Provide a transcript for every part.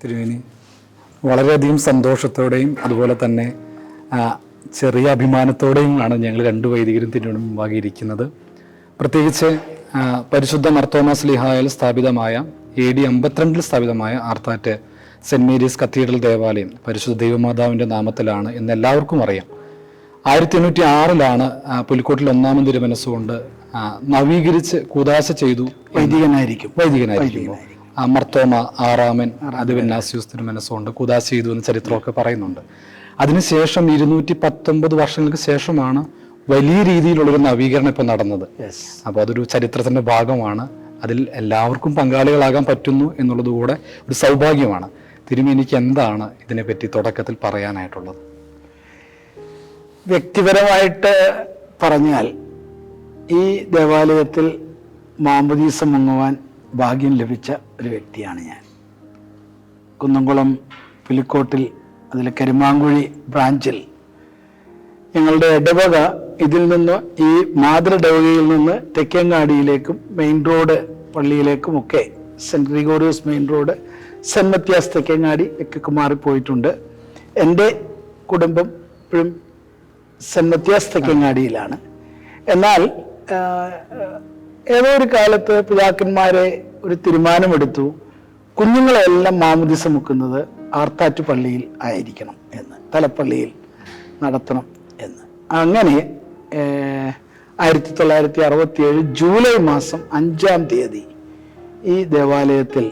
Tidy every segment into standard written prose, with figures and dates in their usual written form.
തിരുമേനി, വളരെയധികം സന്തോഷത്തോടെയും അതുപോലെ തന്നെ ചെറിയ അഭിമാനത്തോടെയുമാണ് ഞങ്ങൾ രണ്ട് വൈദികരും തിരുവനന്തപുരം മുമ്പാകെ ഇരിക്കുന്നത്. പ്രത്യേകിച്ച് പരിശുദ്ധ മർത്തോമാ ശ്ലീഹായിൽ സ്ഥാപിതമായ AD 52 സ്ഥാപിതമായ ആർത്താറ്റ് സെന്റ് മേരീസ് കത്തീഡ്രൽ ദേവാലയം പരിശുദ്ധ ദൈവമാതാവിൻ്റെ നാമത്തിലാണ് എന്ന് എല്ലാവർക്കും അറിയാം. 1806 പുലിക്കോട്ടിൽ 1-ാം തിരുമനസ്സുകൊണ്ട് നവീകരിച്ച് കൂദാശ ചെയ്തു. വൈദികനായിരിക്കും മർത്തോമ 6-ാമൻ അതിവന്നാസ്യൂസ് തിരുമനസ്സുകൊണ്ട് കൂദാശ ചെയ്തു എന്ന് ചരിത്രമൊക്കെ പറയുന്നുണ്ട്. അതിനുശേഷം 219 വർഷങ്ങൾക്ക് ശേഷമാണ് വലിയ രീതിയിലുള്ളൊരു നവീകരണം ഇപ്പം നടന്നത്. അപ്പോൾ അതൊരു ചരിത്രത്തിന്റെ ഭാഗമാണ്. അതിൽ എല്ലാവർക്കും പങ്കാളികളാകാൻ പറ്റുന്നു എന്നുള്ളത് കൂടെ ഒരു സൗഭാഗ്യമാണ്. തിരുമേനിക്ക് എന്താണ് ഇതിനെപ്പറ്റി തുടക്കത്തിൽ പറയാനായിട്ടുള്ളത്? വ്യക്തിപരമായിട്ട് പറഞ്ഞാൽ ഈ ദേവാലയത്തിൽ മാമോദീസ മുങ്ങുവാൻ ഭാഗ്യം ലഭിച്ച ഒരു വ്യക്തിയാണ് ഞാൻ. കുന്നംകുളം പുലിക്കോട്ടിൽ അതിൽ കരുമാങ്കുഴി ബ്രാഞ്ചിൽ ഞങ്ങളുടെ ഇടവക ഇതിൽ നിന്ന് ഈ മാതൃഇടവകയിൽ നിന്ന് തെക്കേങ്ങാടിയിലേക്കും മെയിൻ റോഡ് പള്ളിയിലേക്കുമൊക്കെ Saint Gregorios main road, Saint Mathias Thekkengadi ഒക്കെ മാറിപ്പോയിട്ടുണ്ട്. എൻ്റെ കുടുംബം ഇപ്പോഴും സെൻറ്റ് മത്യാസ് തെക്കേങ്ങാടിയിലാണ്. എന്നാൽ ഏതോ ഒരു കാലത്ത് പിതാക്കന്മാരെ ഒരു തീരുമാനമെടുത്തു, കുഞ്ഞുങ്ങളെല്ലാം മാമോദീസ മുക്കുന്നത് ആർത്താറ്റ് പള്ളിയിൽ ആയിരിക്കണം എന്ന്, തലപ്പള്ളിയിൽ നടത്തണം എന്ന്. അങ്ങനെ 1967 ജൂലൈ മാസം 5-ാം തീയതി ഈ ദേവാലയത്തിൽ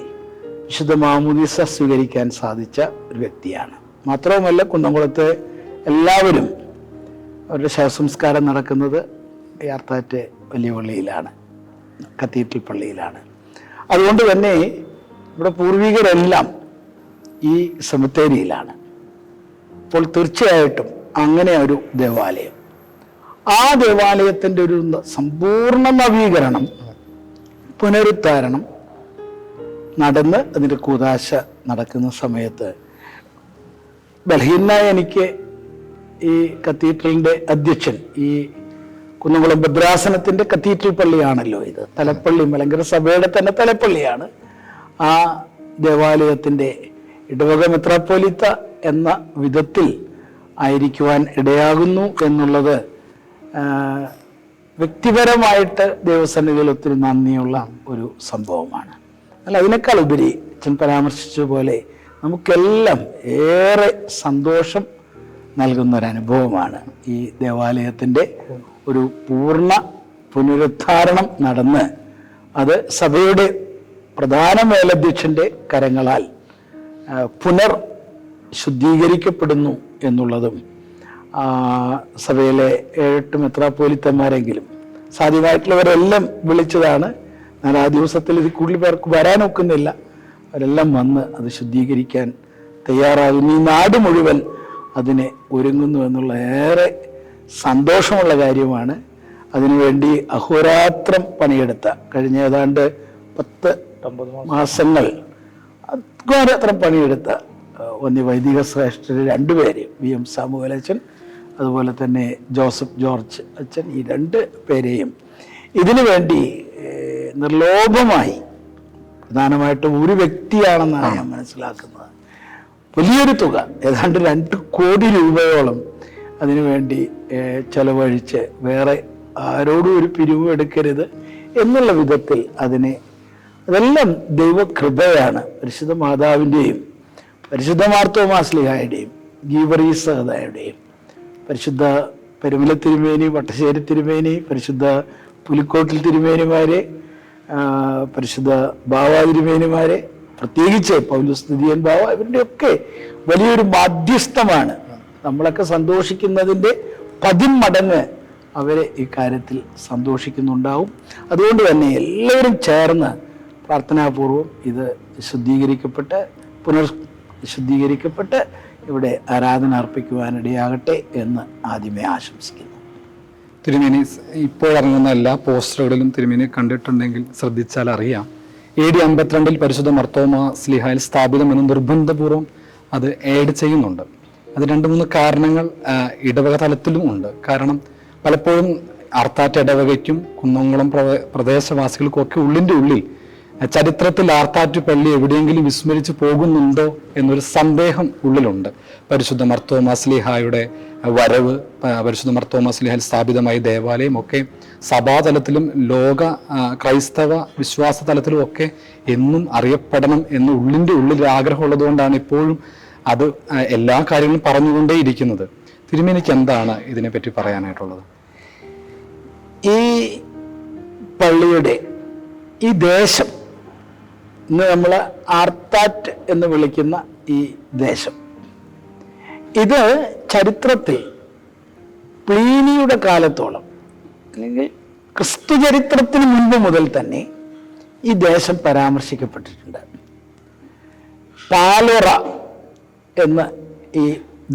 വിശുദ്ധ മാമോദീസ സ്വീകരിക്കാൻ സാധിച്ച ഒരു വ്യക്തിയാണ്. മാത്രവുമല്ല, കുന്നംകുളത്തെ എല്ലാവരും അവരുടെ ശവസംസ്കാരം നടക്കുന്നത് ആർത്താറ്റ് വലിയ പള്ളിയിലാണ്, കത്തീഡ്രൽ പള്ളിയിലാണ്. അതുകൊണ്ട് തന്നെ ഇവിടെ പൂർവികരെല്ലാം ഈ സെമിത്തേരിയിലാണ്. അപ്പോൾ തീർച്ചയായിട്ടും അങ്ങനെ ഒരു ദേവാലയം, ആ ദേവാലയത്തിൻ്റെ ഒരു സമ്പൂർണ്ണ നവീകരണം, പുനരുദ്ധാരണം നടന്ന് അതിൻ്റെ കൂദാശ നടക്കുന്ന സമയത്ത് ബലഹീനായ എനിക്ക് ഈ കത്തീഡ്രലിൻ്റെ അധ്യക്ഷൻ, ഈ കുന്നംകുളം ഭദ്രാസനത്തിൻ്റെ കത്തീഡ്രൽ പള്ളിയാണല്ലോ ഇത്, തലപ്പള്ളി മലങ്കര സഭയുടെ തന്നെ തലപ്പള്ളിയാണ്. ആ ദേവാലയത്തിൻ്റെ ഇടവക മെത്രാപ്പോലീത്ത എന്ന വിധത്തിൽ ആയിരിക്കുവാൻ ഇടയാകുന്നു എന്നുള്ളത് വ്യക്തിപരമായിട്ട് ദൈവസന്നിധിയിൽ ഒത്തിരി നന്ദിയുള്ള ഒരു സംഭവമാണ്. അല്ല, അതിനേക്കാൾ ഉപരി അച്ഛൻ പരാമർശിച്ചതുപോലെ നമുക്കെല്ലാം ഏറെ സന്തോഷം നൽകുന്നൊരനുഭവമാണ് ഈ ദേവാലയത്തിൻ്റെ ഒരു പൂർണ്ണ പുനരുദ്ധാരണം നടന്ന് അത് സഭയുടെ പ്രധാന മേലധ്യക്ഷൻ്റെ കരങ്ങളാൽ പുനർ ശുദ്ധീകരിക്കപ്പെടുന്നു എന്നുള്ളതും, സഭയിലെ 7 മെത്രാപ്പോലിത്തന്മാരെങ്കിലും സാധ്യമായിട്ടുള്ളവരെല്ലാം വിളിച്ചതാണ്. എന്നാൽ ആ ദിവസത്തിൽ ഇത് കൂടുതൽ പേർക്ക് വരാനൊക്കുന്നില്ല. അവരെല്ലാം വന്ന് അത് ശുദ്ധീകരിക്കാൻ തയ്യാറാകുന്നു. ഈ നാട് മുഴുവൻ അതിനെ ഒരുങ്ങുന്നു എന്നുള്ള ഏറെ സന്തോഷമുള്ള കാര്യമാണ്. അതിനുവേണ്ടി അഹോരാത്രം പണിയെടുത്ത കഴിഞ്ഞ ഏതാണ്ട് 10 മാസങ്ങൾ അഹോരാത്രം പണിയെടുത്ത വൈദിക ശ്രേഷ്ഠർ 2 പേര്, VM സാമുവൽ അച്ഛൻ അതുപോലെ തന്നെ ജോസഫ് ജോർജ് അച്ഛൻ, ഈ 2 പേരെയും ഇതിനു വേണ്ടി നിർലോഭമായി, പ്രധാനമായിട്ടും ഒരു വ്യക്തിയാണെന്നാണ് ഞാൻ മനസ്സിലാക്കുന്നത്, വലിയൊരു തുക ഏതാണ്ട് 2 കോടി രൂപയോളം അതിനുവേണ്ടി ചെലവഴിച്ച് വേറെ ആരോടും ഒരു പിരിവ് എടുക്കരുത് എന്നുള്ള വിധത്തിൽ അതെല്ലാം ദൈവകൃപയാണ്. പരിശുദ്ധ മാതാവിൻ്റെയും പരിശുദ്ധ മാർത്തോമാ ശ്ലീഹായുടെയും ഗീവറീസ് സഹോദരയുടെയും പരിശുദ്ധ പെരുമല തിരുമേനി, വട്ടശ്ശേരി തിരുമേനി, പരിശുദ്ധ പുലിക്കോട്ടിൽ തിരുമേനിമാരെ, പരിശുദ്ധ ബാവ തിരുമേനിമാരെ, പ്രത്യേകിച്ച് പൗലോസ് ദിദിയൻ ബാവ, ഇവരുടെയൊക്കെ വലിയൊരു മാധ്യസ്ഥമാണ്. നമ്മളൊക്കെ സന്തോഷിക്കുന്നതിൻ്റെ 10 മടങ്ങ് അവരെ ഈ കാര്യത്തിൽ സന്തോഷിക്കുന്നുണ്ടാവും. അതുകൊണ്ട് തന്നെ എല്ലാവരും ചേർന്ന് പ്രാർത്ഥനാപൂർവം ഇത് ശുദ്ധീകരിക്കപ്പെട്ട് ഇവിടെ ആരാധന അർപ്പിക്കുവാനിടയാകട്ടെ എന്ന് ആദ്യമേ ആശംസിക്കുന്നു. തിരുമേനി, ഇപ്പോഴിറങ്ങുന്ന എല്ലാ പോസ്റ്ററുകളിലും തിരുമേനി കണ്ടിട്ടുണ്ടെങ്കിൽ ശ്രദ്ധിച്ചാൽ അറിയാം, AD 52 പരിശുദ്ധ മർത്തോമാ ശ്ലീഹായിൽ സ്ഥാപിതമെന്ന് നിർബന്ധപൂർവ്വം അത് ആഡ് ചെയ്യുന്നുണ്ട്. അത് 2-3 കാരണങ്ങൾ ഇടവക തലത്തിലും ഉണ്ട്. കാരണം പലപ്പോഴും ആർത്താറ്റ് ഇടവകയ്ക്കും കുന്നംകുളം പ്രദേശവാസികൾക്കും ഒക്കെ ഉള്ളിൻ്റെ ഉള്ളിൽ ചരിത്രത്തിൽ ആർത്താറ്റുപള്ളി എവിടെയെങ്കിലും വിസ്മരിച്ചു പോകുന്നുണ്ടോ എന്നൊരു സന്ദേഹം ഉള്ളിലുണ്ട്. പരിശുദ്ധ മർത്തോമാസ്ലീഹായുടെ വരവ്, പരിശുദ്ധ മർത്തോമാസ്ലീഹയിൽ സ്ഥാപിതമായ ദേവാലയം ഒക്കെ സഭാതലത്തിലും ലോക ക്രൈസ്തവ വിശ്വാസ തലത്തിലും ഒക്കെ എന്നും അറിയപ്പെടണം എന്ന് ഉള്ളിൻ്റെ ഉള്ളിൽ ആഗ്രഹമുള്ളത് കൊണ്ടാണ് ഇപ്പോഴും അത് എല്ലാ കാര്യങ്ങളും പറഞ്ഞുകൊണ്ടേയിരിക്കുന്നത്. തിരുമേനിക്ക് എന്താണ് ഇതിനെപ്പറ്റി പറയാനായിട്ടുള്ളത്? ഈ പള്ളിയുടെ ഈ ദേശം, ഇന്ന് നമ്മൾ ആർത്താറ്റ് എന്ന് വിളിക്കുന്ന ഈ ദേശം, ഇത് ചരിത്രത്തിൽ പ്ലീനിയുടെ കാലത്തോളം അല്ലെങ്കിൽ ക്രിസ്തു ചരിത്രത്തിന് മുൻപ് മുതൽ തന്നെ ഈ ദേശം പരാമർശിക്കപ്പെട്ടിട്ടുണ്ട്. പാലോറ എന്ന് ഈ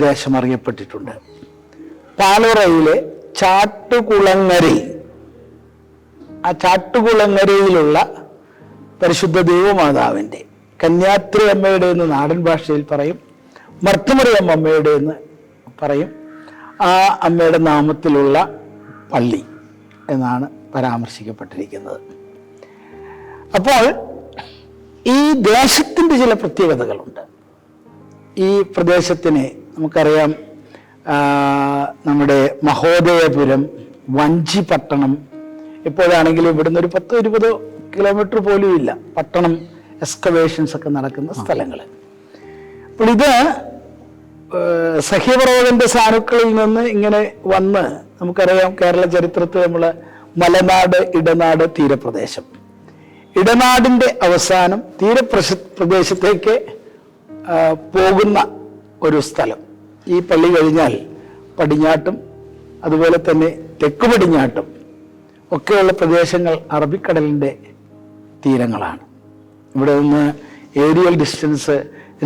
ദേശം അറിയപ്പെട്ടിട്ടുണ്ട്. പാലോറയിലെ ചാട്ടുകുളങ്ങരയിൽ, ആ ചാട്ടുകുളങ്ങരയിലുള്ള പരിശുദ്ധ ദൈവമാതാവിൻ്റെ, കന്യാത്രി അമ്മയുടെ എന്ന് നാടൻ ഭാഷയിൽ പറയും, മർത്തുമറിയം അമ്മയുടെ എന്ന് പറയും, ആ അമ്മയുടെ നാമത്തിലുള്ള പള്ളി എന്നാണ് പരാമർശിക്കപ്പെട്ടിരിക്കുന്നത്. അപ്പോൾ ഈ ദേശത്തിൻ്റെ ചില പ്രത്യേകതകളുണ്ട്. ഈ പ്രദേശത്തിന് നമുക്കറിയാം, നമ്മുടെ മഹോദയപുരം, വഞ്ചിപട്ടണം, ഇപ്പോഴാണെങ്കിലും ഇവിടുന്ന് ഒരു 10-20 കിലോമീറ്റർ പോലും ഇല്ല പട്ടണം എക്സ്കവേഷൻസ് ഒക്കെ നടക്കുന്ന സ്ഥലങ്ങൾ. അപ്പോൾ ഇത് സഹ്യപർവ്വതന്റെ സാനുക്കളിൽ നിന്ന് ഇങ്ങനെ വന്ന്, നമുക്കറിയാം കേരള ചരിത്രത്തിൽ നമ്മൾ മലനാട്, ഇടനാട്, തീരപ്രദേശം, ഇടനാടിൻ്റെ അവസാനം തീരപ്രദേശത്തേക്ക് പോകുന്ന ഒരു സ്ഥലം. ഈ പള്ളി കഴിഞ്ഞാൽ പടിഞ്ഞാട്ടും അതുപോലെ തന്നെ തെക്ക് പടിഞ്ഞാട്ടും ഒക്കെയുള്ള പ്രദേശങ്ങൾ അറബിക്കടലിൻ്റെ തീരങ്ങളാണ്. ഇവിടെ നിന്ന് ഏരിയൽ ഡിസ്റ്റൻസ്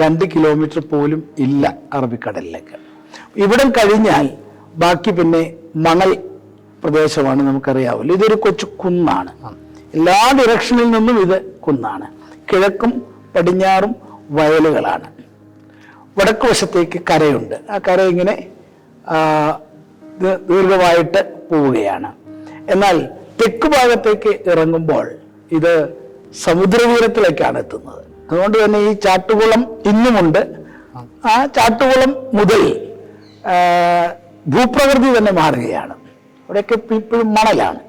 2 കിലോമീറ്റർ പോലും ഇല്ല അറബിക്കടലിലേക്ക്. ഇവിടം കഴിഞ്ഞാൽ ബാക്കി പിന്നെ മണൽ പ്രദേശമാണ്, നമുക്കറിയാമല്ലോ. ഇതൊരു കൊച്ചു കുന്നാണ്, എല്ലാ ഡിറക്ഷനിൽ നിന്നും ഇത് കുന്നാണ്. കിഴക്കും പടിഞ്ഞാറും വയലുകളാണ്. വടക്ക് വശത്തേക്ക് കരയുണ്ട്. ആ കര ഇങ്ങനെ ദീർഘമായിട്ട് പോവുകയാണ്. എന്നാൽ തെക്ക് ഭാഗത്തേക്ക് ഇറങ്ങുമ്പോൾ ഇത് സമുദ്രതീരത്തിലേക്കാണ് എത്തുന്നത്. അതുകൊണ്ട് തന്നെ ഈ ചാട്ടുകുളം ഇന്നുമുണ്ട്. ആ ചാട്ടുകുളം മുതൽ ഭൂപ്രകൃതി തന്നെ മാറുകയാണ്. ഇവിടെയൊക്കെ ഇപ്പോഴും മണലാണ്.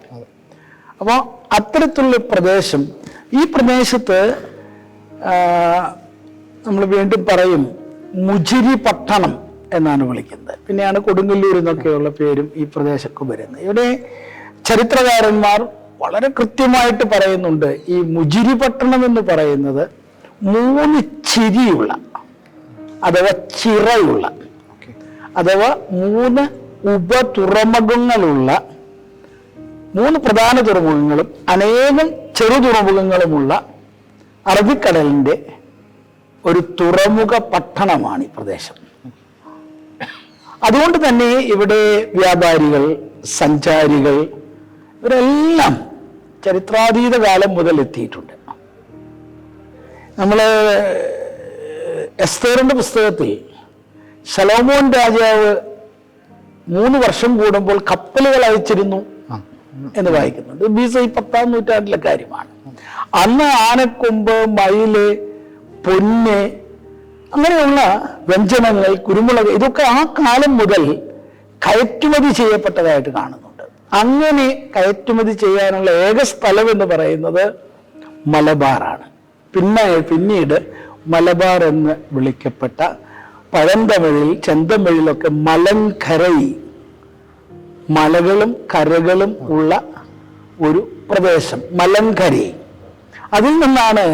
അപ്പോൾ അത്തരത്തിലുള്ള പ്രദേശം, ഈ പ്രദേശത്ത് നമ്മൾ വീണ്ടും പറയും മുജിരി പട്ടണം എന്നാണ് വിളിക്കുന്നത്. പിന്നെയാണ് കൊടുങ്ങല്ലൂർ എന്നൊക്കെയുള്ള പേരും ഈ പ്രദേശത്ത് വരുന്നത്. ഇവിടെ ചരിത്രകാരന്മാർ വളരെ കൃത്യമായിട്ട് പറയുന്നുണ്ട്, ഈ മുജിരി പട്ടണം എന്ന് പറയുന്നത് 3 ചിരിയുള്ള അഥവാ ചിറയുള്ള അഥവാ 3 ഉപതുറമുഖങ്ങളുള്ള, 3 പ്രധാന തുറമുഖങ്ങളും അനേകം ചെറു തുറമുഖങ്ങളുമുള്ള അറബിക്കടലിൻ്റെ ഒരു തുറമുഖ പട്ടണമാണ് ഈ പ്രദേശം. അതുകൊണ്ട് തന്നെ ഇവിടെ വ്യാപാരികൾ, സഞ്ചാരികൾ ഇവരെല്ലാം ചരിത്രാതീത കാലം മുതൽ എത്തിയിട്ടുണ്ട്. നമ്മൾ എസ്തേറിന്റെ പുസ്തകത്തിൽ ശലോമോൻ രാജാവ് 3 വർഷം കൂടുമ്പോൾ കപ്പലുകൾ അയച്ചിരുന്നു എന്ന് വായിക്കുന്നുണ്ട്. BC 10-ാം നൂറ്റാണ്ടിലെ കാര്യമാണ്. അന്ന് ആനക്കൊമ്പ്, മയില്, പൊന്ന്, അങ്ങനെയുള്ള വ്യഞ്ജനങ്ങൾ, കുരുമുളക്, ഇതൊക്കെ ആ കാലം മുതൽ കയറ്റുമതി ചെയ്യപ്പെട്ടതായിട്ട് കാണുന്നുണ്ട്. അങ്ങനെ കയറ്റുമതി ചെയ്യാനുള്ള ഏക സ്ഥലം എന്ന് പറയുന്നത് മലബാറാണ്. പിന്നീട് മലബാർ എന്ന് വിളിക്കപ്പെട്ട പഴന്തമിഴിൽ, ചെന്തമിഴിലൊക്കെ മലങ്കരൈ, മലകളും കരകളും ഉള്ള ഒരു പ്രദേശം മലങ്കരൈ. അതിൽ നിന്നാണ്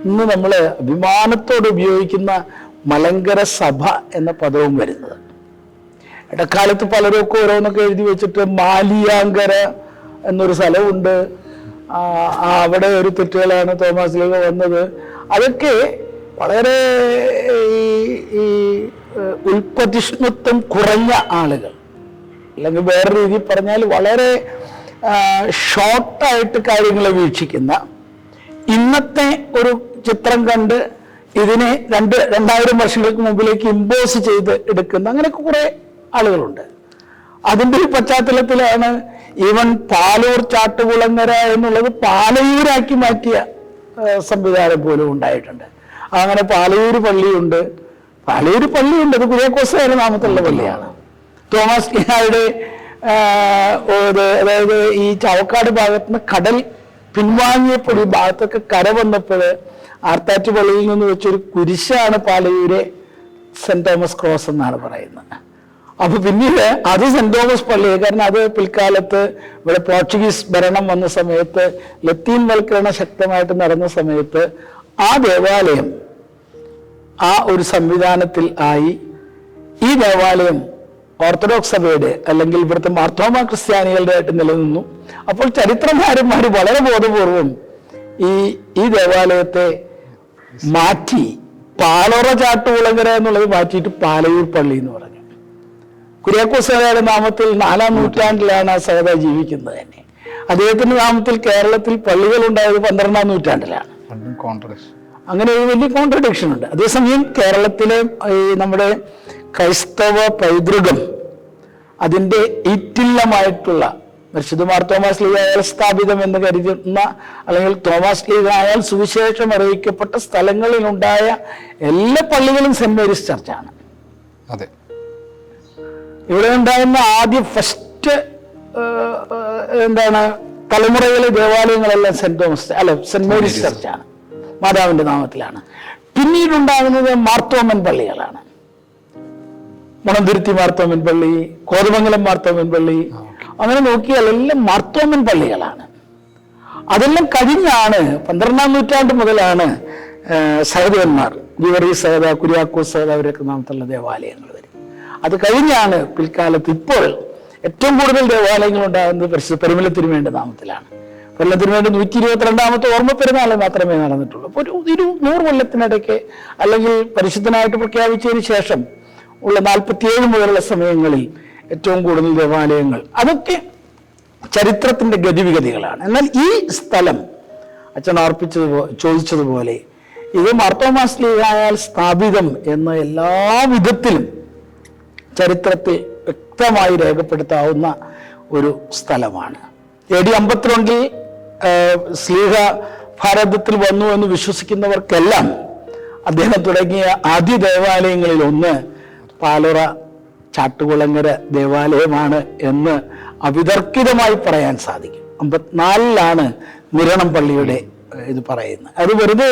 ഇന്ന് നമ്മൾ അഭിമാനത്തോട് ഉപയോഗിക്കുന്ന മലങ്കര സഭ എന്ന പദവും വരുന്നത്. ഇടക്കാലത്ത് പലരൊക്കെ ഓരോന്നൊക്കെ എഴുതി വെച്ചിട്ട് മാലിയാങ്കര എന്നൊരു സ്ഥലമുണ്ട്, അവിടെ ഒരു തെറ്റുകളാണ് തോമസ് ലീഗ വന്നത്. അതൊക്കെ വളരെ ഈ ഉൽപ്പതിഷ്ണുത്വം കുറഞ്ഞ ആളുകൾ, അല്ലെങ്കിൽ വേറെ രീതിയിൽ പറഞ്ഞാൽ വളരെ ഷോർട്ടായിട്ട് കാര്യങ്ങളെ വീക്ഷിക്കുന്ന, ഇന്നത്തെ ഒരു ചിത്രം കണ്ട് ഇതിനെ 2000 വർഷങ്ങൾക്ക് മുമ്പിലേക്ക് ഇമ്പോസ് ചെയ്ത് എടുക്കുന്ന അങ്ങനെയൊക്കെ കുറെ ആളുകളുണ്ട്. അതിൻ്റെ ഒരു പശ്ചാത്തലത്തിലാണ് ഈവൻ പാലൂർ ചാട്ടുകുളങ്ങര എന്നുള്ളത് പാലയൂരാക്കി മാറ്റിയ സംവിധാനം പോലും ഉണ്ടായിട്ടുണ്ട്. അങ്ങനെ പാലയൂർ പള്ളിയുണ്ട്. അത് കുര്യാക്കോസുകാരുടെ നാമത്തിലുള്ള പള്ളിയാണ്. തോമസ് ലീഹായുടെ അതായത് ഈ ചാവക്കാട് ഭാഗത്ത് നിന്ന് കടൽ പിൻവാങ്ങിയപ്പോൾ ഈ ഭാഗത്തൊക്കെ കര വന്നപ്പോൾ ആർത്താറ്റ് പള്ളിയിൽ നിന്ന് വെച്ചൊരു കുരിശാണ് പാലയൂരെ സെന്റ് തോമസ് ക്രോസ് എന്നാണ് പറയുന്നത്. അപ്പൊ പിന്നീട് അത് സെന്റ് തോമസ് പള്ളി, കാരണം അത് പിൽക്കാലത്ത് ഇവിടെ പോർച്ചുഗീസ് ഭരണം വന്ന സമയത്ത്, ലത്തീൻ വൽക്കരണം ശക്തമായിട്ട് നടന്ന സമയത്ത് ആ ദേവാലയം ആ ഒരു സംവിധാനത്തിൽ ആയി. ഈ ദേവാലയം ഓർത്തഡോക്സ് സഭയുടെ അല്ലെങ്കിൽ ഇവിടുത്തെ മാർത്തോമ ക്രിസ്ത്യാനികളുടെ ആയിട്ട് നിലനിന്നു. അപ്പോൾ ചരിത്രകാരന്മാർ വളരെ ബോധപൂർവം ഈ ദേവാലയത്തെ മാറ്റി പാലോറ ചാട്ടുകുളങ്ങര എന്നുള്ളത് മാറ്റിയിട്ട് പാലയൂർ പള്ളി എന്ന് പറഞ്ഞു. കുര്യാക്കോസ് സഹോദരയുടെ നാമത്തിൽ 4-ാം നൂറ്റാണ്ടിലാണ് ആ സഹോദര ജീവിക്കുന്നത് തന്നെ. അദ്ദേഹത്തിന്റെ നാമത്തിൽ കേരളത്തിൽ പള്ളികൾ ഉണ്ടായത് 12-ാം നൂറ്റാണ്ടിലാണ്. അങ്ങനെ ഒരു വലിയ കോൺട്രഡിക്ഷൻ ഉണ്ട്. അതേസമയം കേരളത്തിലെ നമ്മുടെ ക്രൈസ്തവ പൈതൃകം അതിൻ്റെ ഈറ്റില്ലമായിട്ടുള്ള പരിശുദ്ധ മാർ തോമസ് ലീഗായാൽ സ്ഥാപിതം എന്ന് കരുതുന്ന, അല്ലെങ്കിൽ തോമസ് ലീഗായാൽ സുവിശേഷം അറിയിക്കപ്പെട്ട സ്ഥലങ്ങളിലുണ്ടായ എല്ലാ പള്ളികളും സെന്റ് മേരീസ് ചർച്ചാണ്. അതെ, ഇവിടെ ഉണ്ടായിരുന്ന ആദ്യ ഫസ്റ്റ് തലമുറയിലെ ദേവാലയങ്ങളെല്ലാം സെന്റ് മേരീസ് ചർച്ചാണ്, മാതാവിന്റെ നാമത്തിലാണ്. പിന്നീടുണ്ടാകുന്നത് മാർത്തോമൻ പള്ളികളാണ്. മുളന്തുരുത്തി മാർത്തോമൻ പള്ളി, കോതമംഗലം മാർത്തോമൻ പള്ളി, അങ്ങനെ നോക്കിയാൽ എല്ലാം മാർത്തോമൻ പള്ളികളാണ്. അതെല്ലാം കഴിഞ്ഞാണ് 12-ാം നൂറ്റാണ്ട് മുതലാണ് സഹോദരന്മാർ ഗീവർഗീസ് സഹോദര, കുര്യാക്കോസ് സഹോദര അവരൊക്കെ നാമത്തുള്ള ദേവാലയങ്ങൾ വരും. അത് കഴിഞ്ഞാണ് പിൽക്കാലത്ത് ഇപ്പോൾ ഏറ്റവും കൂടുതൽ ദേവാലയങ്ങൾ ഉണ്ടാകുന്നത് പരിശുദ്ധ പരിമല തിരുമേനിയുടെ നാമത്തിലാണ്. പരിമല തിരുമേനിയുടെ 122ാമത്തെ ഓർമ്മ പെരുന്നാൾ മാത്രമേ നടന്നിട്ടുള്ളൂ. അപ്പോൾ ഒരു 100 കൊല്ലത്തിനിടയ്ക്ക് അല്ലെങ്കിൽ പരിശുദ്ധനായിട്ട് പ്രഖ്യാപിച്ചതിന് ശേഷം ഉള്ള 47 മുതലുള്ള സമയങ്ങളിൽ ഏറ്റവും കൂടുതൽ ദേവാലയങ്ങൾ, അതൊക്കെ ചരിത്രത്തിന്റെ ഗതിവിഗതികളാണ്. എന്നാൽ ഈ സ്ഥലം അച്ഛൻ ചോദിച്ചതുപോലെ ഇത് മാർത്തോമാസ് ലീഗായാൽ സ്ഥാപിതം എന്ന് എല്ലാ വിധത്തിലും ചരിത്രത്തിൽ വ്യക്തമായി രേഖപ്പെടുത്താവുന്ന ഒരു സ്ഥലമാണ്. AD 52 സ്ലീഹ ഭാരതത്തിൽ വന്നു എന്ന് വിശ്വസിക്കുന്നവർക്കെല്ലാം അദ്ദേഹം തുടങ്ങിയ ആദ്യ ദേവാലയങ്ങളിൽ ഒന്ന് പാലോറ ചാട്ടുകുളങ്ങര ദേവാലയമാണ് എന്ന് അവിതർക്കിതമായി പറയാൻ സാധിക്കും. 54-ലാണ് നിരണം പള്ളിയുടെ ഇത് പറയുന്നത്. അത് വെറുതെ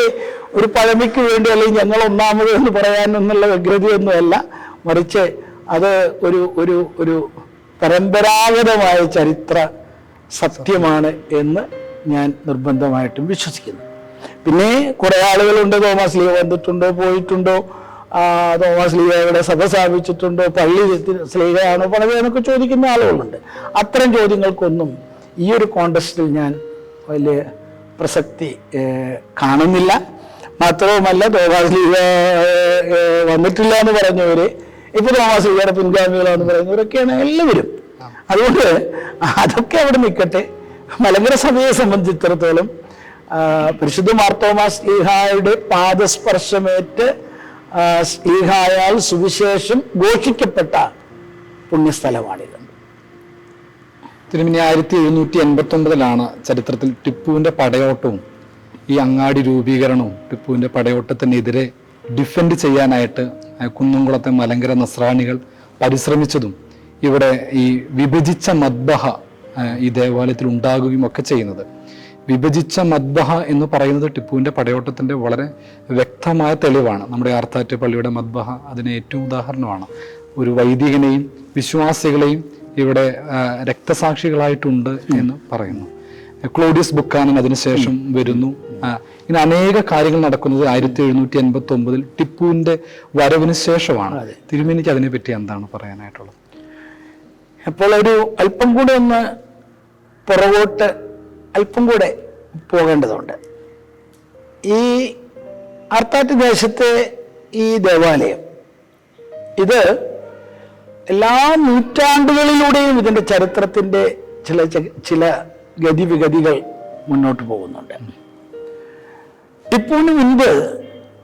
ഒരു പഴമയ്ക്ക് വേണ്ടി അല്ലെങ്കിൽ ഞങ്ങൾ ഒന്നാമത് എന്ന് പറയാനെന്നുള്ള വ്യഗ്രതയൊന്നുമല്ല, മറിച്ച് അത് ഒരു പരമ്പരാഗതമായ ചരിത്ര സത്യമാണ് എന്ന് ഞാൻ നിർബന്ധമായിട്ടും വിശ്വസിക്കുന്നു. പിന്നെ കുറെ ആളുകളുണ്ട്, തോമസ് ലീഗ വന്നിട്ടുണ്ടോ, പോയിട്ടുണ്ടോ, തോമസ് ലീഗയുടെ സഭ സ്ഥാപിച്ചിട്ടുണ്ടോ, പള്ളി സ്ലീഗയാണോ പണിതെന്നൊക്കെ ചോദിക്കുന്ന ആളുകളുണ്ട്. അത്തരം ചോദ്യങ്ങൾക്കൊന്നും ഈ ഒരു കോണ്ടസ്റ്റിൽ ഞാൻ വലിയ പ്രസക്തി കാണുന്നില്ല. മാത്രവുമല്ല, തോമസ് ലീഗ വന്നിട്ടില്ല എന്ന് പറഞ്ഞവര് ഇപ്പൊ തോമസ് ലീഗയുടെ പിൻഗാമികളാന്ന് പറയുന്നവരൊക്കെയാണ് എല്ലാവരും. അതുകൊണ്ട് അതൊക്കെ അവിടെ നിൽക്കട്ടെ. മലങ്കര സഭയെ സംബന്ധിച്ചിടത്തോളം പരിശുദ്ധ മാർ തോമസ് ലീഹായുടെ പാദസ്പർശമേറ്റ് ലീഹായാൽ സുവിശേഷം ഘോഷിക്കപ്പെട്ട പുണ്യസ്ഥലമാണിത്. തിരുമേനി 1789-ലാണ് ചരിത്രത്തിൽ ടിപ്പുവിന്റെ പടയോട്ടവും ഈ അങ്ങാടി രൂപീകരണവും ടിപ്പുവിന്റെ പടയോട്ടത്തിനെതിരെ ഡിഫെൻഡ് ചെയ്യാനായിട്ട് കുന്നംകുളത്തെ മലങ്കര നസ്രാണികൾ പരിശ്രമിച്ചതും ഇവിടെ ഈ വിഭജിച്ച മദ്ബഹ ഈ ദേവാലയത്തിൽ ഉണ്ടാകുകയും ഒക്കെ ചെയ്യുന്നത്. വിഭജിച്ച മദ്ബഹ എന്ന് പറയുന്നത് ടിപ്പുവിന്റെ പടയോട്ടത്തിന്റെ വളരെ വ്യക്തമായ തെളിവാണ്. നമ്മുടെ ആർത്താറ്റ് പള്ളിയുടെ മദ്ബഹ അതിന് ഏറ്റവും ഉദാഹരണമാണ്. ഒരു വൈദികനെയും വിശ്വാസികളെയും ഇവിടെ രക്തസാക്ഷികളായിട്ടുണ്ട് എന്ന് പറയുന്നു. ക്ലോഡിയസ് ബുക്കാനൻ അതിനുശേഷം വരുന്നു. ഇങ്ങനെ അനേക കാര്യങ്ങൾ നടക്കുന്നത് 1789 ടിപ്പുവിന്റെ വരവിന് ശേഷമാണ്. തിരുമേനിക്ക് അതിനെപ്പറ്റി എന്താണ് പറയാനായിട്ടുള്ളത്? അപ്പോൾ ഒരു അല്പം കൂടെ ഒന്ന് പുറകോട്ട് അല്പം കൂടെ പോകേണ്ടതുണ്ട്. ഈ ആർത്താറ്റ് ദേശത്തെ ഈ ദേവാലയം ഇത് എല്ലാ നൂറ്റാണ്ടുകളിലൂടെയും ഇതിൻ്റെ ചരിത്രത്തിൻ്റെ ചില ഗതിവിഗതികൾ മുന്നോട്ട് പോകുന്നുണ്ട്. ടിപ്പുവിന് മുൻപ്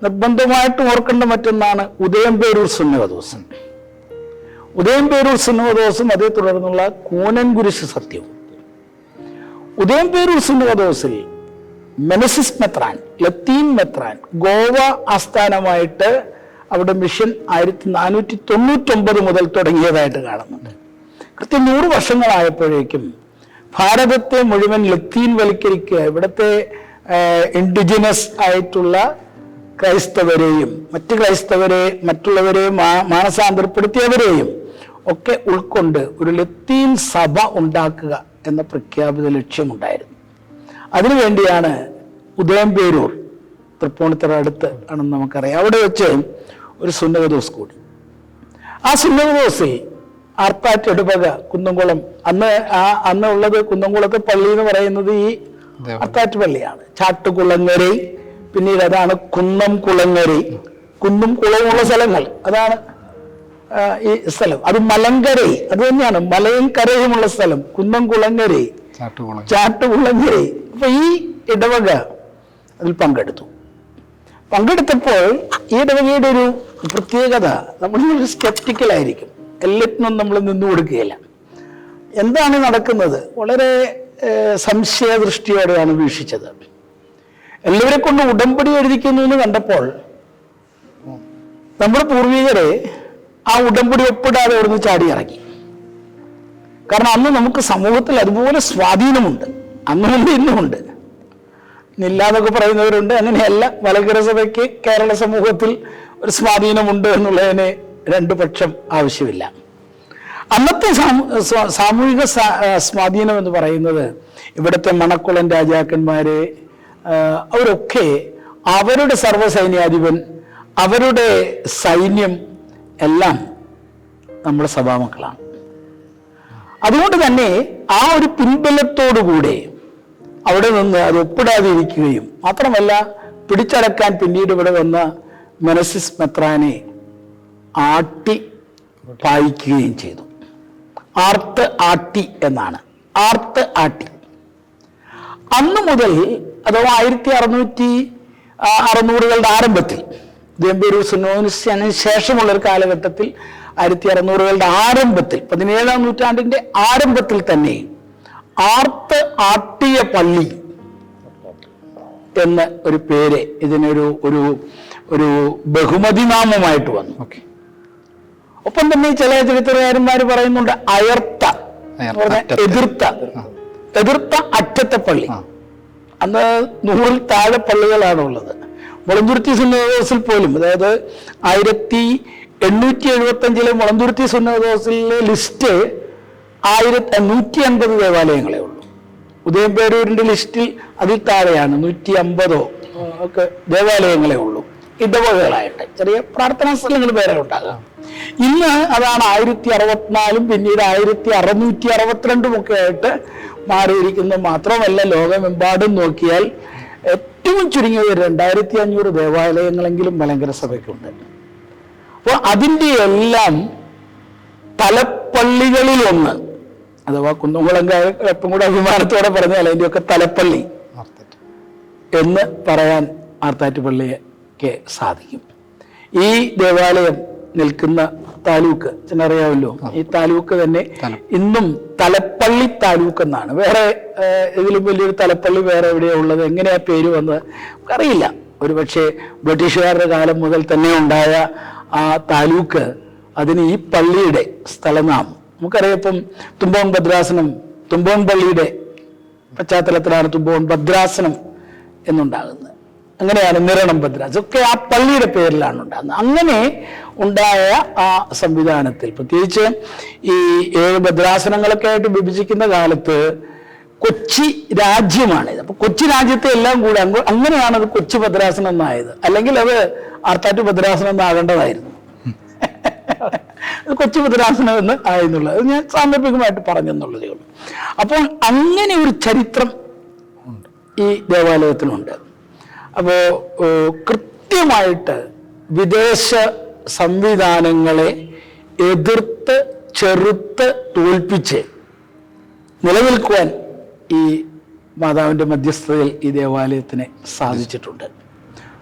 നിർബന്ധമായിട്ടും ഓർക്കേണ്ട മറ്റൊന്നാണ് ഉദയംപേരൂർ സുന്നഹദോസും. ഉദയംപേരൂർ സുന്നഹദോസും അതേ തുടർന്നുള്ള കൂനൻകുരിശ് സത്യവും. ഉദയംപേരൂർ സുന്നഹദോസിൽ മെനസിസ് മെത്രാൻ, ലത്തീൻ മെത്രാൻ, ഗോവ ആസ്ഥാനമായിട്ട് അവിടെ മിഷൻ 1499 മുതൽ തുടങ്ങിയതായിട്ട് കാണുന്നുണ്ട്. കൃത്യം 100 വർഷങ്ങളായപ്പോഴേക്കും ഭാരതത്തെ മുഴുവൻ ലത്തീൻ വൽക്കരിക്കുക, ഇവിടുത്തെ ഇൻഡിജിനസ് ആയിട്ടുള്ള ക്രൈസ്തവരെയും മറ്റ് ക്രൈസ്തവരെ മറ്റുള്ളവരെ മാനസാന്തരപ്പെടുത്തിയവരെയും ഒക്കെ ഉൾക്കൊണ്ട് ഒരു ലത്തീൻ സഭ ഉണ്ടാക്കുക എന്ന പ്രഖ്യാപിത ലക്ഷ്യമുണ്ടായിരുന്നു. അതിനുവേണ്ടിയാണ് ഉദയംപേരൂർ, തൃപ്പൂണിത്തുറ അടുത്ത് ആണെന്ന് നമുക്കറിയാം, അവിടെ വെച്ച് ഒരു സുന്നതദോസ് കൂടി. ആ സുന്നതദോസിൽ ആർപ്പാറ്റ് ഇടവക കുന്നംകുളം, അന്ന് ഉള്ളത് കുന്നംകുളത്തെ പള്ളി എന്ന് പറയുന്നത് ഈ ആർപ്പാറ്റ് പള്ളിയാണ്. ചാട്ടുകുളങ്ങരൈ, പിന്നീട് അതാണ് കുന്നം കുളങ്ങരൈ, കുന്നും കുളവുമുള്ള സ്ഥലങ്ങൾ, അതാണ് ഈ സ്ഥലം. അത് മലങ്കരൈ, അത് തന്നെയാണ് മലയും കരയുമുള്ള സ്ഥലം, കുന്നം കുളങ്ങരൈ, ചാട്ടുകുളങ്ങരൈ. അപ്പൊ ഈ ഇടവക അതിൽ പങ്കെടുത്തപ്പോൾ ഈ ഇടവകയുടെ ഒരു പ്രത്യേകത, നമ്മളൊരു സ്കെപ്റ്റിക്കലായിരിക്കും, എല്ലാത്തിനും നമ്മൾ നിന്നു കൊടുക്കുകയില്ല. എന്താണ് നടക്കുന്നത്? വളരെ സംശയദൃഷ്ടിയോടെയാണ് വീക്ഷിച്ചത്. എല്ലാവരെ കൊണ്ട് ഉടമ്പടി എഴുതിക്കുന്നു എന്ന് കണ്ടപ്പോൾ നമ്മുടെ പൂർവികരെ ആ ഉടമ്പടി ഒപ്പിടാതെ അവിടുന്ന് ചാടി ഇറങ്ങി. കാരണം അന്ന് നമുക്ക് സമൂഹത്തിൽ അതുപോലെ സ്വാധീനമുണ്ട്, അന്നുമുണ്ട് ഇന്നുമുണ്ട്. ഇന്നില്ലാതൊക്കെ പറയുന്നവരുണ്ട്. അങ്ങനെയല്ല, മലങ്കര സഭയ്ക്ക് കേരള സമൂഹത്തിൽ ഒരു സ്വാധീനമുണ്ട് എന്നുള്ളതിന് രണ്ടു പക്ഷം ആവശ്യമില്ല. അന്നത്തെ സാമൂഹിക സ്വാധീനം എന്ന് പറയുന്നത് ഇവിടുത്തെ മണക്കുളൻ രാജാക്കന്മാര്, അവരൊക്കെ അവരുടെ സർവ്വസൈന്യാധിപൻ, അവരുടെ സൈന്യം എല്ലാം നമ്മുടെ സഭാമക്കളാണ്. അതുകൊണ്ട് തന്നെ ആ ഒരു പിൻബലത്തോടുകൂടെ അവിടെ നിന്ന് അത് ഒപ്പിടാതിരിക്കുകയും മാത്രമല്ല പിടിച്ചടക്കാൻ പിന്നീട് ഇവിടെ വന്ന മെനസിസ് മെത്രാനെ ആട്ടി പായിക്കുകയും ചെയ്തു. ആർത്ത് ആട്ടി എന്നാണ്, ആർത്ത് ആട്ടി. അന്ന് മുതൽ അഥവാ 1600കളുടെ ആരംഭത്തിൽ, ഉദയംപേരൂർ സുന്നോസിന് ശേഷമുള്ള ഒരു കാലഘട്ടത്തിൽ 1600കളുടെ ആരംഭത്തിൽ, 17ാം നൂറ്റാണ്ടിന്റെ ആരംഭത്തിൽ തന്നെ ആർത്ത് ആട്ടിയ പള്ളി എന്ന ഒരു പേര് ഇതിനൊരു ഒരു ഒരു ബഹുമതി നാമമായിട്ട് വന്നു. ഒപ്പം തന്നെ ചില ചരിത്രകാരന്മാർ പറയുന്നുണ്ട് അയർത്ത, എതിർത്ത അറ്റത്തെ പള്ളി. അന്ന് 100ൽ താഴെ പള്ളികളാണ് ഉള്ളത്. മുളന്തുരുത്തി സുന്നതദോസിൽ പോലും, അതായത് 1875 മുളന്തുരുത്തി സുന്നതദോസിലെ ലിസ്റ്റ് 150 ദേവാലയങ്ങളെ ഉള്ളൂ. ഉദയംപേരൂരിന്റെ ലിസ്റ്റിൽ അതിൽ താഴെയാണ് 150 ഒക്കെ ദേവാലയങ്ങളെ ഉള്ളൂ, ഇടവകകളായിട്ട്. ചെറിയ പ്രാർത്ഥനാ സ്ഥലങ്ങൾ വേറെ ഉണ്ടാകാം. ഇന്ന് അതാണ് 1064 പിന്നീട് 1662 ഒക്കെ ആയിട്ട് മാറിയിരിക്കുന്നത്. മാത്രമല്ല ലോകമെമ്പാടും നോക്കിയാൽ ഏറ്റവും ചുരുങ്ങിയത് 2500 ദേവാലയങ്ങളെങ്കിലും മലങ്കര സഭയ്ക്കുണ്ട്. അപ്പോൾ അതിൻ്റെ എല്ലാം തലപ്പള്ളികളിലൊന്ന്, അഥവാ കുന്നംകുളം എപ്പം കൂടെ അഭിമാനത്തോടെ പറഞ്ഞാൽ അതിൻ്റെയൊക്കെ തലപ്പള്ളി എന്ന് പറയാൻ ആർത്താറ്റ് പള്ളിക്ക് സാധിക്കും. ഈ ദേവാലയം നിൽക്കുന്ന താലൂക്ക് അറിയാമല്ലോ, ഈ താലൂക്ക് തന്നെ ഇന്നും തലപ്പള്ളി താലൂക്ക് എന്നാണ്. വേറെ ഇതിലും വലിയൊരു തലപ്പള്ളി വേറെ എവിടെയാ ഉള്ളത്, എങ്ങനെയാ പേര് വന്നത് നമുക്കറിയില്ല. ഒരുപക്ഷെ ബ്രിട്ടീഷുകാരുടെ കാലം മുതൽ തന്നെ ഉണ്ടായ ആ താലൂക്ക്, അതിന് ഈ പള്ളിയുടെ സ്ഥലനാമം നമുക്കറിയാം. ഇപ്പം തുമ്പോൺ ഭദ്രാസനം, തുമ്പോൺ പള്ളിയുടെ പശ്ചാത്തലത്തിലാണ് തുമ്പോൺ ഭദ്രാസനം എന്നുണ്ടാകുന്നത്. അങ്ങനെയാണ് നിരണം ഭദ്രാസനം, ഒക്കെ ആ പള്ളിയുടെ പേരിലാണ് ഉണ്ടാകുന്നത്. അങ്ങനെ ഉണ്ടായ ആ സംവിധാനത്തിൽ പ്രത്യേകിച്ച് ഈ 7 ഭദ്രാസനങ്ങളൊക്കെ ആയിട്ട് വിഭജിക്കുന്ന കാലത്ത് കൊച്ചി രാജ്യമാണിത്. അപ്പൊ കൊച്ചി രാജ്യത്തെ എല്ലാം കൂടെ അങ്ങനെയാണ് അത് കൊച്ചി ഭദ്രാസനം എന്നായത്. അല്ലെങ്കിൽ അത് ആർത്താറ്റ് ഭദ്രാസനം എന്നാകേണ്ടതായിരുന്നു. കൊച്ചി ഭദ്രാസനം എന്ന് ആയെന്നുള്ളത് ഞാൻ സാന്ദർഭികമായിട്ട് പറഞ്ഞെന്നുള്ളതേ ഉള്ളൂ. അപ്പോൾ അങ്ങനെ ഒരു ചരിത്രം ഈ ദേവാലയത്തിനുണ്ട്. അപ്പോ കൃത്യമായിട്ട് വിദേശ സംവിധാനങ്ങളെ എതിർത്ത് ചെറുത്ത് തോൽപ്പിച്ച് നിലനിൽക്കുവാൻ ഈ മാതാവിൻ്റെ മധ്യസ്ഥതയിൽ ഈ ദേവാലയത്തിന് സാധിച്ചിട്ടുണ്ട്.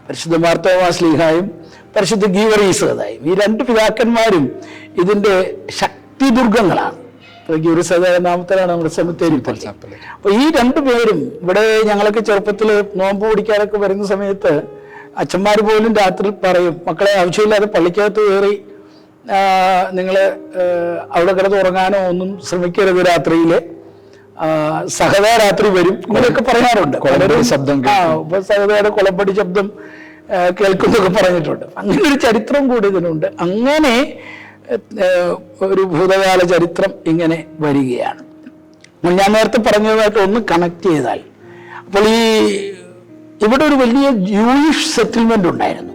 പരിശുദ്ധ മാർത്തോമാ ശ്ലീഹായും പരിശുദ്ധ ഗീവറീസതായും ഈ 2 പിതാക്കന്മാരും ഇതിൻ്റെ ശക്തിദുർഗങ്ങളാണ്. ഗ്യൂറിസ് നാമത്തിലാണ് നമ്മുടെ സെമിത്തേരി പള്ളി. അപ്പൊ ഈ രണ്ടുപേരും ഇവിടെ ഞങ്ങളൊക്കെ ചെറുപ്പത്തിൽ നോമ്പ് പിടിക്കാനൊക്കെ വരുന്ന സമയത്ത് അച്ഛന്മാർ പോലും രാത്രി പറയും, മക്കളെ ആവശ്യമില്ലാതെ പള്ളിക്കകത്ത് കയറി നിങ്ങൾ അവിടെ കിടന്ന് ഉറങ്ങാനോ ഒന്നും ശ്രമിക്കരുത്, രാത്രിയിൽ സഹതാ രാത്രി വരും, ഇങ്ങനെയൊക്കെ പറയാറുണ്ട്. സഹതയുടെ കൊലപ്പടി ശബ്ദം കേൾക്കുന്നൊക്കെ പറഞ്ഞിട്ടുണ്ട്. അങ്ങനെ ഒരു ചരിത്രം കൂടി ഇതിനുണ്ട്. അങ്ങനെ ഒരു ഭൂതകാല ചരിത്രം ഇങ്ങനെ വരികയാണ്. ഞാൻ നേരത്തെ പറഞ്ഞതുമായിട്ട് ഒന്ന് കണക്ട് ചെയ്താൽ, അപ്പോൾ ഇവിടെ ഒരു വലിയ ജൂയിഷ് സെറ്റിൽമെന്റ് ഉണ്ടായിരുന്നു.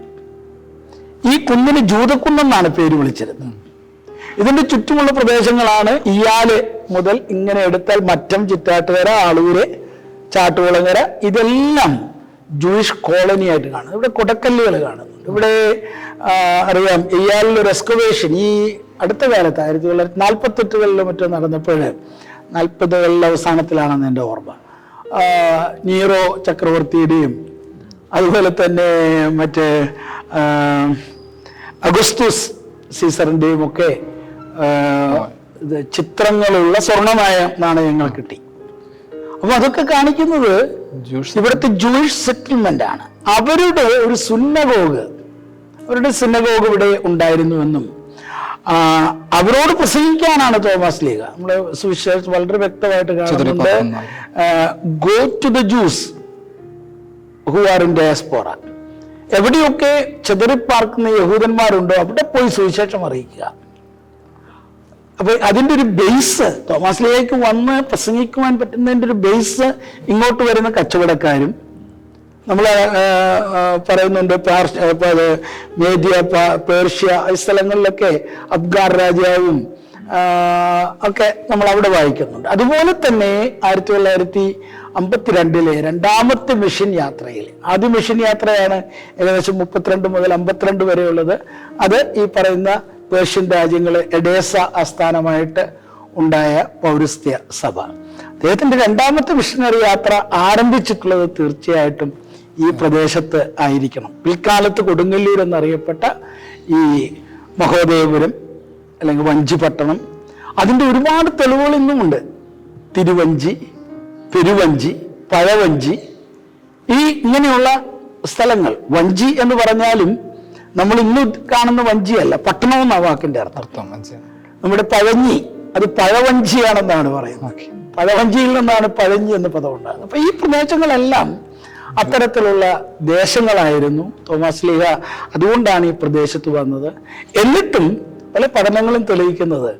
ഈ കുന്നിന് ജൂതക്കുന്നെന്നാണ് പേര് വിളിച്ചിരുന്നത്. ഇതിന്റെ ചുറ്റുമുള്ള പ്രദേശങ്ങളാണ് ഇയാല് മുതൽ ഇങ്ങനെ എടുത്താൽ മറ്റം, ചിറ്റാട്ടുകര, ആളൂര്, ചാട്ടുകുളങ്ങര, ഇതെല്ലാം ജൂയിഷ് കോളനി ആയിട്ട് കാണുന്നു. ഇവിടെ കൊടക്കല്ലുകൾ കാണുന്നുണ്ട്. ഇവിടെ അറിയാം, ഇയാളിലൊരു എക്സ്കവേഷൻ ഈ അടുത്ത കാലത്ത് 1948 മറ്റോ നടന്നപ്പോൾ, 40കളുടെ അവസാനത്തിലാണെന്ന് എൻ്റെ ഓർമ്മ, നീറോ ചക്രവർത്തിയുടെയും അതുപോലെ തന്നെ മറ്റേ അഗസ്തുസ് സീസറിൻ്റെയും ഒക്കെ ചിത്രങ്ങളുള്ള സ്വർണമായ നാണയങ്ങൾ കിട്ടി. അപ്പൊ അതൊക്കെ കാണിക്കുന്നത് ഇവിടുത്തെ ജൂയിഷ് സെറ്റിൽമെന്റ് ആണ്. അവരുടെ ഒരു സിനഗോഗ് ഇവിടെ ഉണ്ടായിരുന്നുവെന്നും അവരോട് പ്രസംഗിക്കാനാണ് തോമസ് ലീഗ, നമ്മുടെ സുവിശേഷം വളരെ വ്യക്തമായിട്ട് കാണുന്നുണ്ട്. Go to the Jews who are in diaspora, എവിടെയൊക്കെ ചിതറിപ്പാർക്കുന്ന യഹൂദന്മാരുണ്ടോ അവിടെ പോയി സുവിശേഷം അറിയിക്കുക. അപ്പൊ അതിൻ്റെ ഒരു ബേസ്, തോമസ് ലീഗയ്ക്ക് വന്ന് പ്രസംഗിക്കുവാൻ പറ്റുന്നതിൻ്റെ ഒരു ബേസ് ഇങ്ങോട്ട് വരുന്ന കച്ചവടക്കാരും, നമ്മൾ പറയുന്നുണ്ട് മേദ്യ, പേർഷ്യ, ഈ സ്ഥലങ്ങളിലൊക്കെ അഫ്ഗാൻ രാജാവും ഒക്കെ നമ്മൾ അവിടെ വായിക്കുന്നുണ്ട്. അതുപോലെ തന്നെ 1952 രണ്ടാമത്തെ മിഷൻ യാത്രയിൽ, ആദ്യ മിഷൻ യാത്രയാണ് ഏകദേശം 32 മുതൽ 52 വരെയുള്ളത്. അത് ഈ പറയുന്ന പേർഷ്യൻ രാജ്യങ്ങൾ, എഡേസ ആസ്ഥാനമായിട്ട് ഉണ്ടായ പൗരസ്ത്യ സഭ. അദ്ദേഹത്തിന്റെ രണ്ടാമത്തെ മിഷനറി യാത്ര ആരംഭിച്ചിട്ടുള്ളത് തീർച്ചയായിട്ടും ഈ പ്രദേശത്ത് ആയിരിക്കണം. പിൽക്കാലത്ത് കൊടുങ്ങല്ലൂർ എന്നറിയപ്പെട്ട ഈ മഹോദയപുരം അല്ലെങ്കിൽ വഞ്ചിപട്ടണം, അതിൻ്റെ ഒരുപാട് തെളിവുകൾ ഇന്നുമുണ്ട്. തിരുവഞ്ചി, പെരുവഞ്ചി, പഴവഞ്ചി, ഈ ഇങ്ങനെയുള്ള സ്ഥലങ്ങൾ. വഞ്ചി എന്ന് പറഞ്ഞാലും നമ്മൾ ഇന്ന് കാണുന്ന വഞ്ചിയല്ല, പട്ടണം എന്ന വാക്കിന്റെ അർത്ഥം. നമ്മുടെ പഴഞ്ഞി അത് പഴവഞ്ചിയാണെന്നാണ് പറയുന്നത്. പഴവഞ്ചിയിൽ നിന്നാണ് പഴഞ്ഞി എന്ന പദം ഉണ്ടാകുന്നത്. അപ്പൊ ഈ പ്രദേശങ്ങളെല്ലാം അത്തരത്തിലുള്ള ദേശങ്ങളായിരുന്നു. തോമസ് ലീഗ അതുകൊണ്ടാണ് ഈ പ്രദേശത്ത് വന്നത്. എന്നിട്ടും പല പഠനങ്ങളും തെളിയിക്കുന്നത്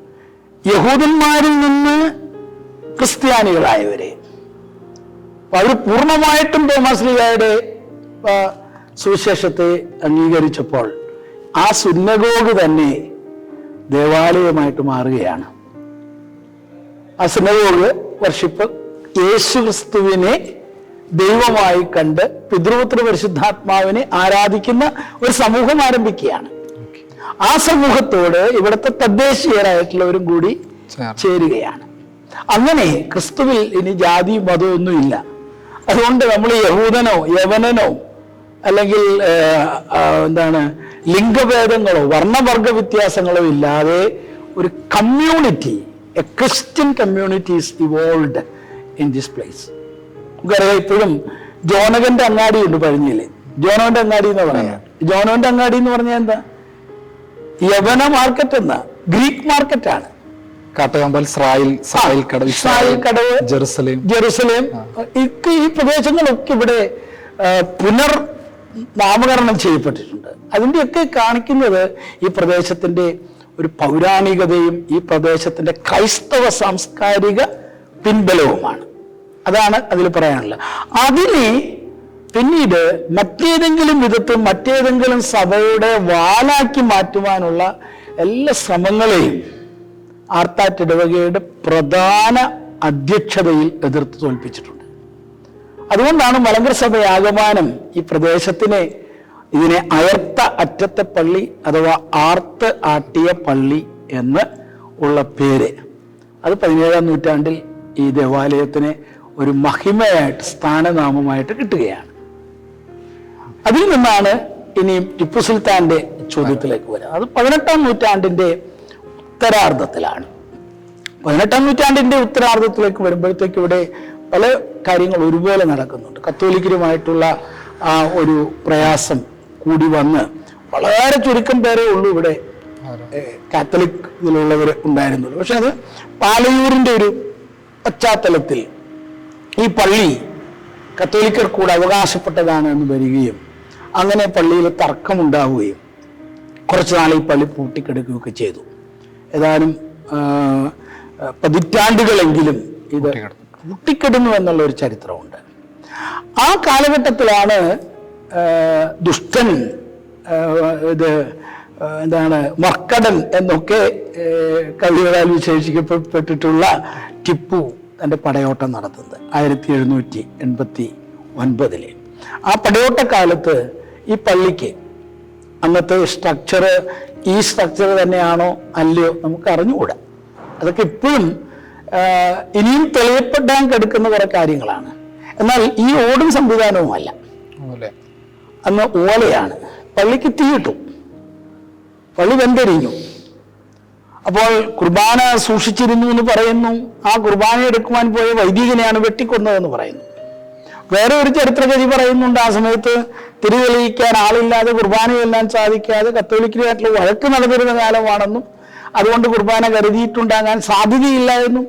യഹൂദന്മാരിൽ നിന്ന് ക്രിസ്ത്യാനികളായവരെ, അവർ പൂർണ്ണമായിട്ടും തോമസ് ലീഗയുടെ സുവിശേഷത്തെ അംഗീകരിച്ചപ്പോൾ ആ സിനഗോഗ് തന്നെ ദേവാലയമായിട്ട് മാറുകയാണ്. ആ സിനഗോഗ് വർഷിപ്പ് യേശു ക്രിസ്തുവിനെ ദൈവമായി കണ്ട് പിതൃപുത്ര പരിശുദ്ധാത്മാവിനെ ആരാധിക്കുന്ന ഒരു സമൂഹം ആരംഭിക്കുകയാണ്. ആ സമൂഹത്തോട് ഇവിടുത്തെ തദ്ദേശീയരായിട്ടുള്ളവരും കൂടി ചേരുകയാണ്. അങ്ങനെ ക്രിസ്തുവിൽ ഇനി ജാതി മതമൊന്നുമില്ല. അതുകൊണ്ട് നമ്മൾ യഹൂദനോ യവനനോ അല്ലെങ്കിൽ ലിംഗഭേദങ്ങളോ വർണ്ണവർഗ വ്യത്യാസങ്ങളോ ഇല്ലാതെ ഒരു community, A Christian community is evolved in this place. നമുക്കറിയാം, ഇപ്പോഴും ജോനകന്റെ അങ്ങാടി ഉണ്ട് പഴഞ്ഞില്. ജോനോന്റെ അങ്ങാടി എന്ന് പറയാം. ജോനോന്റെ അങ്ങാടി എന്ന് പറഞ്ഞാൽ എന്താ? യവന മാർക്കറ്റ് എന്ന ഗ്രീക്ക് മാർക്കറ്റാണ്. കാട്ടകമ്പൽ, കടവ്, ജെറുസലേം ഈ പ്രദേശങ്ങളൊക്കെ ഇവിടെ നാമകരണം ചെയ്യപ്പെട്ടിട്ടുണ്ട്. അതിൻ്റെയൊക്കെ കാണിക്കുന്നത് ഈ പ്രദേശത്തിന്റെ ഒരു പൗരാണികതയും ഈ പ്രദേശത്തിന്റെ ക്രൈസ്തവ സാംസ്കാരിക പിൻബലവുമാണ്. അതാണ് അതിൽ പറയാനുള്ളത്. അതിനെ പിന്നീട് മറ്റേതെങ്കിലും വിധത്തിൽ മറ്റേതെങ്കിലും സഭയുടെ വാലാക്കി മാറ്റുവാനുള്ള എല്ലാ ശ്രമങ്ങളെയും ആർത്താറ്റ് ഇടവകയുടെ പ്രധാന അധ്യക്ഷതയിൽ എതിർത്ത് തോൽപ്പിച്ചിട്ടുണ്ട്. അതുകൊണ്ടാണ് മലങ്കര സഭ ആകമാനം ഈ പ്രദേശത്തിനെ ഇതിനെ അയർത്ത അറ്റത്തെ പള്ളി അഥവാ ആർത്ത് ആട്ടിയ പള്ളി എന്ന് ഉള്ള പേര്. അത് 17-ാം നൂറ്റാണ്ടിൽ ഈ ദേവാലയത്തിന് ഒരു മഹിമയായിട്ട്, സ്ഥാനനാമമായിട്ട് കിട്ടുകയാണ്. അതിൽ നിന്നാണ് ഇനി ടിപ്പു സുൽത്താന്റെ ചോദ്യത്തിലേക്ക് വരിക. അത് 18-ാം നൂറ്റാണ്ടിന്റെ ഉത്തരാർദ്ധത്തിലാണ്. 18-ാം നൂറ്റാണ്ടിന്റെ ഉത്തരാർദ്ധത്തിലേക്ക് വരുമ്പോഴത്തേക്ക് ഇവിടെ പല കാര്യങ്ങൾ ഒരുപോലെ നടക്കുന്നുണ്ട്. കത്തോലിക്കരുമായിട്ടുള്ള ആ ഒരു പ്രയാസം കൂടി വന്ന് വളരെ ചുരുക്കം പേരേ ഉള്ളൂ ഇവിടെ കാത്തലിക് ഇതിലുള്ളവർ ഉണ്ടായിരുന്നുള്ളൂ. പക്ഷെ അത് പാലയൂരിന്റെ ഒരു പശ്ചാത്തലത്തിൽ ഈ പള്ളി കത്തോലിക്കർ കൂടെ അവകാശപ്പെട്ടതാണ് എന്ന് വരികയും അങ്ങനെ പള്ളിയിൽ തർക്കമുണ്ടാവുകയും കുറച്ചു നാൾ ഈ പള്ളി പൂട്ടിക്കെടുക്കുകയൊക്കെ ചെയ്തു. ഏതാനും പതിറ്റാണ്ടുകളെങ്കിലും ഇത് പൂട്ടിക്കിടുന്നു എന്നുള്ള ഒരു ചരിത്രമുണ്ട്. ആ കാലഘട്ടത്തിലാണ് ദുഷ്ടൻ, ഇത് എന്താണ്, മർക്കടൻ എന്നൊക്കെ കവികളാൽ വിശേഷിക്കപ്പെട്ടിട്ടുള്ള ടിപ്പു തൻ്റെ പടയോട്ടം നടത്തുന്നത് 1789. ആ പടയോട്ടക്കാലത്ത് ഈ പള്ളിക്ക് അന്നത്തെ സ്ട്രക്ചർ ഈ സ്ട്രക്ചർ തന്നെയാണോ അല്ലയോ നമുക്ക് അറിഞ്ഞുകൂടാ. അതൊക്കെ ഇപ്പോഴും ഇനിയും തെളിയപ്പെടാൻ കിടക്കുന്ന കുറെ കാര്യങ്ങളാണ്. എന്നാൽ ഈ ഓടും സംവിധാനവുമല്ല, അന്ന് ഓലയാണ്. പള്ളിക്ക് തീയിട്ടു, പള്ളി വെന്തെരിഞ്ഞു. അപ്പോൾ കുർബാന സൂക്ഷിച്ചിരുന്നു എന്ന് പറയുന്നു. ആ കുർബാന എടുക്കുവാൻ പോയ വൈദികനെയാണ് വെട്ടിക്കൊന്നതെന്ന് പറയുന്നു. വേറെ ഒരു ചരിത്രഗതി പറയുന്നുണ്ട്, ആ സമയത്ത് തിരിതെളിയിക്കാൻ ആളില്ലാതെ കുർബാന ചെല്ലാൻ സാധിക്കാതെ കത്തോലിക്കരുമായിട്ടുള്ള വഴക്ക് നടന്നിരുന്ന കാലമാണെന്നും അതുകൊണ്ട് കുർബാന കരുതിയിട്ടുണ്ടാകാൻ സാധ്യതയില്ല എന്നും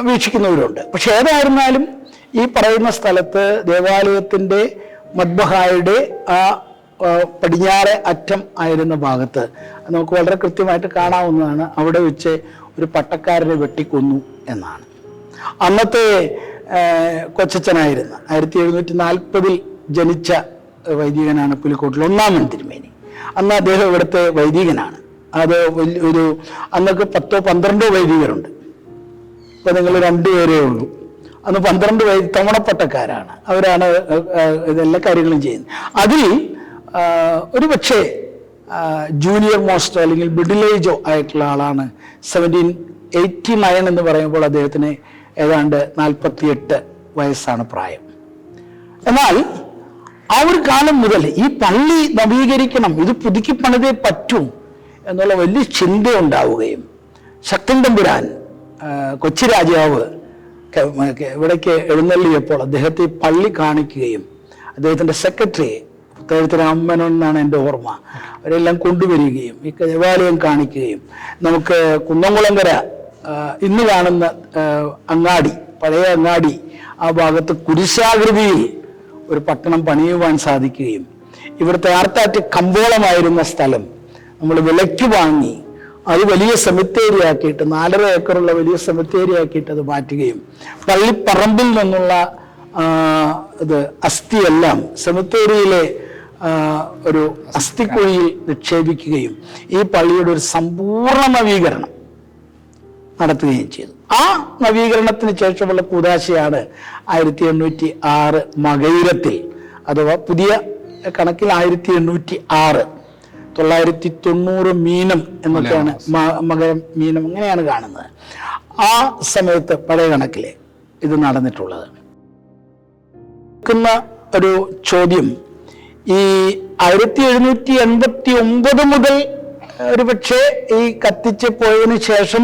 വീക്ഷിക്കുന്നവരുണ്ട്. പക്ഷെ ഏതായിരുന്നാലും ഈ പറയുന്ന സ്ഥലത്ത് ദേവാലയത്തിൻ്റെ മദ്ബഹായുടെ ആ പടിഞ്ഞാറെ അറ്റം ആയിരുന്ന ഭാഗത്ത് നമുക്ക് വളരെ കൃത്യമായിട്ട് കാണാവുന്നതാണ്. അവിടെ വെച്ച് ഒരു പട്ടക്കാരനെ വെട്ടിക്കൊന്നു എന്നാണ്. അന്നത്തെ കൊച്ചച്ഛനായിരുന്ന 1740 ജനിച്ച വൈദികനാണ് പുലിക്കോട്ടിൽ ഒന്നാമൻ തിരുമേനി. അന്ന് അദ്ദേഹം ഇവിടുത്തെ വൈദികനാണ്. അത് ഒരു അന്നൊക്കെ 10-12 വൈദികരുണ്ട്. ഇപ്പൊ നിങ്ങൾ 2 പേരേ ഉള്ളൂ. അന്ന് 12 തവണപ്പട്ടക്കാരാണ്. അവരാണ് ഇതെല്ലാ കാര്യങ്ങളും ചെയ്യുന്നത്. അതിൽ ഒരു പക്ഷേ ജൂനിയർ മോസ്റ്റോ അല്ലെങ്കിൽ മിഡിൽ ഏജോ ആയിട്ടുള്ള ആളാണ്. 1789 എന്ന് പറയുമ്പോൾ അദ്ദേഹത്തിന് ഏതാണ്ട് 48 വയസ്സാണ് പ്രായം. എന്നാൽ ആ ഒരു കാലം മുതൽ ഈ പള്ളി നവീകരിക്കണം, ഇത് പുതുക്കി പണിതേ പറ്റൂ എന്നുള്ള വലിയ ചിന്ത ഉണ്ടാവുകയും ശക്തൻ തമ്പുരാൻ കൊച്ചി രാജാവ് ഇവിടേക്ക് എഴുന്നള്ളിയപ്പോൾ അദ്ദേഹത്തെ പള്ളി കാണിക്കുകയും അദ്ദേഹത്തിൻ്റെ സെക്രട്ടറി രാമൻ എന്നാണ് എൻ്റെ ഓർമ്മ, അവരെല്ലാം കൊണ്ടുവരികയും ഈ ദേവാലയം കാണിക്കുകയും നമുക്ക് കുന്നംകുളങ്കര ഇന്ന് കാണുന്ന അങ്ങാടി, പഴയ അങ്ങാടി, ആ ഭാഗത്ത് കുരിശാകൃതിയിൽ ഒരു പട്ടണം പണിയുവാൻ സാധിക്കുകയും ഇവിടുത്തെ ആർത്താറ്റ് കമ്പോളമായിരുന്ന സ്ഥലം നമ്മൾ വിലയ്ക്ക് വാങ്ങി അത് വലിയ സെമിത്തേരി ആക്കിയിട്ട് 4.5 ഏക്കറുള്ള വലിയ സെമിത്തേരി ആക്കിയിട്ട് അത് മാറ്റുകയും പള്ളിപ്പറമ്പിൽ നിന്നുള്ള ഇത് അസ്ഥിയെല്ലാം സെമിത്തേരിയിലെ ഒരു അസ്ഥിക്കുഴിയിൽ നിക്ഷേപിക്കുകയും ഈ പള്ളിയുടെ ഒരു സമ്പൂർണ്ണ നവീകരണം നടത്തുകയും ചെയ്തു. ആ നവീകരണത്തിന് ശേഷമുള്ള കൂദാശയാണ് 1806 മകയിരത്തിൽ, അഥവാ പുതിയ കണക്കിൽ 1806, 990 മീനം എന്നൊക്കെയാണ് മകരം മീനം അങ്ങനെയാണ് കാണുന്നത്. ആ സമയത്ത് പഴയ കണക്കില് ഇത് നടന്നിട്ടുള്ളത്. ഒരു ചോദ്യം, ഈ 1789 മുതൽ ഒരു പക്ഷേ ഈ കത്തിച്ച് പോയതിനു ശേഷം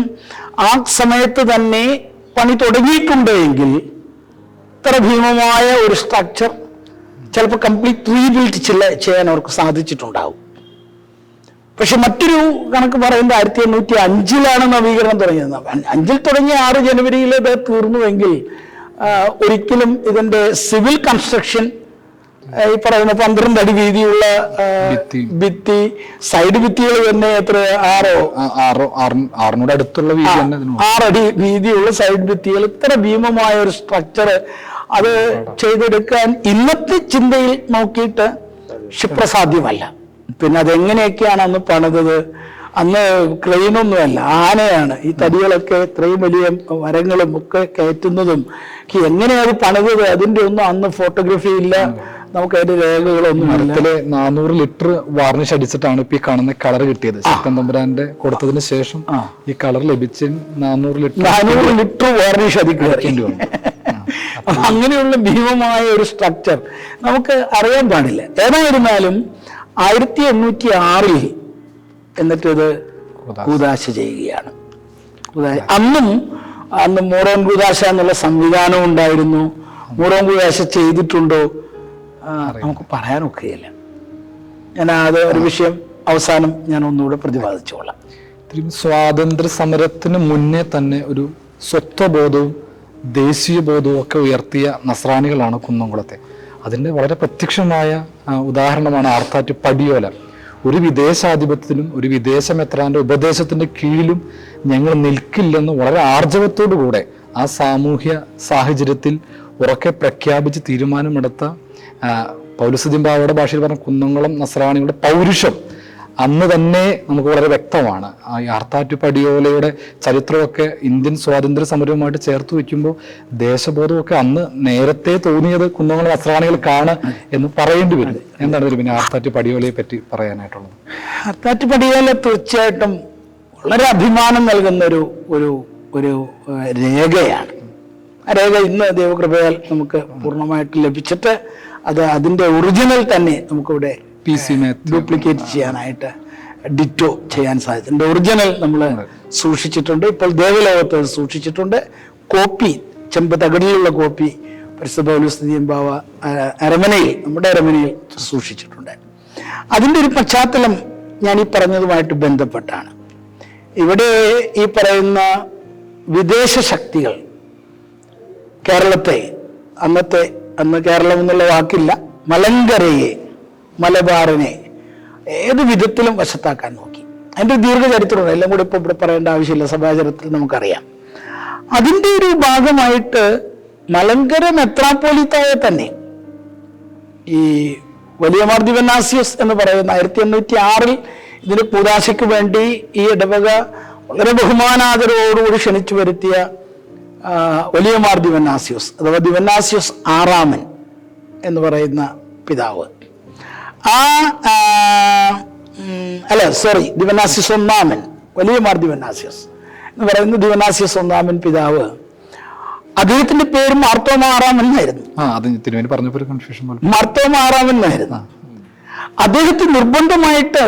ആ സമയത്ത് തന്നെ പണി തുടങ്ങിയിട്ടുണ്ട് എങ്കിൽ ഇത്ര ഭീമമായ ഒരു സ്ട്രക്ചർ ചിലപ്പോൾ കംപ്ലീറ്റ് റീബിൽഡ് ചെയ്യാൻ അവർക്ക് സാധിച്ചിട്ടുണ്ടാവും. പക്ഷെ മറ്റൊരു കണക്ക് പറയുന്നത് 1805 നവീകരണം തുടങ്ങിയത്. 5 തുടങ്ങിയ 6 ജനുവരിയിൽ ഇത് തീർന്നുവെങ്കിൽ ഒരിക്കലും ഇതിന്റെ സിവിൽ കൺസ്ട്രക്ഷൻ ഈ പറയുന്ന 12 അടി വീതിയുള്ള ഭിത്തി, സൈഡ് ഭിത്തികൾ തന്നെ എത്ര 6 അടി വീതിയുള്ള സൈഡ് ഭിത്തികൾ, ഇത്ര ഭീമമായ ഒരു സ്ട്രക്ചർ അത് ചെയ്തെടുക്കാൻ ഇന്നത്തെ ചിന്തയിൽ നോക്കിയിട്ട് ക്ഷിപ്രസാധ്യമല്ല. പിന്നെ അതെങ്ങനെയൊക്കെയാണ് അന്ന് പണിതത്? അന്ന് ക്രെയിനൊന്നുമല്ല, ആനയാണ് ഈ തടികളൊക്കെ ഇത്രയും വലിയ മരങ്ങളും ഒക്കെ കയറ്റുന്നതും. എങ്ങനെയാണ് പണിതത് അതിന്റെ ഒന്നും അന്ന് ഫോട്ടോഗ്രാഫി ഇല്ല, നമുക്ക് അതിന്റെ രേഖകളൊന്നും. 400 ലിറ്റർ വാർണിഷ് അടിച്ചിട്ടാണ് ഇപ്പൊ ഈ കാണുന്ന കളർ കിട്ടിയത്. ശക്തൻ തമ്പുരാന്റെ കൊടുത്തതിന് ശേഷം ഈ കളർ ലഭിച്ച് 400 ലിറ്റർ വാർണിഷ് അടിക്കേണ്ടി വന്നു. അങ്ങനെയുള്ള ഭീമമായ ഒരു സ്ട്രക്ചർ നമുക്ക് അറിയാൻ പാടില്ല. ഏതായിരുന്നാലും 1806 എന്നിട്ട് ഇത് കൂദാശ ചെയ്യുകയാണ്. അന്ന് മൂറോൻ കൂദാശ എന്നുള്ള സംവിധാനം ഉണ്ടായിരുന്നു. മൂറോൻ കൂദാശ ചെയ്തിട്ടുണ്ടോ നമുക്ക് പറയാനൊക്കെയില്ല. ഞാൻ അത് ഒരു വിഷയം അവസാനം ഞാൻ ഒന്നുകൂടെ പ്രതിപാദിച്ചോളാം. സ്വാതന്ത്ര്യ സമരത്തിന് മുന്നേ തന്നെ ഒരു സ്വത്വബോധവും ദേശീയ ബോധവും ഒക്കെ ഉയർത്തിയ നസ്രാണികളാണ് കുന്നംകുളത്തെ. അതിൻ്റെ വളരെ പ്രത്യക്ഷമായ ഉദാഹരണമാണ് ആർത്താറ്റ് പടിയോല. ഒരു വിദേശാധിപത്യത്തിലും ഒരു വിദേശ മെത്രാന്റെ ഉപദേശത്തിന്റെ കീഴിലും ഞങ്ങൾ നിൽക്കില്ലെന്ന് വളരെ ആർജവത്തോടു കൂടെ ആ സാമൂഹ്യ സാഹചര്യത്തിൽ ഉറക്കെ പ്രഖ്യാപിച്ച് തീരുമാനമെടുത്ത പൗലോസ് ഭാഷയിൽ പറഞ്ഞ കുന്നംകുളം നസ്രാണികളുടെ പൗരുഷം അന്ന് തന്നെ നമുക്ക് വളരെ വ്യക്തമാണ്. ഈ ആർത്താറ്റ് പടിയോലയുടെ ചരിത്രമൊക്കെ ഇന്ത്യൻ സ്വാതന്ത്ര്യ സമരവുമായിട്ട് ചേർത്ത് വയ്ക്കുമ്പോൾ ദേശബോധമൊക്കെ അന്ന് നേരത്തെ തോന്നിയത് കുന്നംകുളം നസ്രാണികൾക്കാണ് എന്ന് പറയേണ്ടി വരും. എന്താണ് പിന്നെ ആർത്താറ്റ് പടിയോലയെ പറ്റി പറയാനായിട്ടുള്ളത്? ആർത്താറ്റ് പടിയോല തീർച്ചയായിട്ടും വളരെ അഭിമാനം നൽകുന്ന ഒരു രേഖയാണ്. ആ രേഖ ഇന്ന് ദൈവകൃപയാൽ നമുക്ക് പൂർണ്ണമായിട്ട് ലഭിച്ചിട്ട് അതിന്റെ ഒറിജിനൽ തന്നെ നമുക്കിവിടെ ഡ്യൂപ്ലിക്കേറ്റ് ചെയ്യാനായിട്ട് ഡിറ്റോ ചെയ്യാൻ സാധിച്ചിട്ടുണ്ട്. ഒറിജിനൽ നമ്മൾ സൂക്ഷിച്ചിട്ടുണ്ട്. ഇപ്പോൾ ദേവലോകത്ത് സൂക്ഷിച്ചിട്ടുണ്ട്. കോപ്പി ചെമ്പ് തകടിലുള്ള കോപ്പി പരിശുദ്ധ പൗലോസ് തിരുമേനി അരമനയിൽ, നമ്മുടെ അരമനയിൽ സൂക്ഷിച്ചിട്ടുണ്ട്. അതിൻ്റെ ഒരു പശ്ചാത്തലം ഞാൻ ഈ പറഞ്ഞതുമായിട്ട് ബന്ധപ്പെട്ടാണ്. ഇവിടെ ഈ പറയുന്ന വിദേശ ശക്തികൾ കേരളത്തെ അന്ന് കേരളം എന്നുള്ള വാക്കില്ല, മലങ്കരയെ, മലബാറിനെ ഏത് വിധത്തിലും വശത്താക്കാൻ നോക്കി. അതിൻ്റെ ദീർഘചരിത്രമുണ്ട്. എല്ലാം കൂടി ഇപ്പോൾ ഇവിടെ പറയേണ്ട ആവശ്യമില്ല, സഭാചരിത്രത്തിൽ നമുക്കറിയാം. അതിൻ്റെ ഒരു ഭാഗമായിട്ട് മലങ്കര മെത്രാപ്പോലിത്തായെ തന്നെ ഈ വലിയ മാർ ദിവന്നാസ്യോസ് എന്ന് പറയുന്ന 1806 ഇതിന് കൂദാശയ്ക്ക് വേണ്ടി ഈ ഇടവക വളരെ ബഹുമാനാദരവോടുകൂടി ക്ഷണിച്ചു വരുത്തിയ വലിയ മാർ ദിവന്നാസ്യോസ് അഥവാ ദിവന്നാസ്യോസ് ആറാമൻ എന്ന് പറയുന്ന പിതാവ്, ദിവന്നാസ്യോസ് ഒന്നാമൻ, വലിയ മാർ ദിവന്നാസ്യോസ് എന്ന് പറയുന്ന ദിവന്നാസ്യോസ് ഒന്നാമൻ പിതാവ്, അദ്ദേഹത്തിന്റെ പേര് മാർത്തോമ ആറാമൻ എന്നായിരുന്നു. മാർത്തോമ ആറാമൻ എന്നായിരുന്നു. അദ്ദേഹത്തിന് നിർബന്ധമായിട്ട്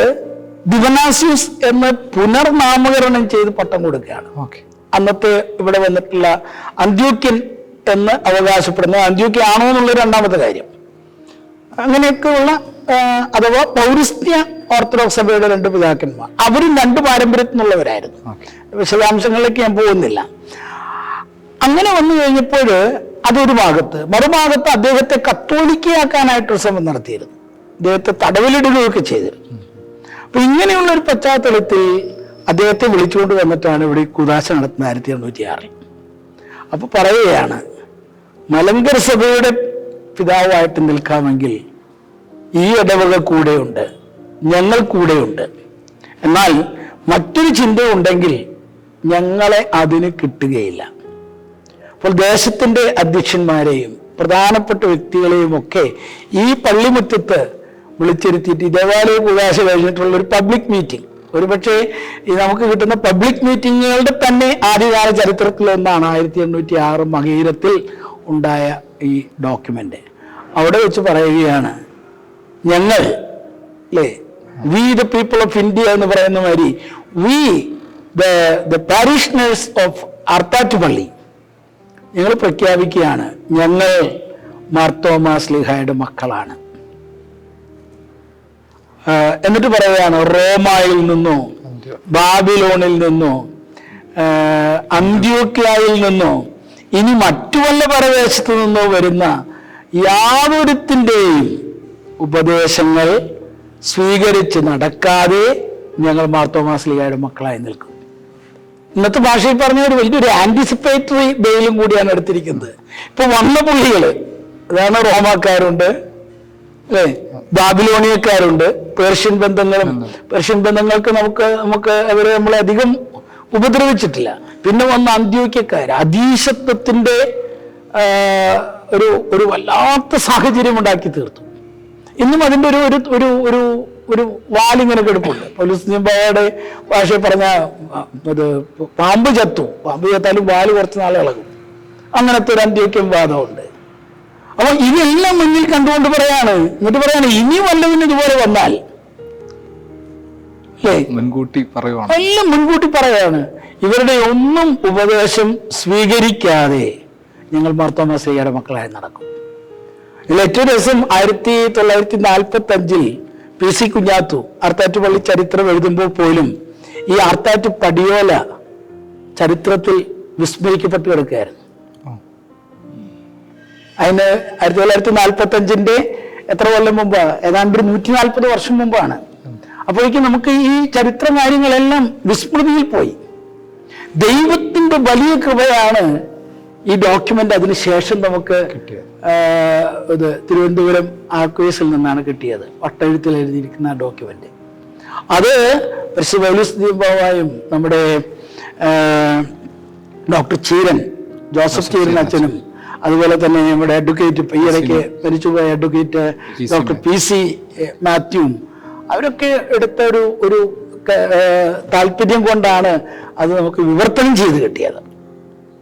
ദിവന്നാസ്യോസ് എന്ന് പുനർനാമകരണം ചെയ്ത് പട്ടം കൊടുക്കുകയാണ്. അന്നത്തെ ഇവിടെ വന്നിട്ടുള്ള അന്ത്യോക്യൻ എന്ന് അവകാശപ്പെടുന്നത് അന്ത്യോക്യ ആണോ എന്നുള്ള രണ്ടാമത്തെ കാര്യം. അങ്ങനെയൊക്കെയുള്ള അഥവാ പൗരസ്ത്യ ഓർത്തഡോക്സ് സഭയുടെ 2 പിതാക്കന്മാർ, അവരും 2 പാരമ്പര്യത്തിനുള്ളവരായിരുന്നു. വിശദാംശങ്ങളിലേക്ക് ഞാൻ പോകുന്നില്ല. അങ്ങനെ വന്നു കഴിഞ്ഞപ്പോൾ അതൊരു ഭാഗത്ത്, മറുഭാഗത്ത് അദ്ദേഹത്തെ കത്തോലിക്കയാക്കാനായിട്ടൊരു ശ്രമം നടത്തിയിരുന്നു. അദ്ദേഹത്തെ തടവിലിടുകയൊക്കെ ചെയ്തിരുന്നു. അപ്പൊ ഇങ്ങനെയുള്ള ഒരു പശ്ചാത്തലത്തിൽ അദ്ദേഹത്തെ വിളിച്ചുകൊണ്ട് വന്നിട്ടാണ് ഇവിടെ കൂദാശ നടത്തുന്നത് 1806. അപ്പൊ പറയുകയാണ്, മലങ്കര സഭയുടെ പിതാവായിട്ട് നിൽക്കാമെങ്കിൽ ഈ ഇടവക കൂടെയുണ്ട്, ഞങ്ങൾ കൂടെയുണ്ട്. എന്നാൽ മറ്റൊരു ചിന്ത ഉണ്ടെങ്കിൽ ഞങ്ങളെ അതിന് കിട്ടുകയില്ല. അപ്പോൾ ദേശത്തിന്റെ അധ്യക്ഷന്മാരെയും പ്രധാനപ്പെട്ട വ്യക്തികളെയും ഒക്കെ ഈ പള്ളിമുറ്റത്ത് വിളിച്ചിരുത്തിയിട്ട് ദേവാലയ കൂദാശ കഴിഞ്ഞിട്ടുള്ള ഒരു പബ്ലിക് മീറ്റിംഗ്, ഒരുപക്ഷെ ഈ നമുക്ക് കിട്ടുന്ന പബ്ലിക് മീറ്റിങ്ങുകളുടെ തന്നെ ആദ്യകാല ചരിത്രത്തിലൊന്നാണ് 1806 മകീരത്തിൽ ഉണ്ടായ ഈ ഡോക്യുമെന്റ്. അവിടെ വെച്ച് പറയുകയാണ്, ഞങ്ങൾ we the people of India എന്ന് പറയുന്ന മാതിരി വി ദ പാരിഷണേഴ്സ് ഓഫ് ആർത്താറ്റ് പള്ളി ഞങ്ങൾ പ്രഖ്യാപിക്കുകയാണ്, ഞങ്ങൾ മാർത്തോമാ ശ്ലീഹായുടെ മക്കളാണ്. എന്നിട്ട് പറയുകയാണ്, റോമായിൽ നിന്നോ ബാബിലോണിൽ നിന്നോ അന്ത്യോക്യയിൽ നിന്നോ ഇനി മറ്റു വല്ല പ്രദേശത്തു നിന്നോ വരുന്ന യാതൊരുത്തിൻ്റെയും ഉപദേശങ്ങൾ സ്വീകരിച്ച് നടക്കാതെ ഞങ്ങൾ മാർത്തോമാ ശ്ലീഹായുടെ മക്കളായി നിൽക്കും. ഇന്നത്തെ ഭാഷയിൽ പറഞ്ഞ ഒരു വലിയൊരു ആന്റിസിപ്പേറ്ററി ബെയിലും കൂടിയാണ് എടുത്തിരിക്കുന്നത്. ഇപ്പൊ വന്ന പുള്ളികള് അതാണ്, റോമാക്കാരുണ്ട്, അല്ലേ, ബാബിലോണിയക്കാരുണ്ട്, പേർഷ്യൻ ബന്ധങ്ങൾക്ക് നമുക്ക് അവരെ നമ്മളെ അധികം ഉപദ്രവിച്ചിട്ടില്ല. പിന്നെ വന്ന അന്ത്യോക്യക്കാർ അധീശത്വത്തിന്റെ ഒരു വല്ലാത്ത സാഹചര്യം ഉണ്ടാക്കി തീർത്തു. ഇന്നും അതിൻ്റെ ഒരു വാലിങ്ങനെ കിടപ്പുണ്ട്. പൗലോസ് തിരുമേനിയുടെ ഭാഷയിൽ പറഞ്ഞ പാമ്പ് ചത്താലും വാല് കുറച്ച് നാളെ ഇളകും. അങ്ങനത്തെ ഒരു അന്ത്യോക്യം വാദമുണ്ട്. അപ്പൊ ഇതെല്ലാം മുന്നിൽ കണ്ടുകൊണ്ട് എന്നിട്ട് പറയാണ് ഇനി വല്ലതിന് ഇതുപോലെ വന്നാൽ അല്ലേ? മുൻകൂട്ടി പറയുവാണ്, എല്ലാം മുൻകൂട്ടി പറയാണ്. ഇവരുടെ ഒന്നും ഉപദേശം സ്വീകരിക്കാതെ ഞങ്ങൾ മാർത്തോമാ ശ്ലീഹയുടെ മക്കളായി നടക്കും. ഇതിൽ ഏറ്റവും രസം 1945 PC കുഞ്ഞാത്തു ആർത്താറ്റുപള്ളി ചരിത്രം എഴുതുമ്പോൾ പോലും ഈ ആർത്താറ്റ് പടിയോല ചരിത്രത്തിൽ വിസ്മരിക്കപ്പെട്ട് കിടക്കുകയായിരുന്നു. അതിന് 1945 എത്ര കൊല്ലം മുമ്പാണ്? ഏതാണ്ട് 140 വർഷം മുമ്പാണ്. അപ്പോഴേക്കും നമുക്ക് ഈ ചരിത്ര കാര്യങ്ങളെല്ലാം വിസ്മൃതിയിൽ പോയി. ദൈവത്തിന്റെ വലിയ കൃപയാണ് ഈ ഡോക്യുമെന്റ് അതിനുശേഷം നമുക്ക് ഇത് തിരുവനന്തപുരം ആർക്കൈവ്സിൽ നിന്നാണ് കിട്ടിയത്. വട്ടെഴുത്തിൽ എഴുതിയിരിക്കുന്ന ഡോക്യുമെന്റ് അത് ദീപാവായും നമ്മുടെ ഡോക്ടർ ചീരൻ, ജോസഫ് ചീരൻ അച്ഛനും, അതുപോലെ തന്നെ നമ്മുടെ അഡ്വക്കേറ്റ് ഈയിടയ്ക്ക് മരിച്ചുപോയ അഡ്വക്കേറ്റ് ഡോക്ടർ PC മാത്യുവും അവരൊക്കെ എടുത്ത ഒരു താല്പര്യം കൊണ്ടാണ് അത് നമുക്ക് വിവർത്തനം ചെയ്ത് കിട്ടിയത്.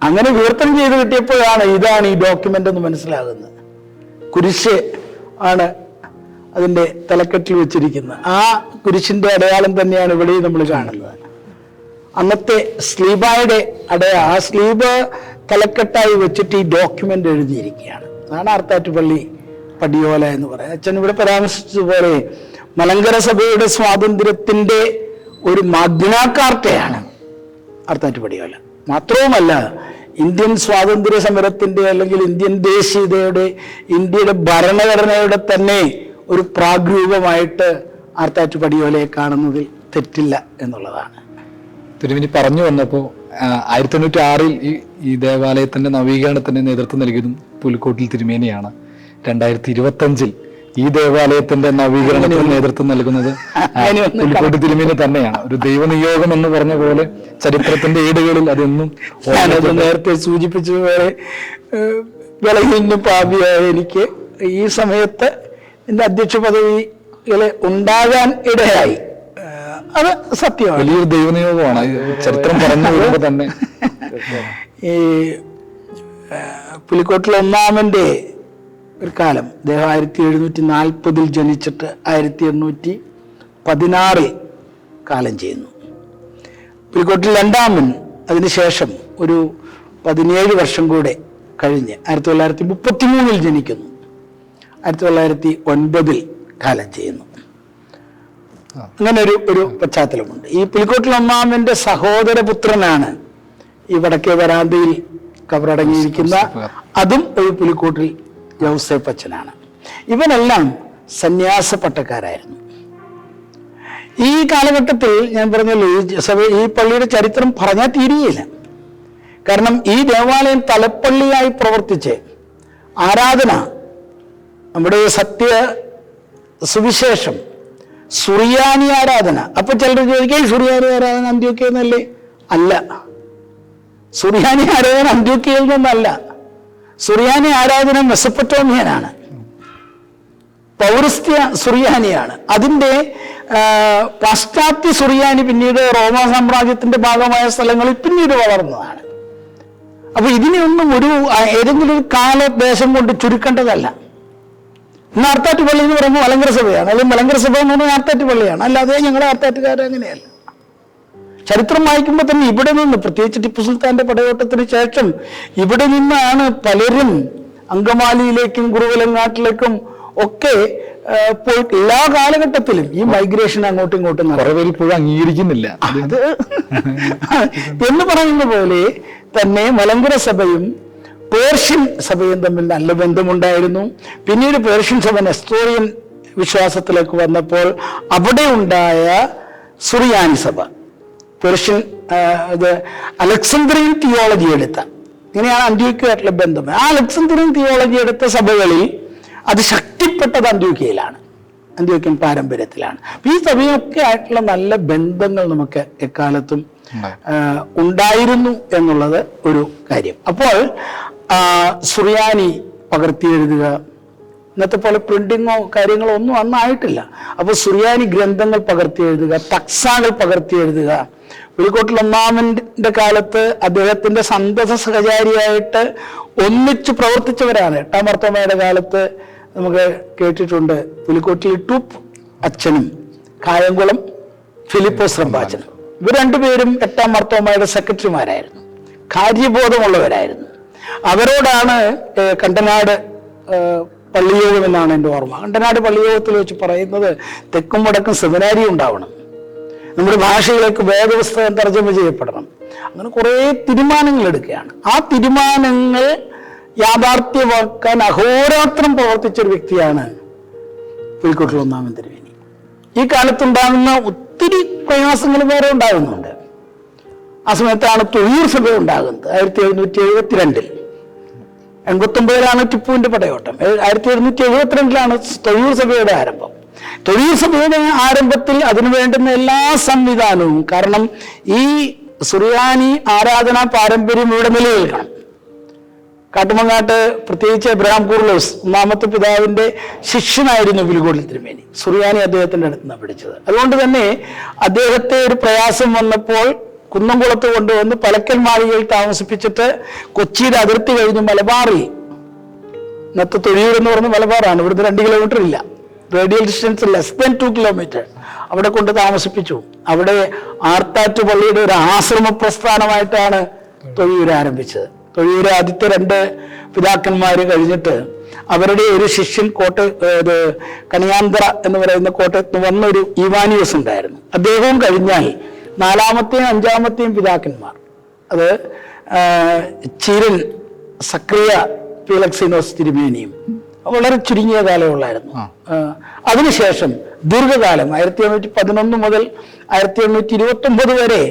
അങ്ങനെ വിവർത്തനം ചെയ്ത് കിട്ടിയപ്പോഴാണ് ഇതാണ് ഈ ഡോക്യുമെന്റ് എന്ന് മനസ്സിലാകുന്നത്. കുരിശ് ആണ് അതിന്റെ തലക്കെട്ടിൽ വെച്ചിരിക്കുന്നത്. ആ കുരിശിന്റെ അടയാളം തന്നെയാണ് ഇവിടെ നമ്മൾ കാണുന്നത്. അന്നത്തെ സ്ലീബായുടെ ആ സ്ലീബ് തലക്കെട്ടായി വെച്ചിട്ട് ഈ ഡോക്യുമെന്റ് എഴുതിയിരിക്കുകയാണ്. അതാണ് ആർത്താറ്റുപള്ളി പടിയോല എന്ന് പറയുന്നത്. അച്ഛൻ ഇവിടെ പരാമർശിച്ചതുപോലെ മലങ്കര സഭയുടെ സ്വാതന്ത്ര്യത്തിന്റെ ഒരു മാഗ്നാകാർട്ടയാണ് ആർത്താറ്റുപടിയോല. മാത്രവുമല്ല, ഇന്ത്യൻ സ്വാതന്ത്ര്യ സമരത്തിന്റെ അല്ലെങ്കിൽ ഇന്ത്യൻ ദേശീയതയുടെ, ഇന്ത്യയുടെ ഭരണഘടനയുടെ തന്നെ ഒരു പ്രാഗ്രൂപമായിട്ട് ആർത്താറ്റുപടിയോലയെ കാണുന്നതിൽ തെറ്റില്ല എന്നുള്ളതാണ്. തിരുമേനി പറഞ്ഞു വന്നപ്പോൾ 1906 ഈ ദേവാലയത്തിന്റെ നവീകരണത്തിന് നേതൃത്വം നൽകിയതും പുലിക്കോട്ടിൽ തിരുമേനിയാണ്. 2025 ഈ ദേവാലയത്തിന്റെ നവീകരണത്തിന് നേതൃത്വം നൽകുന്നത് പുലിക്കോട്ടിൽ തിരുമേനി തന്നെയാണ്. ഒരു ദൈവനിയോഗം എന്ന് പറഞ്ഞ പോലെ ചരിത്രത്തിന്റെ ഏടുകളിൽ അതൊന്നും നേരത്തെ സൂചിപ്പിച്ചതുപോലെ വിലഹിന്നും പാപിയായ എനിക്ക് ഈ സമയത്ത് എന്റെ അധ്യക്ഷ പദവികളെ ഉണ്ടാകാൻ ഇടയായി. അത് സത്യമാണ്, വലിയൊരു ദൈവനിയോഗമാണ്. ചരിത്രം പറഞ്ഞു വരുമ്പോൾ തന്നെ ഈ പുലിക്കോട്ടിൽ ഒന്നാമന്റെ ഒരു കാലം, അദ്ദേഹം 1740 ജനിച്ചിട്ട് 1816 കാലം ചെയ്യുന്നു. പുലിക്കോട്ടിൽ രണ്ടാമൻ അതിനുശേഷം ഒരു 17 വർഷം കൂടെ കഴിഞ്ഞ് 1933 ജനിക്കുന്നു. 1909 കാലം ചെയ്യുന്നു. അങ്ങനെ ഒരു പശ്ചാത്തലമുണ്ട്. ഈ പുലിക്കോട്ടിൽ ഒന്നാമന്റെ സഹോദരപുത്രനാണ് ഈ വടക്കേ വരാന്തയിൽ കബറടങ്ങിയിരിക്കുന്ന, അതും ഒരു പുലിക്കോട്ടിൽ യൗസേപ്പ് അച്ഛനാണ്. ഇവനെല്ലാം സന്യാസ പട്ടക്കാരായിരുന്നു. ഈ കാലഘട്ടത്തിൽ ഞാൻ പറഞ്ഞല്ലോ, ഈ പള്ളിയുടെ ചരിത്രം പറഞ്ഞാൽ തീരുകയില്ല. കാരണം ഈ ദേവാലയം തലപ്പള്ളിയായി പ്രവർത്തിച്ച് ആരാധന, നമ്മുടെ സത്യ സുവിശേഷം, സുറിയാനി ആരാധന. അപ്പൊ ചിലർ ചോദിക്കുക, സുറിയാനി ആരാധന അന്ത്യോക്യയിൽ നിന്നല്ലേ? അല്ല, സുറിയാനി ആരാധന അന്ത്യോക്യയിൽ നിന്നല്ല. സുറിയാനി ആരാധന മെസപ്പൊട്ടോമിയനാണ്, പൗരസ്ത്യ സുറിയാനിയാണ്. അതിന്റെ പാശ്ചാത്യ സുറിയാനി പിന്നീട് റോമാ സാമ്രാജ്യത്തിന്റെ ഭാഗമായ സ്ഥലങ്ങളിൽ പിന്നീട് വളർന്നതാണ്. അപ്പൊ ഇതിനെയൊന്നും ഏതെങ്കിലും ഒരു കാലദേശം കൊണ്ട് ചുരുക്കേണ്ടതല്ല. ഇന്ന് ആർത്താറ്റുപള്ളി എന്ന് പറയുമ്പോൾ മലങ്കര സഭയാണ്, അല്ലെങ്കിൽ മലങ്കര സഭ എന്ന് പറഞ്ഞാൽ ആർത്താറ്റുപള്ളിയാണ്. അല്ലാതെ ഞങ്ങളെ ആർത്താറ്റുകാർ അങ്ങനെയല്ല. ചരിത്രം വായിക്കുമ്പോൾ തന്നെ ഇവിടെ നിന്ന്, പ്രത്യേകിച്ച് ടിപ്പു സുൽത്താന്റെ പടയോട്ടത്തിന് ശേഷം ഇവിടെ നിന്നാണ് പലരും അങ്കമാലിയിലേക്കും കുറുവലങ്ങാട്ടിലേക്കും ഒക്കെ പോയിട്ട് എല്ലാ കാലഘട്ടത്തിലും ഈ മൈഗ്രേഷൻ അങ്ങോട്ടും ഇങ്ങോട്ടും അംഗീകരിക്കുന്നില്ല. അത് എന്ന് പറയുന്ന പോലെ തന്നെ മലങ്കര സഭയും പേർഷ്യൻ സഭയും തമ്മിൽ നല്ല ബന്ധമുണ്ടായിരുന്നു. പിന്നീട് പേർഷ്യൻ സഭ നെസ്തോറിയൻ വിശ്വാസത്തിലേക്ക് വന്നപ്പോൾ അവിടെ ഉണ്ടായ സുറിയാനി സഭ, പേർഷ്യൻ അലക്സാന്ദ്രിയൻ തിയോളജി എടുത്ത, ഇങ്ങനെയാണ് അന്ത്യോക്യയായിട്ടുള്ള ബന്ധം. ആ അലക്സാന്ദ്രിയൻ തിയോളജി എടുത്ത സഭകളിൽ അത് ശക്തിപ്പെട്ടത് അന്ത്യോക്യയിലാണ്, അന്ത്യോക്യൻ പാരമ്പര്യത്തിലാണ്. ഈ സഭയൊക്കെ ആയിട്ടുള്ള നല്ല ബന്ധങ്ങൾ നമുക്ക് എക്കാലത്തും ഉണ്ടായിരുന്നു എന്നുള്ളത് ഒരു കാര്യം. അപ്പോൾ സുറിയാനി പകർത്തി എഴുതുക, ഇന്നത്തെ പോലെ പ്രിന്റിങ്ങോ കാര്യങ്ങളോ ഒന്നും അന്നായിട്ടില്ല. അപ്പോൾ സുറിയാനി ഗ്രന്ഥങ്ങൾ പകർത്തി എഴുതുക, തക്സാകൾ പകർത്തി എഴുതുക. പുലിക്കോട്ടിൽ ഒന്നാമന്റെ കാലത്ത് അദ്ദേഹത്തിന്റെ സന്തത സഹചാരിയായിട്ട് ഒന്നിച്ച് പ്രവർത്തിച്ചവരാണ്. 8-ാം മാർത്തോമയുടെ കാലത്ത് നമുക്ക് കേട്ടിട്ടുണ്ട്. പുലിക്കോട്ടിൽ ടൂപ്പ് അച്ഛനും കായംകുളം ഫിലിപ്പോസ് റമ്പാച്ചൻ. ഇവർ രണ്ടുപേരും 8-ാം മാർത്തോമായുടെ സെക്രട്ടറിമാരായിരുന്നു, കാര്യബോധമുള്ളവരായിരുന്നു. അവരോടാണ് കണ്ടനാട് പള്ളിയോഗം എന്നാണ് എൻ്റെ ഓർമ്മ. കണ്ടനാട് പള്ളിയോഗത്തിൽ വെച്ച് പറയുന്നത് തെക്കും വടക്കും സെമിനാരി ഉണ്ടാവണം, നമ്മുടെ ഭാഷയിലേക്ക് വേദപുസ്തകം തർജ്ജമ ചെയ്യപ്പെടണം. അങ്ങനെ കുറേ തീരുമാനങ്ങൾ എടുക്കുകയാണ്. ആ തീരുമാനങ്ങൾ യാഥാർത്ഥ്യമാക്കാൻ അഹോരാത്രം പ്രവർത്തിച്ചൊരു വ്യക്തിയാണ് പുലിക്കോട്ടിൽ ഒന്നാമൻ തിരുമേനി. ഈ കാലത്തുണ്ടാകുന്ന ഒത്തിരി പ്രയാസങ്ങൾ വേറെ ഉണ്ടാകുന്നുണ്ട്. ആ സമയത്താണ് തൊഴിയൂർ സഭ ഉണ്ടാകുന്നത് 1772. 89-ലാണ് ടിപ്പുവിന്റെ പടയോട്ടം. 1772-ലാണ് തൊഴിയൂർ സഭയുടെ ആരംഭം. തൊഴിയൂർ സഭയുടെ ആരംഭത്തിൽ അതിനു വേണ്ടുന്ന എല്ലാ സംവിധാനവും, കാരണം ഈ സുറിയാനി ആരാധനാ പാരമ്പര്യം ഇവിടെ നിലനിൽക്കണം. കാട്ടുമങ്ങാട്ട് പ്രത്യേകിച്ച് എബ്രഹാം കൂർലോസ് ഒന്നാമത്തെ പിതാവിന്റെ ശിഷ്യനായിരുന്നു പുലിക്കോട്ടിൽ തിരുമേനി. സുറിയാനി അദ്ദേഹത്തിന്റെ അടുത്ത് നിന്നാണ് പഠിച്ചത്. അതുകൊണ്ട് തന്നെ അദ്ദേഹത്തെ ഒരു പ്രയാസം വന്നപ്പോൾ കുന്നംകുളത്ത് കൊണ്ടുവന്ന് പലക്കൽ മാളികയിൽ താമസിപ്പിച്ചിട്ട് കൊച്ചിയുടെ അതിർത്തി കഴിഞ്ഞ് മലബാറിൽ, ഇന്നത്തെ തൊഴിയൂർ എന്ന് പറഞ്ഞ മലബാറാണ്, ഇവിടുന്ന് 2 കിലോമീറ്റർ ഇല്ല, radial distance less than 2 kilometre, അവിടെ കൊണ്ട് താമസിപ്പിച്ചു. അവിടെ ആർത്താറ്റ് പള്ളിയുടെ ഒരു ആശ്രമ പ്രസ്ഥാനമായിട്ടാണ് തൊഴിയൂർ ആരംഭിച്ചത്. തൊഴിയൂർ ആദ്യത്തെ 2 പിതാക്കന്മാര് കഴിഞ്ഞിട്ട് അവരുടെ ഒരു ശിഷ്യൻ കണിയാന്തറ എന്ന് പറയുന്ന കോട്ടയത്ത് വന്നൊരു ഈവാനിയോസ് ഉണ്ടായിരുന്നു. അദ്ദേഹവും കഴിഞ്ഞാൽ 4-മത്തെയും 5-മത്തെയും പിതാക്കന്മാർ, അത് ചിരൻ സക്രിയ പീലക്സിനോസ് തിരുമേനിയും വളരെ ചുരുങ്ങിയ കാലമുള്ളായിരുന്നു. അതിനുശേഷം ദീർഘകാലം 1811 മുതൽ 1829 വരെ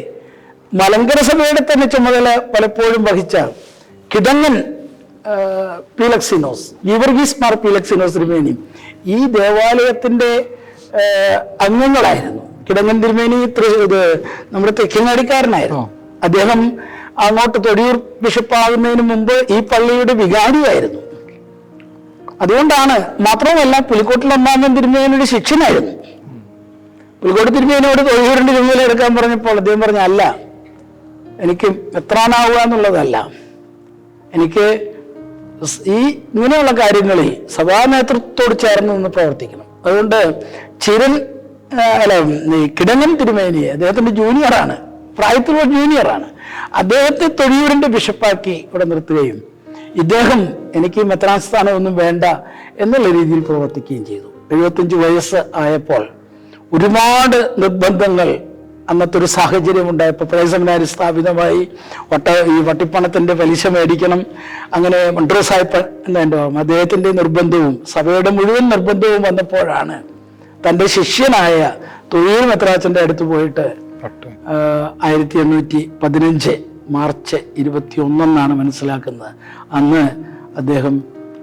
മലങ്കര സഭയുടെ തന്നെ ചുമതല പലപ്പോഴും വഹിച്ച കിടങ്ങൻ പീലക്സിനോസ്, ഗീവർഗീസ് മാർ പീലക്സിനോസ് തിരുമേനിയും ഈ ദേവാലയത്തിന്റെ അംഗങ്ങളായിരുന്നു. കിടങ്ങൻ തിരുമേനി നമ്മുടെ തെക്കിങ്ങാടിക്കാരനായിരുന്നു. അദ്ദേഹം അങ്ങോട്ട് തൊടിയൂർ ബിഷപ്പാകുന്നതിന് മുമ്പ് ഈ പള്ളിയുടെ വികാരിയായിരുന്നു. അതുകൊണ്ടാണ്, മാത്രമല്ല പുലിക്കോട്ടിൽ ഒന്നാമൻ തിരുമേനിയുടെ ശിഷ്യനായിരുന്നു. പുലിക്കോട്ട് തിരുമേനിയോട് തൊഴിയൂരിന്റെ ചുമതല എടുക്കാൻ പറഞ്ഞപ്പോൾ അദ്ദേഹം പറഞ്ഞ, അല്ല, എനിക്ക് മെത്രാനാവുക എന്നുള്ളതല്ല, എനിക്ക് ഈ ഇങ്ങനെയുള്ള കാര്യങ്ങളിൽ സഭാ നേതൃത്വത്തോട് ചേർന്ന് നിന്ന് പ്രവർത്തിക്കണം. അതുകൊണ്ട് കിടങ്ങൻ തിരുമേനി അദ്ദേഹത്തിന്റെ ജൂനിയറാണ്, പ്രായത്തിലുള്ള ജൂനിയറാണ്. അദ്ദേഹത്തെ തൊഴിയൂരിന്റെ ബിഷപ്പാക്കി ഇവിടെ നിർത്തുകയും ഇദ്ദേഹം എനിക്ക് മെത്രാൻ സ്ഥാനമൊന്നും വേണ്ട എന്നുള്ള രീതിയിൽ പ്രവർത്തിക്കുകയും ചെയ്തു. 75 വയസ്സ് ആയപ്പോൾ ഒരുപാട് നിർബന്ധങ്ങൾ, അന്നത്തെ ഒരു സാഹചര്യം ഉണ്ടായപ്പോൾ പഴയ സെമിനാരി സ്ഥാപിതമായി, ഈ വട്ടിപ്പണത്തിന്റെ പലിശ മേടിക്കണം, അങ്ങനെ മൺട്രോസ് സാഹിബ് എന്നെ ഓർമ്മ, അദ്ദേഹത്തിന്റെ നിർബന്ധവും സഭയുടെ മുഴുവൻ നിർബന്ധവും വന്നപ്പോഴാണ് തൻ്റെ ശിഷ്യനായ തൊഴിയൂർ മെത്രാച്ചന്റെ അടുത്ത് പോയിട്ട് 1815 മാർച്ച് 21 മനസ്സിലാക്കുന്നത്, അന്ന് അദ്ദേഹം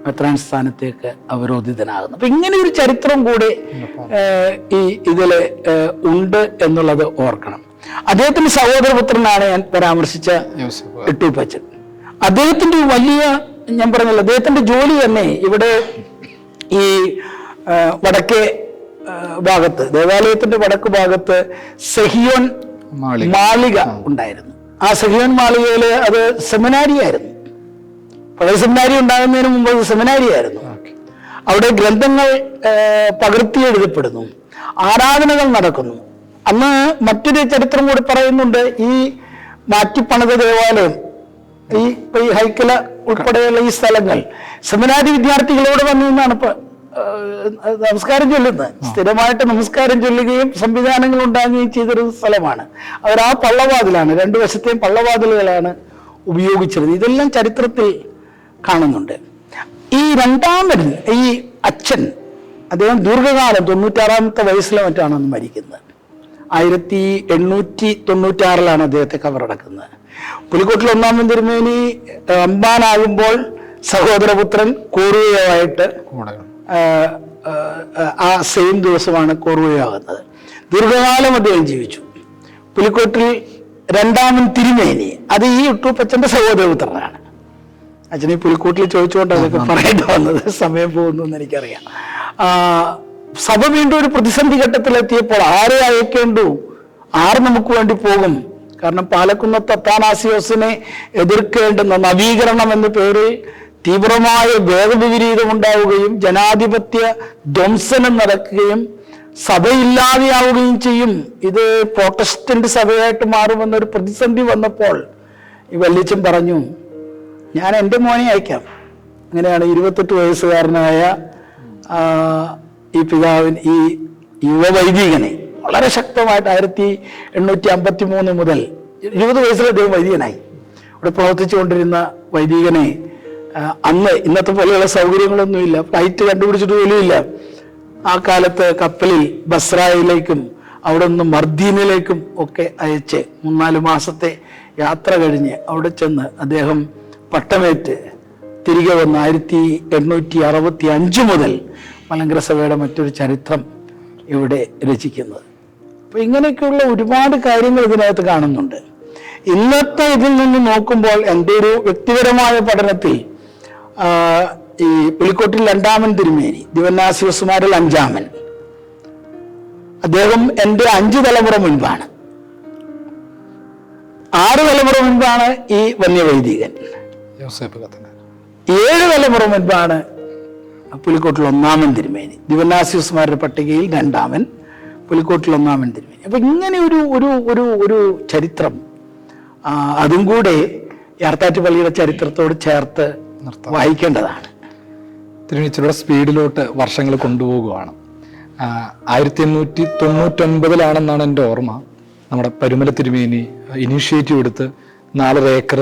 മെത്രാൻ സ്ഥാനത്തേക്ക് അവരോധിതനാകുന്നു. അപ്പൊ ഇങ്ങനെ ഒരു ചരിത്രം കൂടി ഇതില് ഉണ്ട് എന്നുള്ളത് ഓർക്കണം. അദ്ദേഹത്തിന്റെ സഹോദരപുത്രനാണ് ഞാൻ പരാമർശിച്ച ഇട്ടൂപ്പച്ചൻ. അദ്ദേഹത്തിന്റെ വലിയ, ഞാൻ പറഞ്ഞല്ലോ, അദ്ദേഹത്തിന്റെ ജോലി തന്നെ ഇവിടെ ഈ വടക്കേ ഭാഗത്ത്, ദേവാലയത്തിന്റെ വടക്ക് ഭാഗത്ത് സെഹിയോൻ മാളിക ഉണ്ടായിരുന്നു. ആ സെഹിയോൻ മാളികയില് അത് സെമിനാരി ആയിരുന്നു. പഴയ സെമിനാരി ഉണ്ടാകുന്നതിന് മുമ്പ് അത് സെമിനാരി ആയിരുന്നു. അവിടെ ഗ്രന്ഥങ്ങൾ പകർത്തി എഴുതപ്പെടുന്നു, ആരാധനകൾ നടക്കുന്നു. അന്ന് മറ്റൊരു ചരിത്രം കൂടി പറയുന്നുണ്ട്. ഈ മാറ്റിപ്പണിത ദേവാലയം, ഈ ഹൈക്കല ഉൾപ്പെടെയുള്ള ഈ സ്ഥലങ്ങൾ സെമിനാരി വിദ്യാർത്ഥികളോട് വന്നു നിന്നാണ് ഇപ്പൊ നമസ്കാരം ചൊല്ലുന്നത്. സ്ഥിരമായിട്ട് നമസ്കാരം ചൊല്ലുകയും സംവിധാനങ്ങൾ ഉണ്ടാകുകയും ചെയ്തൊരു സ്ഥലമാണ്. അവർ ആ പള്ളവാതിലാണ്, 2 വശത്തെയും പള്ളവാതിലുകളാണ് ഉപയോഗിച്ചിരുന്നത്. ഇതെല്ലാം ചരിത്രത്തിൽ കാണുന്നുണ്ട്. ഈ രണ്ടാമൻ, ഈ അച്ഛൻ, അദ്ദേഹം ദീർഘകാലം 96-ാമത്തെ വയസ്സിലെ മറ്റാണ് അന്ന് മരിക്കുന്നത്. 1896 അദ്ദേഹത്തെ കബറടക്കുന്നത്. പുലിക്കോട്ടിൽ ഒന്നാമൻ തിരുമേനി അമ്പാനാകുമ്പോൾ സഹോദരപുത്രൻ കോറുവയായിട്ട് ആ സെയിം ദിവസമാണ് കോറുവയാകുന്നത്. ദീർഘകാലം അദ്ദേഹം ജീവിച്ചു. പുലിക്കോട്ടിൽ രണ്ടാമൻ തിരുമേനി, അത് ഈ ഇട്ടൂപ്പച്ചന്റെ സഹോദരപുത്രനാണ്. അച്ഛനെ പുലിക്കോട്ടിൽ ചോദിച്ചുകൊണ്ട് അതൊക്കെ പറയേണ്ടി വന്നത്, സമയം പോകുന്നു എന്ന് എനിക്കറിയാം. സഭ വീണ്ടും ഒരു പ്രതിസന്ധി ഘട്ടത്തിലെത്തിയപ്പോൾ ആരെ അയക്കേണ്ടു, ആര് നമുക്ക് വേണ്ടി പോകും? കാരണം പാലക്കുന്നത്ത് അത്താനാസിയോസിനെ എതിർക്കേണ്ടുന്ന നവീകരണം എന്ന പേരിൽ തീവ്രമായ വേദവിപരീതം ഉണ്ടാവുകയും ജനാധിപത്യ ധ്വംസനം നടക്കുകയും സഭയില്ലാതെയാവുകയും ചെയ്യും, ഇത് പ്രൊട്ടസ്റ്റന്റ് സഭയായിട്ട് മാറുമെന്നൊരു പ്രതിസന്ധി വന്നപ്പോൾ ഈ വല്യച്ഛൻ പറഞ്ഞു, ഞാൻ എൻ്റെ മോനെ അയക്കാം. അങ്ങനെയാണ് 28 വയസ്സുകാരനായ ഈ പിതാവിൻ ഈ യുവവൈദികനെ വളരെ ശക്തമായിട്ട് 1853 മുതൽ 20 വയസ്സിൽ അദ്ദേഹം വൈദികനായി. ഇവിടെ പ്രവർത്തിച്ചുകൊണ്ടിരുന്ന വൈദികനെ അന്ന് ഇന്നത്തെ പോലെയുള്ള സൗകര്യങ്ങളൊന്നുമില്ല, ഫ്ലൈറ്റ് കണ്ടുപിടിച്ചിട്ട് പോലുമില്ല. ആ കാലത്ത് കപ്പലിൽ ബസ്രായിലേക്കും അവിടെ നിന്ന് മർദീനിലേക്കും ഒക്കെ അയച്ച് 3-4 മാസത്തെ യാത്ര കഴിഞ്ഞ് അവിടെ ചെന്ന് അദ്ദേഹം പട്ടമേറ്റ് തിരികെ വന്ന് 1865 മുതൽ മലങ്കര സഭയുടെ മറ്റൊരു ചരിത്രം ഇവിടെ രചിക്കുന്നത്. അപ്പൊ ഇങ്ങനെയൊക്കെയുള്ള ഒരുപാട് കാര്യങ്ങൾ ഇതിനകത്ത് കാണുന്നുണ്ട്. ഇന്നത്തെ ഇതിൽ നിന്ന് നോക്കുമ്പോൾ എൻ്റെ ഒരു വ്യക്തിപരമായ പഠനത്തിൽ ഈ പുലിക്കോട്ടിൽ 2-ാമൻ തിരുമേനി, ദിവന്നാസിയോസുമാരിൽ 5-ാമൻ, അദ്ദേഹം എൻ്റെ 5 തലമുറ മുൻപാണ്, 6 തലമുറ മുൻപാണ് ഈ വന്യവൈദികൻ, 7 തലമുറ മുൻപാണ് പുലിക്കോട്ടിൽ 1-ാമൻ തിരുമേനി, ദിവന്നാസിയോസുമാരുടെ പട്ടികയിൽ 2-ാമൻ, പുലിക്കോട്ടിൽ 1-ാമൻ തിരുമേനി. അപ്പൊ ഇങ്ങനെ ഒരു ഒരു ഒരു ഒരു ചരിത്രം അതും കൂടെ യാർത്താറ്റ് പള്ളിയുടെ ചരിത്രത്തോട് ചേർത്ത് വായിക്കേണ്ടതാണ്. തിരുവനന്തപുരം സ്പീഡിലോട്ട് വർഷങ്ങൾ കൊണ്ടുപോകുകയാണ്. 1899 എൻ്റെ ഓർമ്മ. നമ്മുടെ പരുമല തിരുമേനി ഇനീഷ്യേറ്റീവ് എടുത്ത് 4 ഏക്കർ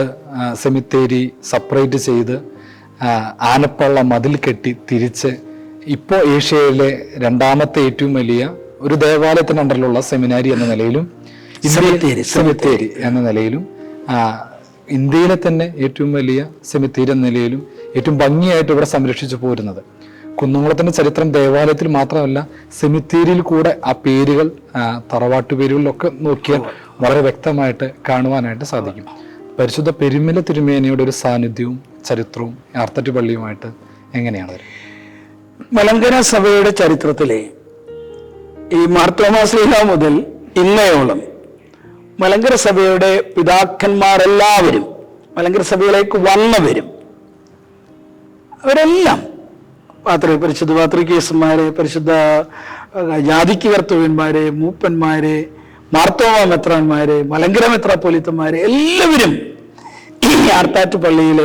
സെമിത്തേരി സെപ്പറേറ്റ് ചെയ്ത് ആനപ്പള്ള മതിൽ കെട്ടി തിരിച്ച് ഇപ്പോൾ ഏഷ്യയിലെ 2ാമത്തെ ഏറ്റവും വലിയ ഒരു ദേവാലയത്തിന് അണ്ടറിലുള്ള സെമിനാരി എന്ന നിലയിലും സെമിത്തേരി എന്ന നിലയിലും ഇന്ത്യയിലെ തന്നെ ഏറ്റവും വലിയ സെമിത്തേരി എന്ന നിലയിലും ഏറ്റവും ഭംഗിയായിട്ട് ഇവിടെ സംരക്ഷിച്ചു പോരുന്നത്. കുന്നംകുളത്തിന്റെ ചരിത്രം ദേവാലയത്തിൽ മാത്രമല്ല സെമിത്തേരിയിൽ കൂടെ ആ പേരുകൾ തറവാട്ടു പേരുകളിലൊക്കെ നോക്കിയാൽ വളരെ വ്യക്തമായിട്ട് കാണുവാനായിട്ട് സാധിക്കും. പരിശുദ്ധ പെരുമല തിരുമേനിയുടെ ഒരു സാന്നിധ്യവും ചരിത്രവും യാർത്താറ്റ് പള്ളിയുമായിട്ട് എങ്ങനെയാണ്? മലങ്കര സഭയുടെ ചരിത്രത്തിലെ ഈ മാർത്തോമാ ശ്ലീഹ മുതൽ ഇന്നയോളം മലങ്കര സഭയുടെ പിതാക്കന്മാരെല്ലാവരും, മലങ്കര സഭയിലേക്ക് വന്നവരും, അവരെല്ലാം പരിശുദ്ധ പാത്രികേയന്മാരെ, പരിശുദ്ധ ജാതിക്ക് കർത്തവ്യന്മാരെ, മൂപ്പന്മാരെ, മാർത്തോമാ മെത്രാന്മാരെ, മലങ്കര മെത്രാപ്പൊലീത്തന്മാരെ എല്ലാവരും ഈ യാർത്താറ്റ് പള്ളിയിൽ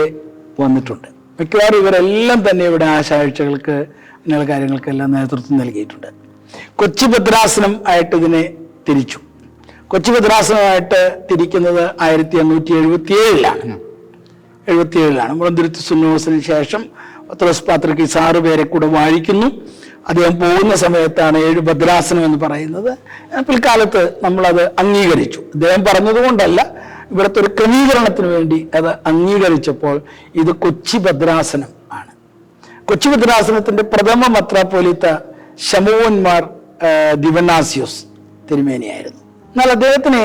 വന്നിട്ടുണ്ട്. മിക്കവാറും ഇവരെല്ലാം തന്നെ ഇവിടെ ആശാഴ്ചകൾക്ക് അങ്ങനെയുള്ള കാര്യങ്ങൾക്കെല്ലാം നേതൃത്വം നൽകിയിട്ടുണ്ട്. കൊച്ചി ഭദ്രാസനം ആയിട്ട് ഇതിനെ തിരിച്ചു. കൊച്ചി ഭദ്രാസനമായിട്ട് തിരിക്കുന്നത് 1877 മുളന്തുരുത്തി സുന്നോസിന് ശേഷം പത്രോസ് പാത്രികീസ് 6 പേരെ കൂടെ വാഴിക്കുന്നു. അദ്ദേഹം പോകുന്ന സമയത്താണ് 7 ഭദ്രാസനം എന്ന് പറയുന്നത്. പിൽക്കാലത്ത് നമ്മളത് അംഗീകരിച്ചു. അദ്ദേഹം പറഞ്ഞതുകൊണ്ടല്ല, ഇവിടുത്തെ ഒരു ക്രമീകരണത്തിന് വേണ്ടി അത് അംഗീകരിച്ചപ്പോൾ ഇത് കൊച്ചി ഭദ്രാസനം ആണ്. കൊച്ചി ഭദ്രാസനത്തിന്റെ പ്രഥമ മെത്രാപ്പൊലീത്ത ശമൂവന്മാർ ദിവന്നാസിയോസ് തിരുമേനിയായിരുന്നു. എന്നാൽ അദ്ദേഹത്തിന്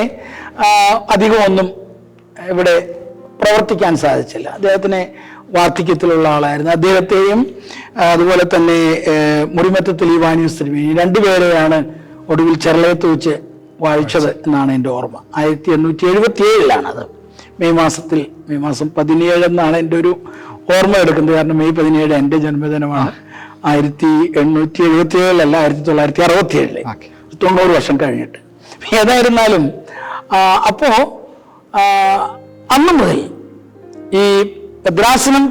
അധികമൊന്നും ഇവിടെ പ്രവർത്തിക്കാൻ സാധിച്ചില്ല. അദ്ദേഹത്തിന് വാർദ്ധക്യത്തിലുള്ള ആളായിരുന്നു. അദ്ദേഹത്തെയും അതുപോലെ തന്നെ മുറിമറ്റത്തിൽ ഈവാനിയൂസ് തിരുമേനി 2 പേരെയാണ് ഒടുവിൽ ചെർളയത്ത് വെച്ച് വാഴിച്ചത് എന്നാണ് എൻ്റെ ഓർമ്മ. 1877 അത് മെയ് മാസം 17 എന്നാണ് എൻ്റെ ഒരു ഓർമ്മ എടുക്കുന്നത്. കാരണം മെയ് 17 എൻ്റെ ജന്മദിനമാണ്. 1877 അല്ല, 1967, 90 വർഷം കഴിഞ്ഞിട്ട്. ഏതായിരുന്നാലും അപ്പോ അന്ന് മുതൽ ഈ ഭദ്രാസനം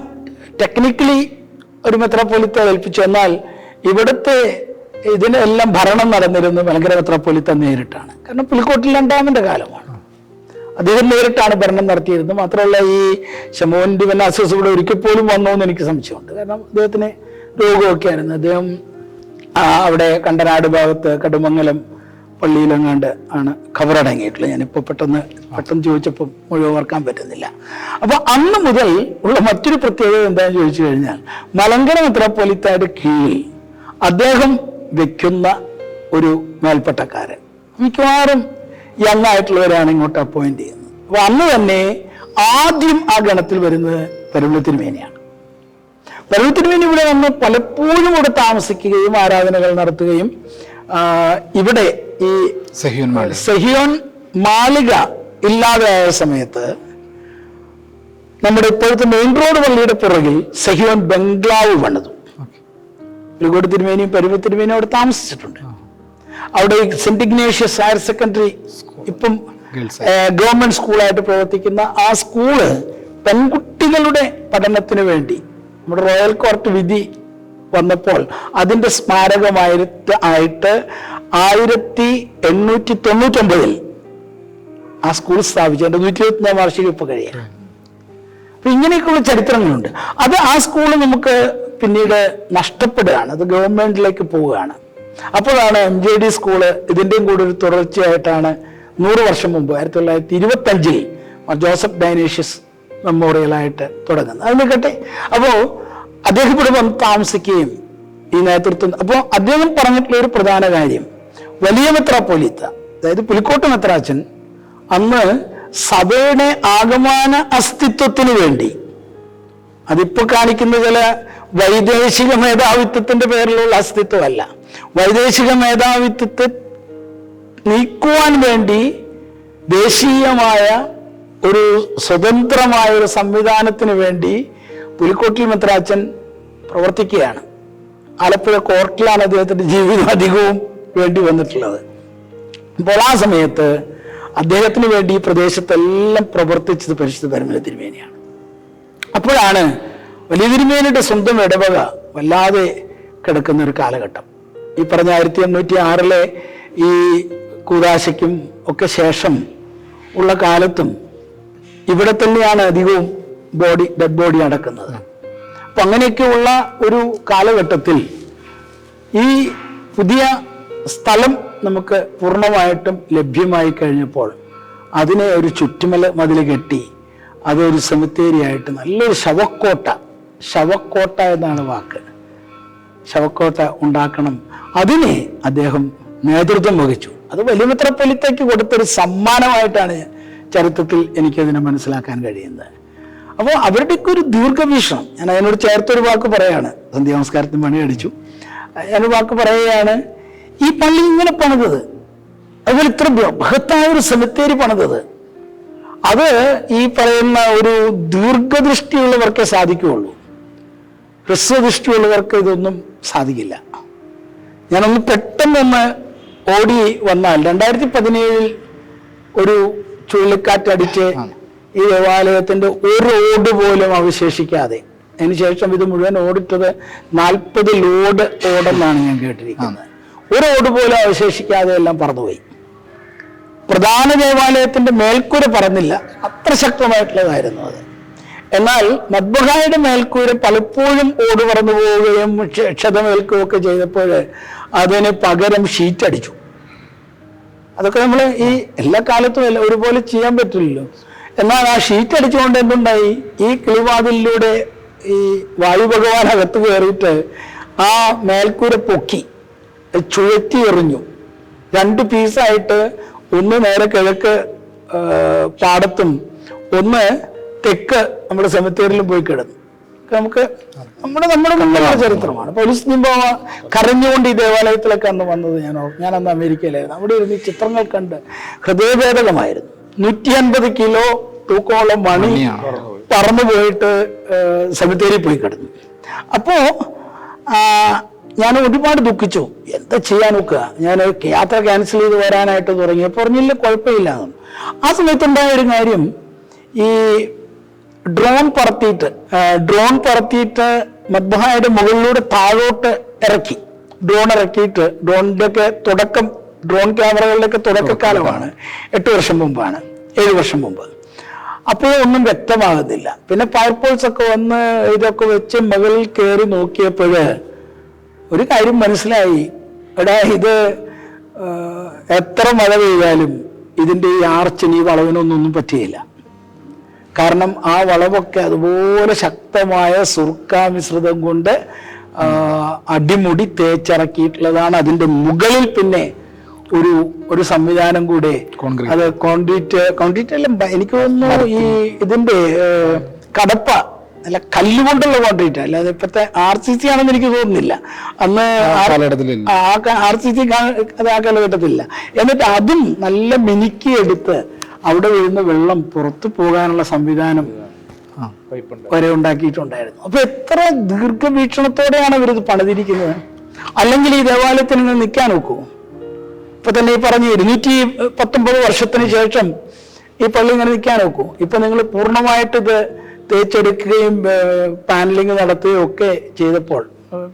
ടെക്നിക്കലി ഒരു മെത്രാപ്പൊലീത്ത ഏൽപ്പിച്ചു. എന്നാൽ ഇവിടുത്തെ ഇതിനെല്ലാം ഭരണം നടന്നിരുന്നത് മലങ്കര മെത്രാപ്പൊലീത്ത നേരിട്ടാണ്. കാരണം പുലിക്കോട്ടിൽ 2-ാമന്റെ കാലമാണ്. അദ്ദേഹം നേരിട്ടാണ് ഭരണം നടത്തിയിരുന്നത്. മാത്രമല്ല ഈ ശമോൻ ദിവന്നാസിയോസ് ഇവിടെ ഒരിക്കൽ പോലും വന്നോ എന്ന് എനിക്ക് സംശയമുണ്ട്. കാരണം അദ്ദേഹത്തിന് രോഗമൊക്കെ ആയിരുന്നു. അദ്ദേഹം അവിടെ കണ്ടനാട് ഭാഗത്ത് കടുമംഗലം പള്ളിയിലെങ്ങാണ്ട് ആണ് ഖബറടങ്ങിയിട്ടുള്ളത്. ഞാനിപ്പോൾ പെട്ടെന്ന് ചോദിച്ചപ്പോൾ മുഴുവൻ ഓർക്കാൻ പറ്റുന്നില്ല. അപ്പൊ അന്ന് മുതൽ ഉള്ള മറ്റൊരു പ്രത്യേകത എന്താണെന്ന് ചോദിച്ചു കഴിഞ്ഞാൽ, മലങ്കര മെത്രാപ്പൊലീത്തയുടെ കീഴിൽ അദ്ദേഹം വെക്കുന്ന ഒരു മേൽപ്പട്ടക്കാരൻ മിക്കവാറും യങ് ആയിട്ടുള്ളവരാണ് ഇങ്ങോട്ട് അപ്പോയിന്റ് ചെയ്യുന്നത്. അപ്പൊ അന്ന് തന്നെ ആദ്യം ആ ഗണത്തിൽ വരുന്നത് പരുമല തിരുമേനിയാണ്. പരുമല തിരുമേനി ഇവിടെ വന്ന് പലപ്പോഴും ഇവിടെ താമസിക്കുകയും ആരാധനകൾ നടത്തുകയും ഇവിടെ ഈ സെഹിയോൻ മാളിക ഇല്ലാതെയായ സമയത്ത് നമ്മുടെ ഇപ്പോഴത്തെ മെയിൻ റോഡ് പള്ളിയുടെ പുറകിൽ സെഹിയോൻ ബംഗ്ലാവ് പണിതു. പുലിക്കോട്ട് തിരുമേനിയും പരുമല തിരുമേനിയും അവിടെ താമസിച്ചിട്ടുണ്ട്. അവിടെ സെന്റ് ഇഗ്നേഷ്യസ് ഹയർ സെക്കൻഡറി ഇപ്പം ഗവൺമെന്റ് സ്കൂളായിട്ട് പ്രവർത്തിക്കുന്ന ആ സ്കൂള് പെൺകുട്ടികളുടെ പഠനത്തിന് വേണ്ടി നമ്മുടെ റോയൽ കോർട്ട് വിധി വന്നപ്പോൾ അതിന്റെ സ്മാരകമായിട്ട് 1899 ആ സ്കൂൾ സ്ഥാപിച്ചു. അതിന്റെ 124 വാർഷികം ഇപ്പൊ കഴിയാം. അപ്പൊ ഇങ്ങനെയൊക്കെയുള്ള ചരിത്രങ്ങളുണ്ട്. അത് ആ സ്കൂള് നമുക്ക് പിന്നീട് നഷ്ടപ്പെടുകയാണ്, അത് ഗവൺമെന്റിലേക്ക് പോവുകയാണ്. അപ്പോഴാണ് MJD സ്കൂള് ഇതിന്റെയും കൂടെ ഒരു തുടർച്ചയായിട്ടാണ് 100 വർഷം മുമ്പ് 1925 ജോസഫ് ഡൈനേഷ്യസ് മെമ്മോറിയലായിട്ട് തുടങ്ങുന്നത്. അത് നിൽക്കട്ടെ. അപ്പോൾ അദ്ദേഹം ഇവിടെ വന്ന് താമസിക്കുകയും ഈ നേതൃത്വം, അപ്പോൾ അദ്ദേഹം പറഞ്ഞിട്ടുള്ള ഒരു പ്രധാന കാര്യം, വലിയ മെത്രാപ്പോലീത്ത അതായത് പുലിക്കോട്ട് മെത്രാച്ചൻ അന്ന് സഭയുടെ ആഗമന അസ്തിത്വത്തിന് വേണ്ടി, അതിപ്പോ കാണിക്കുന്ന ചില വൈദേശിക മേധാവിത്വത്തിന്റെ പേരിലുള്ള അസ്തിത്വമല്ല, വൈദേശിക മേധാവിത്വത്തെ നീക്കുവാൻ വേണ്ടി ദേശീയമായ ഒരു സ്വതന്ത്രമായ ഒരു സംവിധാനത്തിന് വേണ്ടി പുലിക്കോട്ടിൽ മെത്രാച്ചൻ പ്രവർത്തിക്കുകയാണ്. ആലപ്പുഴ കോർട്ടിലാണ് അദ്ദേഹത്തിന്റെ ജീവിതം അധികവും വേണ്ടി വന്നിട്ടുള്ളത്. അപ്പോൾ ആ സമയത്ത് അദ്ദേഹത്തിന് വേണ്ടി ഈ പ്രദേശത്തെല്ലാം പ്രവർത്തിച്ചത് പരിശുദ്ധ പരമന തിരുമേനിയാണ്. അപ്പോഴാണ് വലിയ തിരുമേനിയുടെ സ്വന്തം ഇടവക വല്ലാതെ കിടക്കുന്ന ഒരു കാലഘട്ടം. ഈ പറഞ്ഞ 1806 ഈ കൂദാശയ്ക്കും ഒക്കെ ശേഷം ഉള്ള കാലത്തും ഇവിടെ തന്നെയാണ് അധികവും ഡെഡ് ബോഡി അടക്കുന്നത്. അപ്പൊ അങ്ങനെയൊക്കെയുള്ള ഒരു കാലഘട്ടത്തിൽ ഈ പുതിയ സ്ഥലം നമുക്ക് പൂർണ്ണമായിട്ടും ലഭ്യമായി കഴിഞ്ഞപ്പോൾ അതിനെ ഒരു മതിൽ കെട്ടി അതൊരു സെമിത്തേരിയായിട്ട് നല്ലൊരു ശവക്കോട്ട എന്നാണ് വാക്ക്, ശവക്കോട്ട ഉണ്ടാക്കണം. അതിനെ അദ്ദേഹം നേതൃത്വം വഹിച്ചു. അത് വലിയ മെത്രാപ്പൊലീത്തയ്ക്ക് കൊടുത്തൊരു സമ്മാനമായിട്ടാണ് ചരിത്രത്തിൽ എനിക്കതിനെ മനസ്സിലാക്കാൻ കഴിയുന്നത്. അപ്പോൾ അവരുടെയൊക്കെ ഒരു ദീർഘവീക്ഷണം, ഞാൻ അതിനോട് ചേർത്തൊരു വാക്ക് പറയാണ്, സന്ധ്യാനമസ്കാരത്തിന് മണി അടിച്ചു, ഞാനൊരു വാക്ക് പറയുകയാണ്, ഈ പള്ളി ഇങ്ങനെ പണിതത്, അതുപോലെ ഇത്ര ബൃഹത്തായ ഒരു സെമിത്തേരി പണിതത്, അത് ഈ പറയുന്ന ഒരു ദീർഘദൃഷ്ടിയുള്ളവർക്കേ സാധിക്കുകയുള്ളൂ. ഹ്രസ്വദൃഷ്ടിയുള്ളവർക്ക് ഇതൊന്നും സാധിക്കില്ല. ഞാനൊന്ന് പെട്ടെന്നൊന്ന് ഓടി വന്നാൽ 2017 ഒരു ചുഴലിക്കാറ്റടിച്ച് ഈ ദേവാലയത്തിന്റെ ഒരു ഓട് പോലും അവശേഷിക്കാതെ, അതിനുശേഷം ഇത് മുഴുവൻ ഓടിട്ടത് 40 ലോഡ് ഓടെന്നാണ് ഞാൻ കേട്ടിരിക്കുന്നത്. ഒരു ഓട് പോലും അവശേഷിക്കാതെ എല്ലാം പറന്നുപോയി. പ്രധാന ദേവാലയത്തിന്റെ മേൽക്കൂര പറന്നില്ല, അത്ര ശക്തമായിട്ടുള്ളതായിരുന്നു അത്. എന്നാൽ മദ്ബഹായുടെ മേൽക്കൂര പലപ്പോഴും ഓട് പറന്നു പോവുകയും ക്ഷതമേൽക്കുകയും ഒക്കെ ചെയ്തപ്പോൾ അതിന് പകരം ഷീറ്റ് അടിച്ചു. അതൊക്കെ നമ്മൾ ഈ എല്ലാ കാലത്തും ഒരുപോലെ ചെയ്യാൻ പറ്റില്ലല്ലോ. എന്നാൽ ആ ഷീറ്റ് അടിച്ചുകൊണ്ട് എന്തുണ്ടായി, ഈ കിളിവാതിലൂടെ ഈ വായു ഭഗവാൻ അകത്ത് കയറിയിട്ട് ആ മേൽക്കൂര പൊക്കി ചുഴറ്റി എറിഞ്ഞു. 2 പീസായിട്ട്, ഒന്ന് നേരെ കിഴക്ക് പാടത്തും ഒന്ന് തെക്ക് നമ്മുടെ സെമിത്തേരിയിലും പോയി കിടന്നു. നമുക്ക് നമ്മുടെ മുന്നിലുള്ള ചരിത്രമാണ്. പോലീസ് നിമ്പ കരഞ്ഞുകൊണ്ട് ഈ ദേവാലയത്തിലൊക്കെ അന്ന് വന്നത് ഞാൻ അന്ന് അമേരിക്കയിലായിരുന്നു. അവിടെ ഇരുന്ന് ഈ ചിത്രങ്ങൾ കണ്ട് ഹൃദയഭേദകമായിരുന്നു. 150 കിലോ തൂക്കമുള്ള മണി പറന്നു പോയിട്ട് സെമിത്തേരിയിൽ പോയി കിടന്നു. അപ്പോ ഞാൻ ഒരുപാട് ദുഃഖിച്ചു. എന്താ ചെയ്യാൻ നോക്കുക, ഞാൻ യാത്ര ക്യാൻസൽ ചെയ്ത് വരാനായിട്ട് തുടങ്ങി. പറഞ്ഞില്ല, കുഴപ്പമില്ല. ആ സമയത്തുണ്ടായ ഒരു കാര്യം, ഈ ഡ്രോൺ പറത്തിയിട്ട് മദ്ബഹായുടെ മുകളിലൂടെ താഴോട്ട് ഇറക്കി. ഡ്രോൺ ഇറക്കിയിട്ട്, ഡ്രോൺ ക്യാമറകളുടെയൊക്കെ തുടക്കക്കാലമാണ്, 8 വർഷം മുമ്പാണ്, 7 വർഷം മുമ്പ്. അപ്പോഴൊന്നും വ്യക്തമാകുന്നില്ല. പിന്നെ ഫയർഫോഴ്സ് ഒക്കെ വന്ന് ഇതൊക്കെ വെച്ച് മുകളിൽ കയറി നോക്കിയപ്പോൾ ഒരു കാര്യം മനസ്സിലായി, എടാ ഇത് എത്ര മഴ പെയ്താലും ഇതിൻ്റെ ഈ ആർച്ചിന് ഈ വളവിനൊന്നും പറ്റിയില്ല. കാരണം ആ വളവൊക്കെ അതുപോലെ ശക്തമായ സുർക്കാമിശ്രിതം കൊണ്ട് അടിമുടി തേച്ചിറക്കിയിട്ടുള്ളതാണ്. അതിൻ്റെ മുകളിൽ പിന്നെ ഒരു സംവിധാനം കൂടെ, അത് കോൺക്രീറ്റ് എല്ലാം എനിക്ക് തോന്നുന്നു ഈ ഇതിന്റെ കടപ്പ അല്ല കല്ലുകൊണ്ടുള്ള കോൺക്രീറ്റ്, അല്ലാതെ ഇപ്പോഴത്തെ RCC ആണെന്ന് എനിക്ക് തോന്നുന്നില്ല. അന്ന് RCC അത് ആ കാലഘട്ടത്തിലില്ല. എന്നിട്ട് അതും നല്ല മിനുക്കിയെടുത്ത് അവിടെ വീഴുന്ന വെള്ളം പുറത്തു പോകാനുള്ള സംവിധാനം വരെ ഉണ്ടാക്കിയിട്ടുണ്ടായിരുന്നു. അപ്പൊ എത്ര ദീർഘവീക്ഷണത്തോടെയാണ് ഇവരിത് പണിതിരിക്കുന്നത്. അല്ലെങ്കിൽ ഈ ദേവാലയത്തിൽ നിന്ന് നിൽക്കാൻ നോക്കൂ. ഇപ്പൊ തന്നെ ഈ പറഞ്ഞ 219 വർഷത്തിന് ശേഷം ഈ പള്ളി ഇങ്ങനെ നിൽക്കാൻ നോക്കൂ. ഇപ്പൊ നിങ്ങൾ പൂർണ്ണമായിട്ട് ഇത് തേച്ചെടുക്കുകയും പാനലിങ് നടത്തുകയും ഒക്കെ ചെയ്തപ്പോൾ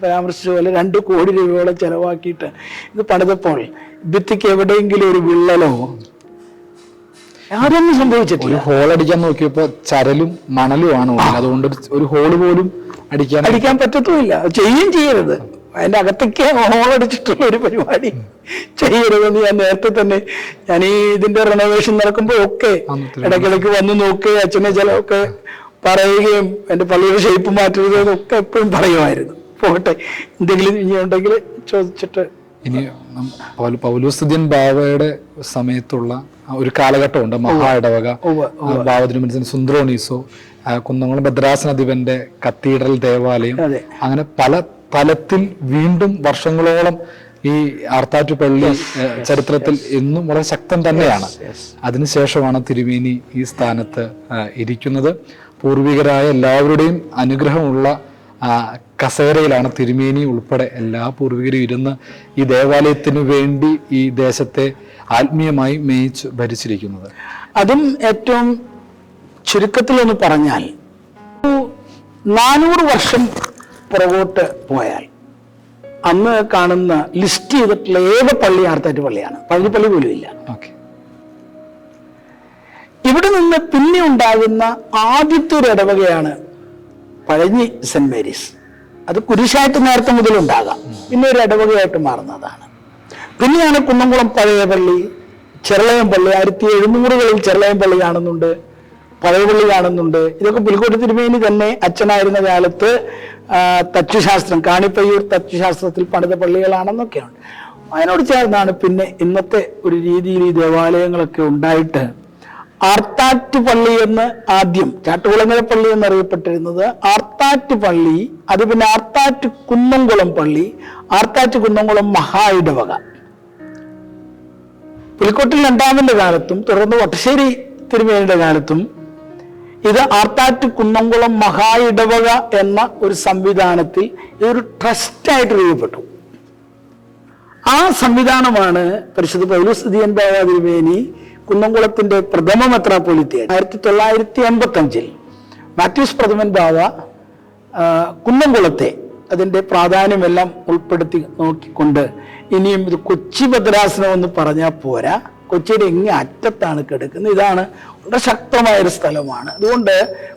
പരാമർശിച്ച പോലെ 2 കോടി രൂപയോളം ചെലവാക്കിയിട്ട് ഇത് പണിതപ്പോൾ ഭിത്തിക്ക് എവിടെയെങ്കിലും ഒരു വിള്ളലോ ആരൊന്നും സംഭവിച്ചിട്ടില്ല. ഒരു ഹോൾ അടിക്കാൻ നോക്കിയപ്പോ ചരലും മണലുമാണ് ഉള്ളത്. അതുകൊണ്ട് ഒരു ഹോള് പോലും അടിക്കാൻ പറ്റത്തുമില്ല. ചെയ്യുകയും ചെയ്യരുത്. അതിന്റെ അകത്തേക്ക് ഹോളടിച്ചിട്ടുള്ള ഒരു പരിപാടി ചെയ്യരുതെന്ന് ഞാൻ നേരത്തെ തന്നെ ഞാൻ ഈ ഇതിന്റെ റെനോവേഷൻ നടക്കുമ്പോൾ ഒക്കെ ഇടയ്ക്കിടയ്ക്ക് വന്ന് നോക്കുകയും അച്ഛനെ ചിലതൊക്കെ പറയുകയും എന്റെ പള്ളിയുടെ ഷേപ്പ് മാറ്റരുതെന്നൊക്കെ എപ്പോഴും പറയുമായിരുന്നു. പോകട്ടെ, എന്തെങ്കിലും ഇനി ഉണ്ടെങ്കിൽ ചോദിച്ചിട്ട്. ഇനി പൗലോസ്തുതിയൻ ബാവയുടെ സമയത്തുള്ള ഒരു കാലഘട്ടമുണ്ട്. മഹാ ഇടവക ബാവതിരുമനസിന് സുന്ദ്രോണീസോ, കുന്നംകുളം ഭദ്രാസനാധിപന്റെ കത്തീഡ്രൽ ദേവാലയം, അങ്ങനെ പല തലത്തിൽ വീണ്ടും വർഷങ്ങളോളം ഈ ആർത്താറ്റുപള്ളി ചരിത്രത്തിൽ ഇന്നും വളരെ ശക്തം തന്നെയാണ്. അതിനുശേഷമാണ് തിരുമേനി ഈ സ്ഥാനത്ത് ഇരിക്കുന്നത്. പൂർവികരായ എല്ലാവരുടെയും അനുഗ്രഹമുള്ള കസേരയിലാണ് തിരുമേനി ഉൾപ്പെടെ എല്ലാ പൂർവികരും ഇരുന്ന് ഈ ദേവാലയത്തിനു വേണ്ടി ഈ ദേശത്തെ ആത്മീയമായി മേയിച്ച് ഭരിച്ചിരിക്കുന്നത്. അതും ഏറ്റവും ചുരുക്കത്തിലൊന്ന് പറഞ്ഞാൽ 400 വർഷം പുറകോട്ട് പോയാൽ അന്ന് കാണുന്ന ലിസ്റ്റ് ചെയ്തിട്ടുള്ള ഏക പള്ളി ആർത്താറ്റ് പള്ളിയാണ്. പഴഞ്ഞിപ്പള്ളി പോലും ഇല്ല. ഇവിടെ നിന്ന് പിന്നെ ഉണ്ടാകുന്ന ആദ്യത്തെ ഒരു ഇടവകയാണ് പഴഞ്ഞി സെന്റ് മേരീസ്. അത് കുരിശായിട്ട് നേരത്തെ മുതലുണ്ടാകാം, പിന്നെ ഒരു ഇടവകയായിട്ട് മാറുന്നതാണ്. പിന്നെയാണ് കുന്നംകുളം പഴയ പള്ളി, ചെറളയം പള്ളി. 1700-കളിൽ ചെറളയം പള്ളി കാണുന്നുണ്ട്, പഴയ പള്ളി കാണുന്നുണ്ട്. ഇതൊക്കെ പുലിക്കോട്ട് തിരുമേനി തന്നെ അച്ഛനായിരുന്ന കാലത്ത് തച്ചുശാസ്ത്രം, കാണിപ്പയ്യൂർ തച്ചുശാസ്ത്രത്തിൽ പണിത പള്ളികളാണെന്നൊക്കെയാണ്. അതിനോട് ചേർന്നാണ് പിന്നെ ഇന്നത്തെ ഒരു രീതിയിൽ ഈ ദേവാലയങ്ങളൊക്കെ ഉണ്ടായിട്ട് ആർത്താറ്റ് പള്ളി എന്ന് ആദ്യം ചാട്ടുകുളങ്ങര പള്ളി എന്നറിയപ്പെട്ടിരുന്നത് ആർത്താറ്റ് പള്ളി, അത് പിന്നെ ആർത്താറ്റ് കുന്നംകുളം പള്ളി, ആർത്താറ്റ് കുന്നംകുളം മഹാ ഇടവക. പുലിക്കോട്ടിൽ രണ്ടാമന്റെ കാലത്തും തുടർന്ന് വട്ടശ്ശേരി തിരുമേനിയുടെ കാലത്തും ഇത് ആർത്താറ്റ് കുന്നംകുളം മഹാ ഇടവക എന്ന ഒരു സംവിധാനത്തിൽ ഇതൊരു ട്രസ്റ്റായിട്ട് രൂപപ്പെട്ടു. ആ സംവിധാനമാണ് പരിശുദ്ധ പൗലോസ്തുതിയൻ ബാവ തിരുമേനി കുന്നംകുളത്തിന്റെ പ്രഥമ മെത്രാപ്പൊലീത്തയായി 1985 മാത്യൂസ് പ്രഥമൻ ബാവ കുന്നംകുളത്തെ അതിന്റെ പ്രാധാന്യമെല്ലാം ഉൾപ്പെടുത്തി നോക്കിക്കൊണ്ട് ഇനിയും ഇത് കൊച്ചി ഭദ്രാസനം എന്ന് പറഞ്ഞാൽ പോരാ, കൊച്ചിയുടെ ഇങ്ങേ അറ്റത്താണ് കിടക്കുന്നത്. ഇതാണ് വളരെ ശക്തമായൊരു സ്ഥലമാണ്. അതുകൊണ്ട്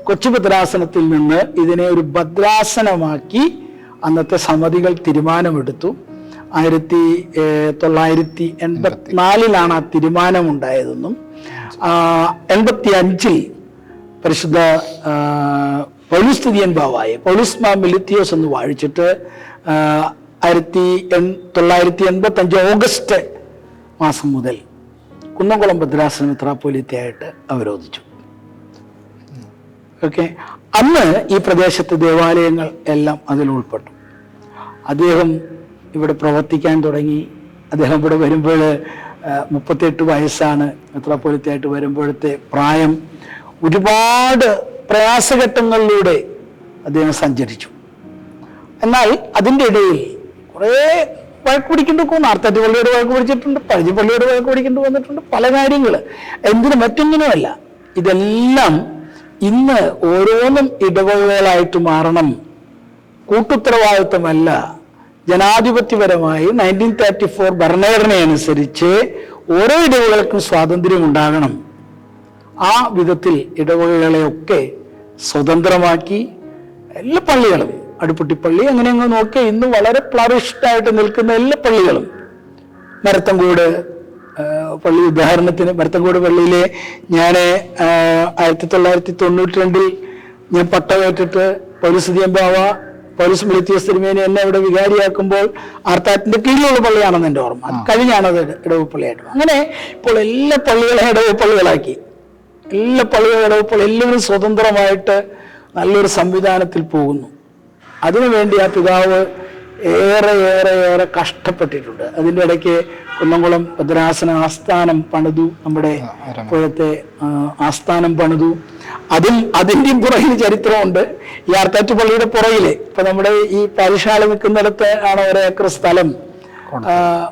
കൊച്ചി ഭദ്രാസനത്തിൽ നിന്ന് ഇതിനെ ഒരു ഭദ്രാസനമാക്കി അന്നത്തെ സമിതികൾ തീരുമാനമെടുത്തു. 1984 ആ തീരുമാനമുണ്ടായതെന്നും 85 പരിശുദ്ധ പൗലോസ്തുതിയൻ ബാവായെ പൗലോസ് മാർ മിലിത്തിയോസ് എന്ന് വാഴിച്ചിട്ട് 1985 ഓഗസ്റ്റ് മാസം മുതൽ കുന്നംകുളം ഭദ്രാസന മെത്രാപ്പൊലീത്തയായിട്ട് അവരോധിച്ചു. ഓക്കെ, അന്ന് ഈ പ്രദേശത്തെ ദേവാലയങ്ങൾ എല്ലാം അതിൽ ഉൾപ്പെട്ടു. അദ്ദേഹം ഇവിടെ പ്രവർത്തിക്കാൻ തുടങ്ങി. അദ്ദേഹം ഇവിടെ വരുമ്പോൾ 38 വയസ്സാണ്. മെത്രാപ്പൊലീത്തയായിട്ട് വരുമ്പോഴത്തെ പ്രായം. ഒരുപാട് പ്രയാസഘട്ടങ്ങളിലൂടെ അദ്ദേഹം സഞ്ചരിച്ചു. എന്നാൽ അതിൻ്റെ ഇടയിൽ കുറേ വഴക്ക് പിടിക്കേണ്ടി വന്നു. ആർത്താറ്റ് പള്ളിയോട് വഴക്ക് പിടിച്ചിട്ടുണ്ട്, പഴഞ്ഞി പള്ളിയോട് വഴക്ക് പിടിക്കേണ്ടി വന്നിട്ടുണ്ട്. പല കാര്യങ്ങൾ മറ്റൊന്നിനുമല്ല. ഇതെല്ലാം ഇന്ന് ഓരോന്നും ഇടവകകളായിട്ട് മാറണം. കൂട്ടുത്തരവാദിത്വമല്ല, ജനാധിപത്യപരമായി 1934 ഭരണഘടന അനുസരിച്ച് ഓരോ ഇടവകൾക്കും സ്വാതന്ത്ര്യം ഉണ്ടാകണം. ആ വിധത്തിൽ ഇടവകകളെയൊക്കെ സ്വതന്ത്രമാക്കി എല്ലാ പള്ളികളും, അടുപ്പുട്ടിപ്പള്ളി അങ്ങനെ അങ്ങ് നോക്കിയാൽ ഇന്ന് വളരെ ഫ്ലറിഷ്ഡായിട്ട് നിൽക്കുന്ന എല്ലാ പള്ളികളും, മരത്തങ്കോട് പള്ളി ഉദാഹരണത്തിന്, മരത്തങ്കോട് പള്ളിയിലെ ഞാൻ 1992 ഞാൻ പട്ടമേറ്റിട്ട് പൗലോസ്തുതിയൻ ബാവ പൗലോസ് മിലിത്തിയോസ് തിരുമേനി എന്നെ ഇവിടെ വികാരിയാക്കുമ്പോൾ ആർത്താറ്റിന്റെ കീഴിലുള്ള പള്ളിയാണെന്ന് എൻ്റെ ഓർമ്മ. അത് കഴിഞ്ഞാണത് ഇടവപ്പള്ളിയായിട്ട്. അങ്ങനെ ഇപ്പോൾ എല്ലാ പള്ളികളെ ഇടവപ്പള്ളികളാക്കി. എല്ലാ പള്ളികളും ഇടവപ്പള്ളി എല്ലാവരും സ്വതന്ത്രമായിട്ട് നല്ലൊരു സംവിധാനത്തിൽ പോകുന്നു. അതിനുവേണ്ടി ആ പിതാവ് ഏറെ കഷ്ടപ്പെട്ടിട്ടുണ്ട്. അതിൻ്റെ ഇടയ്ക്ക് കുന്നംകുളം ഭദ്രാസന ആസ്ഥാനം പണിതു, നമ്മുടെ ഇപ്പോഴത്തെ ആസ്ഥാനം പണിതു. അതിൻ്റെയും പുറകിൽ ചരിത്രമുണ്ട്. ഈ ആർത്താറ്റ് പള്ളിയുടെ പുറകില് ഇപ്പൊ നമ്മുടെ ഈ പാരിശാല നിൽക്കുന്നിടത്ത് ആണ് 1 ഏക്കർ സ്ഥലം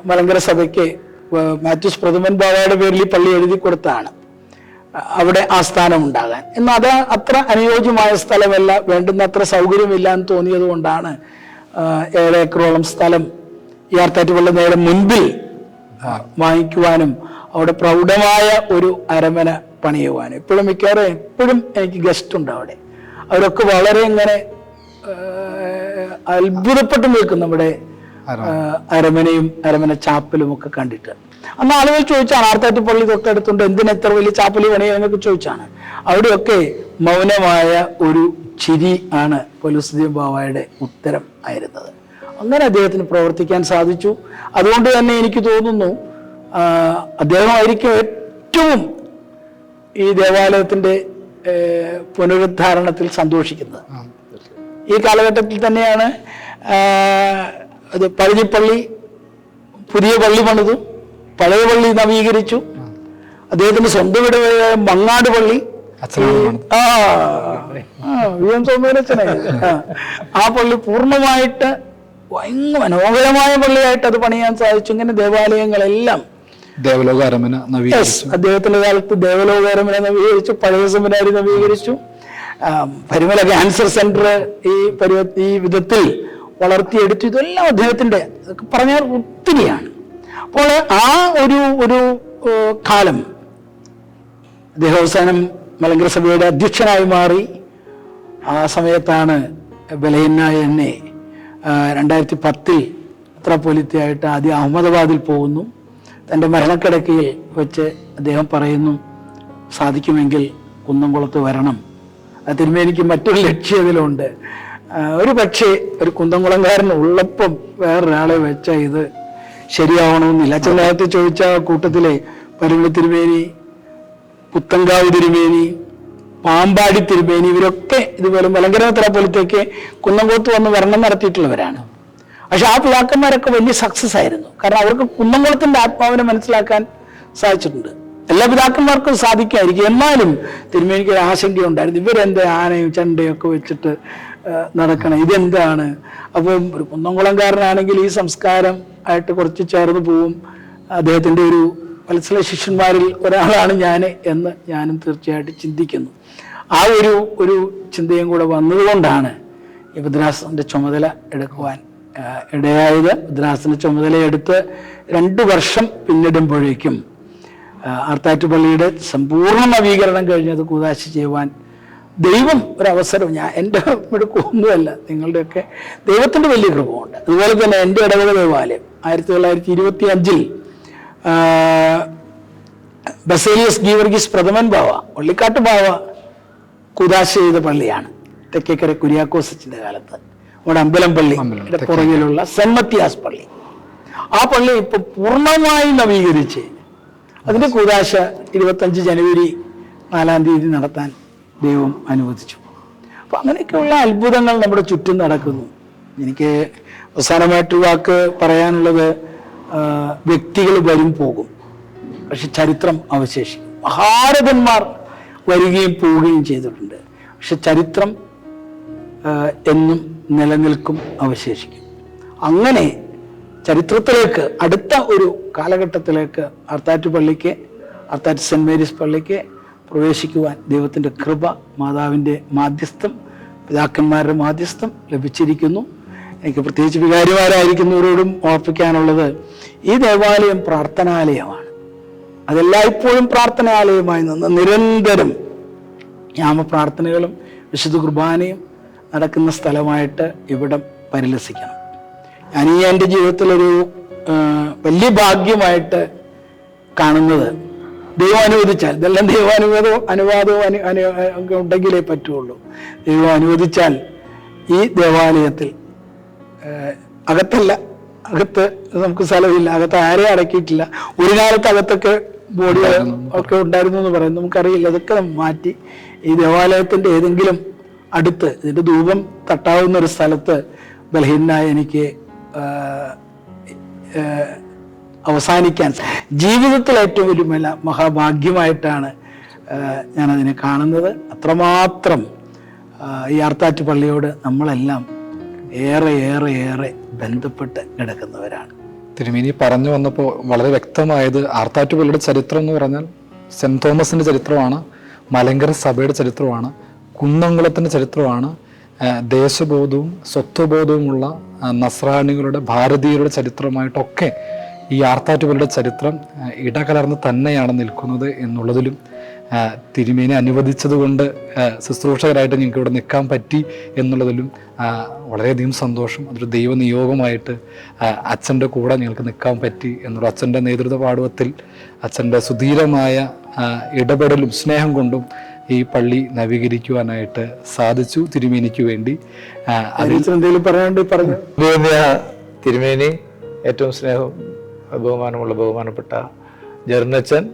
മലങ്കര സഭയ്ക്ക് മാത്യൂസ് പ്രഥമൻ ബാവയുടെ പേരിൽ ഈ പള്ളി എഴുതി കൊടുത്താണ് അവിടെ ആ സ്ഥാനം ഉണ്ടാകാൻ. എന്നാൽ അത് അത്ര അനുയോജ്യമായ സ്ഥലമല്ല, വേണ്ടുന്നത്ര സൗകര്യമില്ല എന്ന് തോന്നിയത് കൊണ്ടാണ് 7 ഏക്കറോളം സ്ഥലം ഈ ആർത്താറ്റുപള്ളി നേരെ മുൻപിൽ വാങ്ങിക്കുവാനും അവിടെ പ്രൗഢമായ ഒരു അരമന പണിയുവാനും. ഇപ്പോഴും മിക്കവാറും എപ്പോഴും എനിക്ക് ഗസ്റ്റ് ഉണ്ട് അവിടെ. അവരൊക്കെ വളരെ ഇങ്ങനെ അത്ഭുതപ്പെട്ട് നിൽക്കും നമ്മുടെ അരമനയും അരമന ചാപ്പലും ഒക്കെ കണ്ടിട്ട്. അന്ന് ആളുകൾ ചോദിച്ചാണ്, ആർത്താറ്റുപള്ളി തൊട്ടടുത്തുണ്ട്, എന്തിന് എത്ര വലിയ ചാപ്പലി പണിയോ എന്നൊക്കെ ചോദിച്ചാണ്. അവിടെയൊക്കെ മൗനമായ ഒരു ചിരി ആണ് പൗലോസ് ബാവയുടെ ഉത്തരം ആയിരുന്നത്. അങ്ങനെ അദ്ദേഹത്തിന് പ്രവർത്തിക്കാൻ സാധിച്ചു. അതുകൊണ്ട് തന്നെ എനിക്ക് തോന്നുന്നു അദ്ദേഹമായിരിക്കും ഏറ്റവും ഈ ദേവാലയത്തിന്റെ പുനരുദ്ധാരണത്തിൽ സന്തോഷിക്കുന്നത്. ഈ കാലഘട്ടത്തിൽ തന്നെയാണ് പഴഞ്ഞിപ്പള്ളി പുതിയ പള്ളി പണിതു, പഴയ പള്ളി നവീകരിച്ചു. അദ്ദേഹത്തിന്റെ സ്വന്തം വീട് മങ്ങാട് പള്ളി, ആ പള്ളി പൂർണ്ണമായിട്ട് ഭയങ്കര മനോഹരമായ പള്ളിയായിട്ട് അത് പണിയാൻ സാധിച്ചു. ഇങ്ങനെ ദേവാലയങ്ങളെല്ലാം ദേവലോക അരമന നവീകരിച്ചു. അദ്ദേഹത്തിന്റെ കാലത്ത് ദേവലോക അരമന നവീകരിച്ചു, പഴയ സെമിനാരി നവീകരിച്ചു, പരിമല ക്യാൻസർ സെന്റർ ഈ വിധത്തിൽ വളർത്തിയെടുത്തു. ഇതെല്ലാം അദ്ദേഹത്തിന്റെ പറഞ്ഞാൽ ഒത്തിരിയാണ്. അപ്പോൾ ആ ഒരു കാലം അദ്ദേഹം അവസാനം മലങ്കര സഭയുടെ അധ്യക്ഷനായി മാറി. ആ സമയത്താണ് ബലഹീനായ എന്നെ 2010 മെത്രാപ്പോലീത്തയായിട്ട് ആദ്യം അഹമ്മദാബാദിൽ പോകുന്നു. തൻ്റെ മരണക്കിടക്കയിൽ വെച്ച് അദ്ദേഹം പറയുന്നു, സാധിക്കുമെങ്കിൽ കുന്നംകുളത്ത് വരണം. തിരുമേനിക്ക് മറ്റൊരു ലക്ഷ്യം ഇതിലുണ്ട്. ഒരു പക്ഷേ ഒരു കുന്നംകുളംകാരൻ ഉള്ളപ്പം വേറൊരാളെ വെച്ച ഇത് ശരിയാവണമെന്നില്ല. അച്ഛൻ നേരത്തെ ചോദിച്ച കൂട്ടത്തിലെ പരുമല തിരുമേനി, പുത്തങ്കാവ് തിരുമേനി, പാമ്പാടി തിരുമേനി, ഇവരൊക്കെ ഇതുപോലെ മലങ്കര മെത്രാപ്പോലീത്തയ്ക്ക് കുന്നംകുളത്ത് വന്ന് വരണം നടത്തിയിട്ടുള്ളവരാണ്. പക്ഷെ ആ പിതാക്കന്മാരൊക്കെ വലിയ സക്സസ് ആയിരുന്നു. കാരണം അവർക്ക് കുന്നംകുളത്തിന്റെ ആത്മാവിനെ മനസ്സിലാക്കാൻ സാധിച്ചിട്ടുണ്ട്. എല്ലാ പിതാക്കന്മാർക്കും സാധിക്കുമായിരിക്കും. എന്നാലും തിരുമേനിക്ക് ഒരു ആശങ്കയുണ്ടായിരുന്നു, ഇവരെന്താ ആനയും ചണ്ടയും ഒക്കെ വെച്ചിട്ട് നടക്കണം, ഇതെന്താണ്? അപ്പം ഒരു കുന്നംകുളംകാരനാണെങ്കിൽ ഈ സംസ്കാരം ആയിട്ട് കുറച്ച് ചേർന്ന് പോവും. അദ്ദേഹത്തിൻ്റെ ഒരു വത്സല ശിഷ്യന്മാരിൽ ഒരാളാണ് ഞാൻ എന്ന് ഞാനും തീർച്ചയായിട്ടും ചിന്തിക്കുന്നു. ആ ഒരു ചിന്തയും കൂടെ വന്നതുകൊണ്ടാണ് ഈ ഭദ്രാസനത്തിൻ്റെ ചുമതല എടുക്കുവാൻ ഇടയായത്. ഭദ്രാസനത്തിൻ്റെ ചുമതലയെടുത്ത് 2 വർഷം പിന്നിടുമ്പോഴേക്കും ആർത്താറ്റുപള്ളിയുടെ സമ്പൂർണ്ണ നവീകരണം കഴിഞ്ഞത് കൂദാശ ചെയ്യുവാൻ ദൈവം ഒരവസരം, എൻ്റെ മിടുക്കൊന്നുമല്ല, നിങ്ങളുടെയൊക്കെ ദൈവത്തിൻ്റെ വലിയ കൃപമുണ്ട്. അതുപോലെ തന്നെ എൻ്റെ ഇടവക ദേവാലയം 1925 ബസേലിയസ് ഗീവർഗീസ് പ്രഥമൻ ബാവ, വള്ളിക്കാട്ട് ബാവ കൂദാശ ചെയ്ത പള്ളിയാണ്. തെക്കേക്കര കുര്യാക്കോസച്ചിൻ്റെ കാലത്ത് നമ്മുടെ അമ്പലം പള്ളിയുടെ പുറകിലുള്ള സെന്റ് മത്തിയാസ് പള്ളി. ആ പള്ളി ഇപ്പൊ പൂർണ്ണമായി നവീകരിച്ച് അതിന്റെ കൂദാശ 25 ജനുവരി 4 നടത്താൻ ദൈവം അനുവദിച്ചു. അപ്പൊ അങ്ങനെയൊക്കെയുള്ള അത്ഭുതങ്ങൾ നമ്മുടെ ചുറ്റും നടക്കുന്നു. എനിക്ക് അവസാനമായിട്ട് വാക്ക് പറയാനുള്ളത്, വ്യക്തികൾ വരും പോകും, പക്ഷെ ചരിത്രം അവശേഷിക്കും. മഹാരഥന്മാർ വരികയും പോവുകയും ചെയ്തിട്ടുണ്ട്, പക്ഷെ ചരിത്രം എന്നും നിലനിൽക്കും, അവശേഷിക്കും. അങ്ങനെ ചരിത്രത്തിലേക്ക്, അടുത്ത ഒരു കാലഘട്ടത്തിലേക്ക് ആർത്താറ്റുപള്ളിക്ക്, ആർത്താറ്റ് സെന്റ് മേരീസ് പള്ളിക്ക് പ്രവേശിക്കുവാൻ ദൈവത്തിൻ്റെ കൃപ, മാതാവിൻ്റെ മാധ്യസ്ഥം, പിതാക്കന്മാരുടെ മാധ്യസ്ഥം ലഭിച്ചിരിക്കുന്നു. എനിക്ക് പ്രത്യേകിച്ച് വികാരിമാരായിരിക്കുന്നവരോടും ഓർപ്പിക്കാനുള്ളത്, ഈ ദേവാലയം പ്രാർത്ഥനാലയമാണ്. അതെല്ലായ്പ്പോഴും പ്രാർത്ഥനാലയമായി നിന്ന് നിരന്തരം യാമപ്രാർത്ഥനകളും വിശുദ്ധ കുർബാനയും നടക്കുന്ന സ്ഥലമായിട്ട് ഇവിടം പരിലസിക്കണം. ഞാൻ എൻ്റെ ജീവിതത്തിലൊരു വലിയ ഭാഗ്യമായിട്ട് കാണുന്നത്, ദൈവം അനുവദിച്ചാൽ, ഇതെല്ലാം അനുവാദവും ഉണ്ടെങ്കിലേ പറ്റുള്ളൂ. ദൈവം അനുവദിച്ചാൽ ഈ ദേവാലയത്തിൽ അകത്ത് നമുക്ക് സ്ഥലമില്ല, അകത്ത് ആരെയും അടക്കിയിട്ടില്ല. ഒരു കാലത്ത് അകത്തൊക്കെ ബോഡി ഒക്കെ ഉണ്ടായിരുന്നു എന്ന് പറയുന്നത് നമുക്കറിയില്ല. അതൊക്കെ മാറ്റി ഈ ദേവാലയത്തിൻ്റെ ഏതെങ്കിലും അടുത്ത്, ഇതിൻ്റെ ധൂപം തട്ടാവുന്ന ഒരു സ്ഥലത്ത് ബലഹീനായ എനിക്ക് അവസാനിക്കാൻ ജീവിതത്തിൽ ഏറ്റവും വലിയ മഹാഭാഗ്യമായിട്ടാണ് ഞാനതിനെ കാണുന്നത്. അത്രമാത്രം ഈ ആർത്താറ്റ് പള്ളിയോട് നമ്മളെല്ലാം ഏറെ ബന്ധപ്പെട്ട് കിടക്കുന്നവരാണ്. തിരുമേനി പറഞ്ഞു വന്നപ്പോൾ വളരെ വ്യക്തമായത് ആർത്താറ്റുപള്ളിയുടെ ചരിത്രം എന്ന് പറഞ്ഞാൽ സെൻറ് തോമസിൻ്റെ ചരിത്രമാണ്, മലങ്കര സഭയുടെ ചരിത്രമാണ്, കുന്നംകുളത്തിൻ്റെ ചരിത്രമാണ്, ദേശബോധവും സ്വത്വബോധവുമുള്ള നസ്രാണികളുടെ ഭാരതീയരുടെ ചരിത്രമായിട്ടൊക്കെ ഈ ആർത്താറ്റുപള്ളിയുടെ ചരിത്രം ഇടകലർന്ന് തന്നെയാണ് നിൽക്കുന്നത് എന്നുള്ളതിലും തിരുമേനി അനുവദിച്ചതുകൊണ്ട് ശുശ്രൂഷകരായിട്ട് ഞങ്ങൾക്ക് ഇവിടെ നിൽക്കാൻ പറ്റി എന്നുള്ളതിലും വളരെയധികം സന്തോഷം. അതൊരു ദൈവനിയോഗമായിട്ട് അച്ഛൻ്റെ കൂടെ ഞങ്ങൾക്ക് നിൽക്കാൻ പറ്റി എന്നുള്ള അച്ഛൻ്റെ നേതൃത്വ പാടവത്തിൽ അച്ഛൻ്റെ സുധീരമായ ഇടപെടലും സ്നേഹം കൊണ്ടും ഈ പള്ളി നവീകരിക്കുവാനായിട്ട് സാധിച്ചു. തിരുമേനിക്ക് വേണ്ടി എന്തെങ്കിലും പറയാണ്ട് പറഞ്ഞു. തിരുമേനി, ഏറ്റവും ബഹുമാനമുള്ള ബഹുമാനപ്പെട്ട ജെറിനച്ചൻ,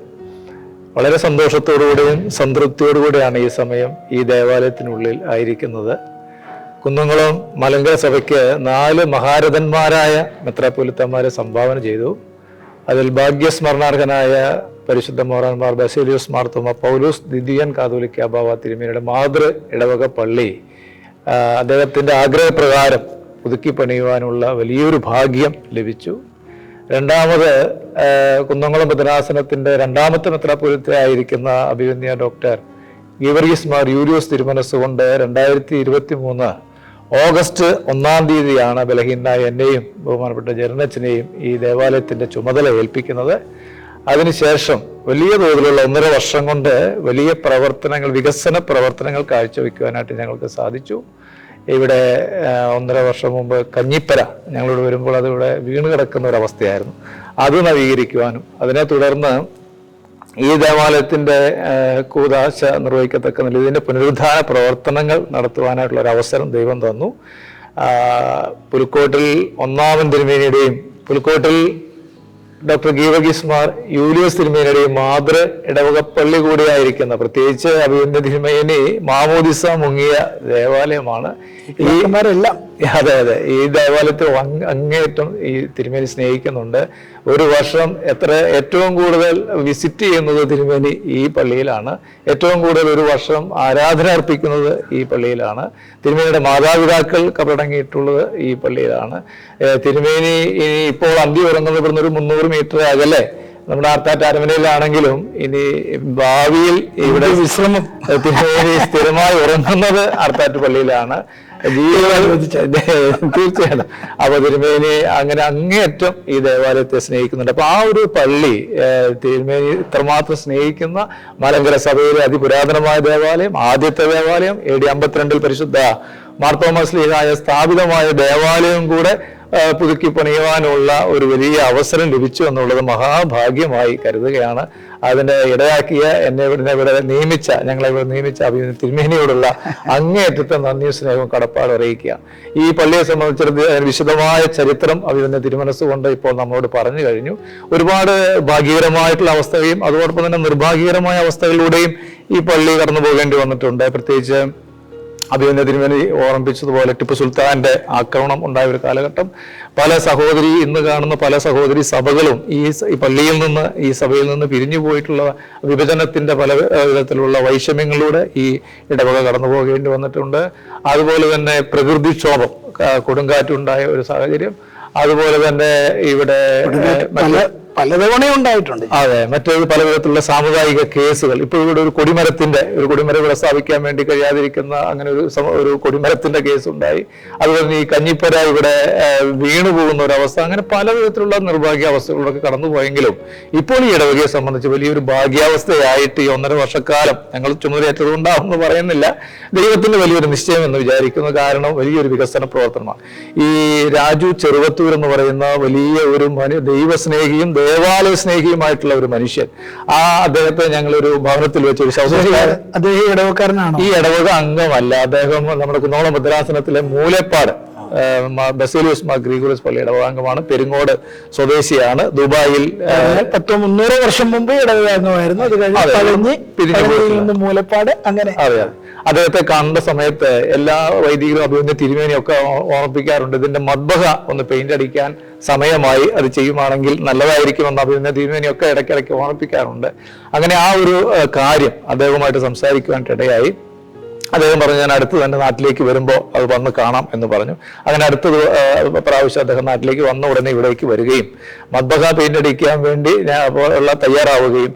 വളരെ സന്തോഷത്തോടുകൂടിയും സംതൃപ്തിയോടുകൂടിയാണ് ഈ സമയം ഈ ദേവാലയത്തിനുള്ളിൽ ആയിരിക്കുന്നത്. കുന്നംകുളം മലങ്കര സഭയ്ക്ക് 4 മഹാരഥന്മാരായ മെത്രാപ്പൊലീത്തമാരെ സംഭാവന ചെയ്തു. അതിൽ ഭാഗ്യസ്മരണാർഹനായ പരിശുദ്ധ മോറാൻമാർ ബസേലിയോസ് മാർത്തോമ പൗലോസ് ദ്വിതീയൻ കാതോലിക്ക ബാവ തിരുമേനിയുടെ മാതൃ ഇടവക പള്ളി അദ്ദേഹത്തിൻ്റെ ആഗ്രഹപ്രകാരം പുതുക്കി പണിയുവാനുള്ള വലിയൊരു ഭാഗ്യം ലഭിച്ചു. രണ്ടാമത് കുന്നംകുളം ഭദ്രാസനത്തിൻ്റെ 2ാമത്തെ മെത്രാപ്പൊലീത്തയായിരിക്കുന്ന അഭിവന്യ ഡോക്ടർ ഗീവർഗീസ് മാർ യൂലിയോസ് തിരുമനസ് കൊണ്ട് 2023 ഓഗസ്റ്റ് 1-ാം തീയതിയാണ് ബലഹീനായ എന്നെയും ബഹുമാനപ്പെട്ട ജെറിനച്ചനെയും ഈ ദേവാലയത്തിൻ്റെ ചുമതല ഏൽപ്പിക്കുന്നത്. അതിനുശേഷം വലിയ തോതിലുള്ള 1.5 വർഷം കൊണ്ട് വലിയ പ്രവർത്തനങ്ങൾ, വികസന പ്രവർത്തനങ്ങൾ കാഴ്ചവെക്കുവാനായിട്ട് ഞങ്ങൾക്ക് സാധിച്ചു. ഇവിടെ 1.5 വർഷം മുമ്പ് കഞ്ഞിപ്പര ഞങ്ങളിവിടെ വരുമ്പോൾ അതിവിടെ വീണ് കിടക്കുന്ന ഒരവസ്ഥയായിരുന്നു. അത് നവീകരിക്കുവാനും അതിനെ തുടർന്ന് ഈ ദേവാലയത്തിൻ്റെ കൂദാശ നിർവഹിക്കത്തക്ക നിലയിൽ ഇതിൻ്റെ പുനരുദ്ധാന പ്രവർത്തനങ്ങൾ നടത്തുവാനായിട്ടുള്ള ഒരു അവസരം ദൈവം തന്നു. പുൽക്കോട്ടിൽ 1-ാമൻ തിരുമേനിയുടെയും പുൽക്കോട്ടിൽ ഡോക്ടർ ഗീവർഗീസ് മാർ യൂലിയോസ് തിരുമേനിയുടെയും മാതൃ ഇടവകപ്പള്ളി കൂടിയായിരിക്കുന്ന, പ്രത്യേകിച്ച് അഭിവന്യ തിരുമേനി മാമോദിസ മുങ്ങിയ ദേവാലയമാണ് എല്ലാം. അതെ, ഈ ദേവാലയത്തിൽ അങ്ങേയറ്റം ഈ തിരുമേനി സ്നേഹിക്കുന്നുണ്ട്. ഒരു വർഷം ഏറ്റവും കൂടുതൽ വിസിറ്റ് ചെയ്യുന്നത് തിരുമേനി ഈ പള്ളിയിലാണ്. ഏറ്റവും കൂടുതൽ ഒരു വർഷം ആരാധന അർപ്പിക്കുന്നത് ഈ പള്ളിയിലാണ്. തിരുമേനിയുടെ മാതാപിതാക്കൾ കബറടങ്ങിയിട്ടുള്ളത് ഈ പള്ളിയിലാണ്. തിരുമേനി ഇപ്പോൾ അന്തി ഉറങ്ങുന്നത് ഇവിടുന്ന് ഒരു 300 മീറ്റർ അകലെ നമ്മുടെ ആർത്താറ്റ് അരമനയിലാണെങ്കിലും ഇനി ഭാവിയിൽ ഇവിടെ വിശ്രമം തിരുമേനി സ്ഥിരമായി ഉറങ്ങുന്നത് ആർത്താറ്റ് പള്ളിയിലാണ്. തീർച്ചയായിട്ടും. അപ്പൊ തിരുമേനി അങ്ങനെ അങ്ങേയറ്റം ഈ ദേവാലയത്തെ സ്നേഹിക്കുന്നുണ്ട്. അപ്പൊ ആ ഒരു പള്ളി തിരുമേനി ഇത്രമാത്രം സ്നേഹിക്കുന്ന മലങ്കര സഭയിലെ അതിപുരാതനമായ ദേവാലയം, ആദ്യത്തെ ദേവാലയം, AD 52 പരിശുദ്ധ മാർത്തോമാ ശ്ലീഹായ സ്ഥാപിതമായ ദേവാലയം കൂടെ പുതുക്കി പണിയുവാനുള്ള ഒരു വലിയ അവസരം ലഭിച്ചു എന്നുള്ളത് മഹാഭാഗ്യമായി കരുതുകയാണ്. അതിൻ്റെ ഇടയാക്കിയ ഇവിടെ നിയമിച്ച അഭിനന്ദ തിരുമേനിയോടുള്ള അങ്ങേയറ്റത്തെ നന്ദിയും സ്നേഹവും കടപ്പാട് അറിയിക്കുക. ഈ പള്ളിയെ സംബന്ധിച്ചിടത്തോളം വിശദമായ ചരിത്രം അഭിനന്ദ തിരുമനസ് കൊണ്ട് ഇപ്പോൾ നമ്മളോട് പറഞ്ഞു കഴിഞ്ഞു. ഒരുപാട് ഭാഗ്യകരമായിട്ടുള്ള അവസ്ഥയും അതോടൊപ്പം തന്നെ നിർഭാഗ്യകരമായ അവസ്ഥകളിലൂടെയും ഈ പള്ളി കടന്നു പോകേണ്ടി വന്നിട്ടുണ്ട്. പ്രത്യേകിച്ച് അഭിനന്ദ തിരുമേനി ഓർമ്മിപ്പിച്ചതുപോലെ ടിപ്പു സുൽത്താന്റെ ആക്രമണം ഉണ്ടായ ഒരു കാലഘട്ടം, ഇന്ന് കാണുന്ന പല സഹോദരി സഭകളും ഈ പള്ളിയിൽ നിന്ന്, ഈ സഭയിൽ നിന്ന് പിരിഞ്ഞു പോയിട്ടുള്ള വിഭജനത്തിന്റെ പല വിധത്തിലുള്ള വൈഷമ്യങ്ങളിലൂടെ ഈ ഇടവക കടന്നു പോകേണ്ടി വന്നിട്ടുണ്ട്. അതുപോലെ തന്നെ പ്രകൃതിക്ഷോഭം, കൊടുങ്കാറ്റുണ്ടായ ഒരു സാഹചര്യം, അതുപോലെ തന്നെ ഇവിടെ പലതവണ ഉണ്ടായിട്ടുണ്ട്. അതെ, മറ്റൊരു പല വിധത്തിലുള്ള സാമുദായിക കേസുകൾ. ഇപ്പോൾ ഇവിടെ ഒരു കൊടിമരം ഇവിടെ സ്ഥാപിക്കാൻ വേണ്ടി കഴിയാതിരിക്കുന്ന അങ്ങനെ ഒരു കൊടിമരത്തിന്റെ കേസ് ഉണ്ടായി. അതുപോലെ ഈ കഞ്ഞിപ്പര ഇവിടെ വീണു പോകുന്ന ഒരവസ്ഥ, അങ്ങനെ പല വിധത്തിലുള്ള നിർഭാഗ്യ അവസ്ഥകളിലൊക്കെ കടന്നുപോയെങ്കിലും ഇപ്പോൾ ഈ ഇടവകയെ സംബന്ധിച്ച് വലിയൊരു ഭാഗ്യാവസ്ഥയായിട്ട് ഈ 1.5 വർഷക്കാലം ഞങ്ങൾ ചുമതലയേറ്റതുകൊണ്ടാവുമെന്ന് പറയുന്നില്ല, ദൈവത്തിന്റെ വലിയൊരു നിശ്ചയം എന്ന് വിചാരിക്കുന്നു. കാരണം വലിയൊരു വികസന പ്രവർത്തനമാണ്. ഈ രാജു ചെറുവത്തൂർ എന്ന് പറയുന്ന വലിയ ഒരു ദൈവസ്നേഹിയും ദേവാലയ സ്നേഹിയുമായിട്ടുള്ള ഒരു മനുഷ്യൻ, അദ്ദേഹത്തെ ഞങ്ങളൊരു ഭവനത്തിൽ വെച്ച് ഒരു ശവസംസ്കാരം, അദ്ദേഹം ഇടവക്കാരനാണ്, ഈ ഇടവക അംഗമല്ല, അദ്ദേഹം നമ്മുടെ കുന്നംകുളം ഭദ്രാസനത്തിലെ മൂലപ്പാട് ബസേലിയോസ് മാർ ഗ്രിഗോറിയോസ് പള്ളി ഇടവകാംഗമാണ്. പെരിങ്ങോട് സ്വദേശിയാണ്. ദുബായിൽ 300 വർഷം മുമ്പ് ഇടവകാംഗമായിരുന്നു. അത് കഴിഞ്ഞ് മൂലപ്പാട് അങ്ങനെ. അതെ, അദ്ദേഹത്തെ കണ്ട സമയത്ത് എല്ലാ വൈദികരും അഭിനന്ദ തിരുമേനിയൊക്കെ ഓർമ്മിപ്പിക്കാറുണ്ട്, ഇതിന്റെ മദ്ബഹ ഒന്ന് പെയിന്റ് അടിക്കാൻ സമയമായി, അത് ചെയ്യുവാണെങ്കിൽ നല്ലതായിരിക്കുമെന്ന് അഭിനന്ദ തിരുമേനിയൊക്കെ ഇടയ്ക്കിടയ്ക്ക് ഓർമ്മിപ്പിക്കാറുണ്ട്. അങ്ങനെ ആ ഒരു കാര്യം അദ്ദേഹവുമായിട്ട് സംസാരിക്കുവാനിടയായി. അദ്ദേഹം പറഞ്ഞു ഞാൻ അടുത്ത് തന്നെ നാട്ടിലേക്ക് വരുമ്പോൾ അത് വന്ന് കാണാം എന്ന് പറഞ്ഞു. അങ്ങനെ അടുത്ത പ്രാവശ്യം അദ്ദേഹം നാട്ടിലേക്ക് വന്ന ഉടനെ ഇവിടേക്ക് വരികയും മദ്ബഹ പെയിന്റ് അടിക്കാൻ വേണ്ടി തയ്യാറാവുകയും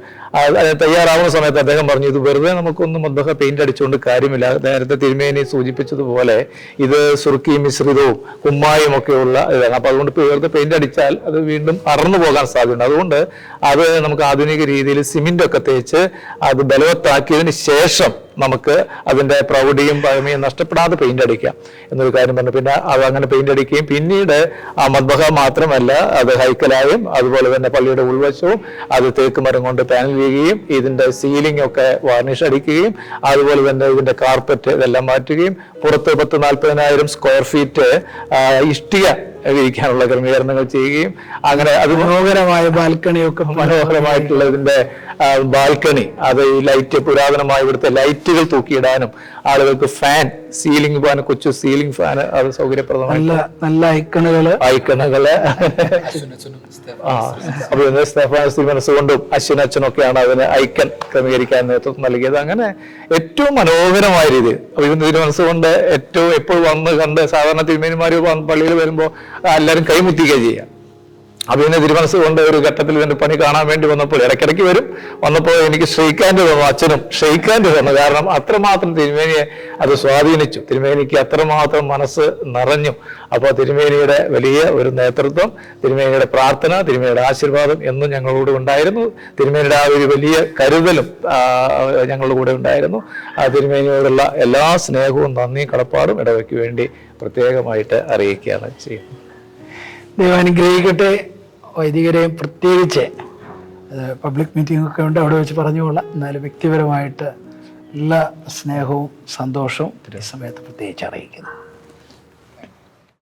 തയ്യാറാവുന്ന സമയത്ത് അദ്ദേഹം പറഞ്ഞു ഇത് വെറുതെ നമുക്കൊന്നും മദ്ബഹ പെയിന്റ് അടിച്ചുകൊണ്ട് കാര്യമില്ല. നേരത്തെ തിരുമേനി സൂചിപ്പിച്ചതുപോലെ ഇത് സുർക്കിയും മിശ്രിതവും കുമ്മായും ഒക്കെ ഉള്ള ഇതാണ്. അപ്പൊ അതുകൊണ്ട് വെറുതെ പെയിന്റ് അടിച്ചാൽ അത് വീണ്ടും അറന്നു പോകാൻ സാധ്യതയുണ്ട്. അതുകൊണ്ട് അത് നമുക്ക് ആധുനിക രീതിയിൽ സിമെന്റ് ഒക്കെ തേച്ച് അത് ബലവത്താക്കിയതിന് ശേഷം നമുക്ക് അതിന്റെ പ്രൗഢിയും പഴമയും നഷ്ടപ്പെടാതെ പെയിന്റ് അടിക്കാം എന്നൊരു കാര്യം പറഞ്ഞു. പിന്നെ അത് അങ്ങനെ പെയിന്റ് അടിക്കുകയും പിന്നീട് ആ മദ്ബഹ മാത്രമല്ല അത് ഹൈക്കലായും അതുപോലെ തന്നെ പള്ളിയുടെ ഉൾവശവും അത് തേക്ക് മരം കൊണ്ട് പാനൽ ചെയ്യുകയും ഇതിന്റെ സീലിംഗ് ഒക്കെ വാർണിഷ് അടിക്കുകയും അതുപോലെ തന്നെ ഇതിന്റെ കാർപ്പറ്റ് ഇതെല്ലാം മാറ്റുകയും പുറത്ത് 40,000 സ്ക്വയർ ഫീറ്റ് ഇഷ്ടിക വിരിക്കാനുള്ള ക്രമീകരണങ്ങൾ ചെയ്യുകയും അങ്ങനെ അത് മനോഹരമായ ബാൽക്കണിയൊക്കെ മനോഹരമായിട്ടുള്ള ഇതിന്റെ ബാൽക്കണി അത് ഈ ലൈറ്റ് പുരാതനമായ ഇവിടുത്തെ ലൈറ്റുകൾ തൂക്കിയിടാനും ആളുകൾക്ക് ഫാൻ സീലിംഗ് ഫാൻ കൊച്ചു സീലിംഗ് ഫാൻ അത് സൗകര്യപ്രദമായി നല്ല ഐക്കണുകള് മനസ്സുകൊണ്ടും അശ്വനച്ഛനൊക്കെയാണ് അതിന് ഐക്കൺ ക്രമീകരിക്കാൻ നേതൃത്വം നൽകിയത്. അങ്ങനെ ഏറ്റവും മനോഹരമായ രീതിയിൽ ഇതിന് മനസ്സുകൊണ്ട് ഏറ്റവും എപ്പോഴും വന്ന് കണ്ട് സാധാരണ തിരുമേനിമാര് പള്ളിയിൽ വരുമ്പോൾ എല്ലാവരും കൈമുത്തിക്കുക ചെയ്യാം. അപ്പൊ ഇതിനെ തിരുമനസ് കൊണ്ട് ഒരു ഘട്ടത്തിൽ ഇതിന്റെ പണി കാണാൻ വേണ്ടി വന്നപ്പോൾ ഇടയ്ക്കിടയ്ക്ക് വന്നപ്പോൾ എനിക്ക് ഷെയ്ക്കാൻ്റെ തോന്നുന്നു, അച്ഛനും ഷെയ്ക്കാൻ്റെ തോന്നുന്നു. കാരണം അത്രമാത്രം തിരുമേനിയെ അത് സ്വാധീനിച്ചു, തിരുമേനിക്ക് അത്രമാത്രം മനസ്സ് നിറഞ്ഞു. അപ്പോൾ തിരുമേനിയുടെ വലിയ ഒരു നേതൃത്വം, തിരുമേനിയുടെ പ്രാർത്ഥന, തിരുമേനിയുടെ ആശീർവാദം എന്നും ഞങ്ങളോട് ഉണ്ടായിരുന്നു. തിരുമേനിയുടെ ആ ഒരു വലിയ കരുതലും ഞങ്ങളുടെ കൂടെ ഉണ്ടായിരുന്നു. ആ തിരുമേനിയോടുള്ള എല്ലാ സ്നേഹവും നന്ദിയും കടപ്പാടും ഇടവയ്ക്ക് വേണ്ടി പ്രത്യേകമായിട്ട് അറിയിക്കുകയാണ് ചെയ്യുന്നത്. ദൈവം അനുഗ്രഹിക്കട്ടെ. വൈദികരെയും പ്രത്യേകിച്ച് പബ്ലിക് മീറ്റിംഗ് ഒക്കെ ഉണ്ട്, അവിടെ വെച്ച് പറഞ്ഞുകൊള്ളാം. എന്നാലും വ്യക്തിപരമായിട്ട് എല്ലാ സ്നേഹവും സന്തോഷവും സമയത്ത് പ്രത്യേകിച്ച് അറിയിക്കുന്നു.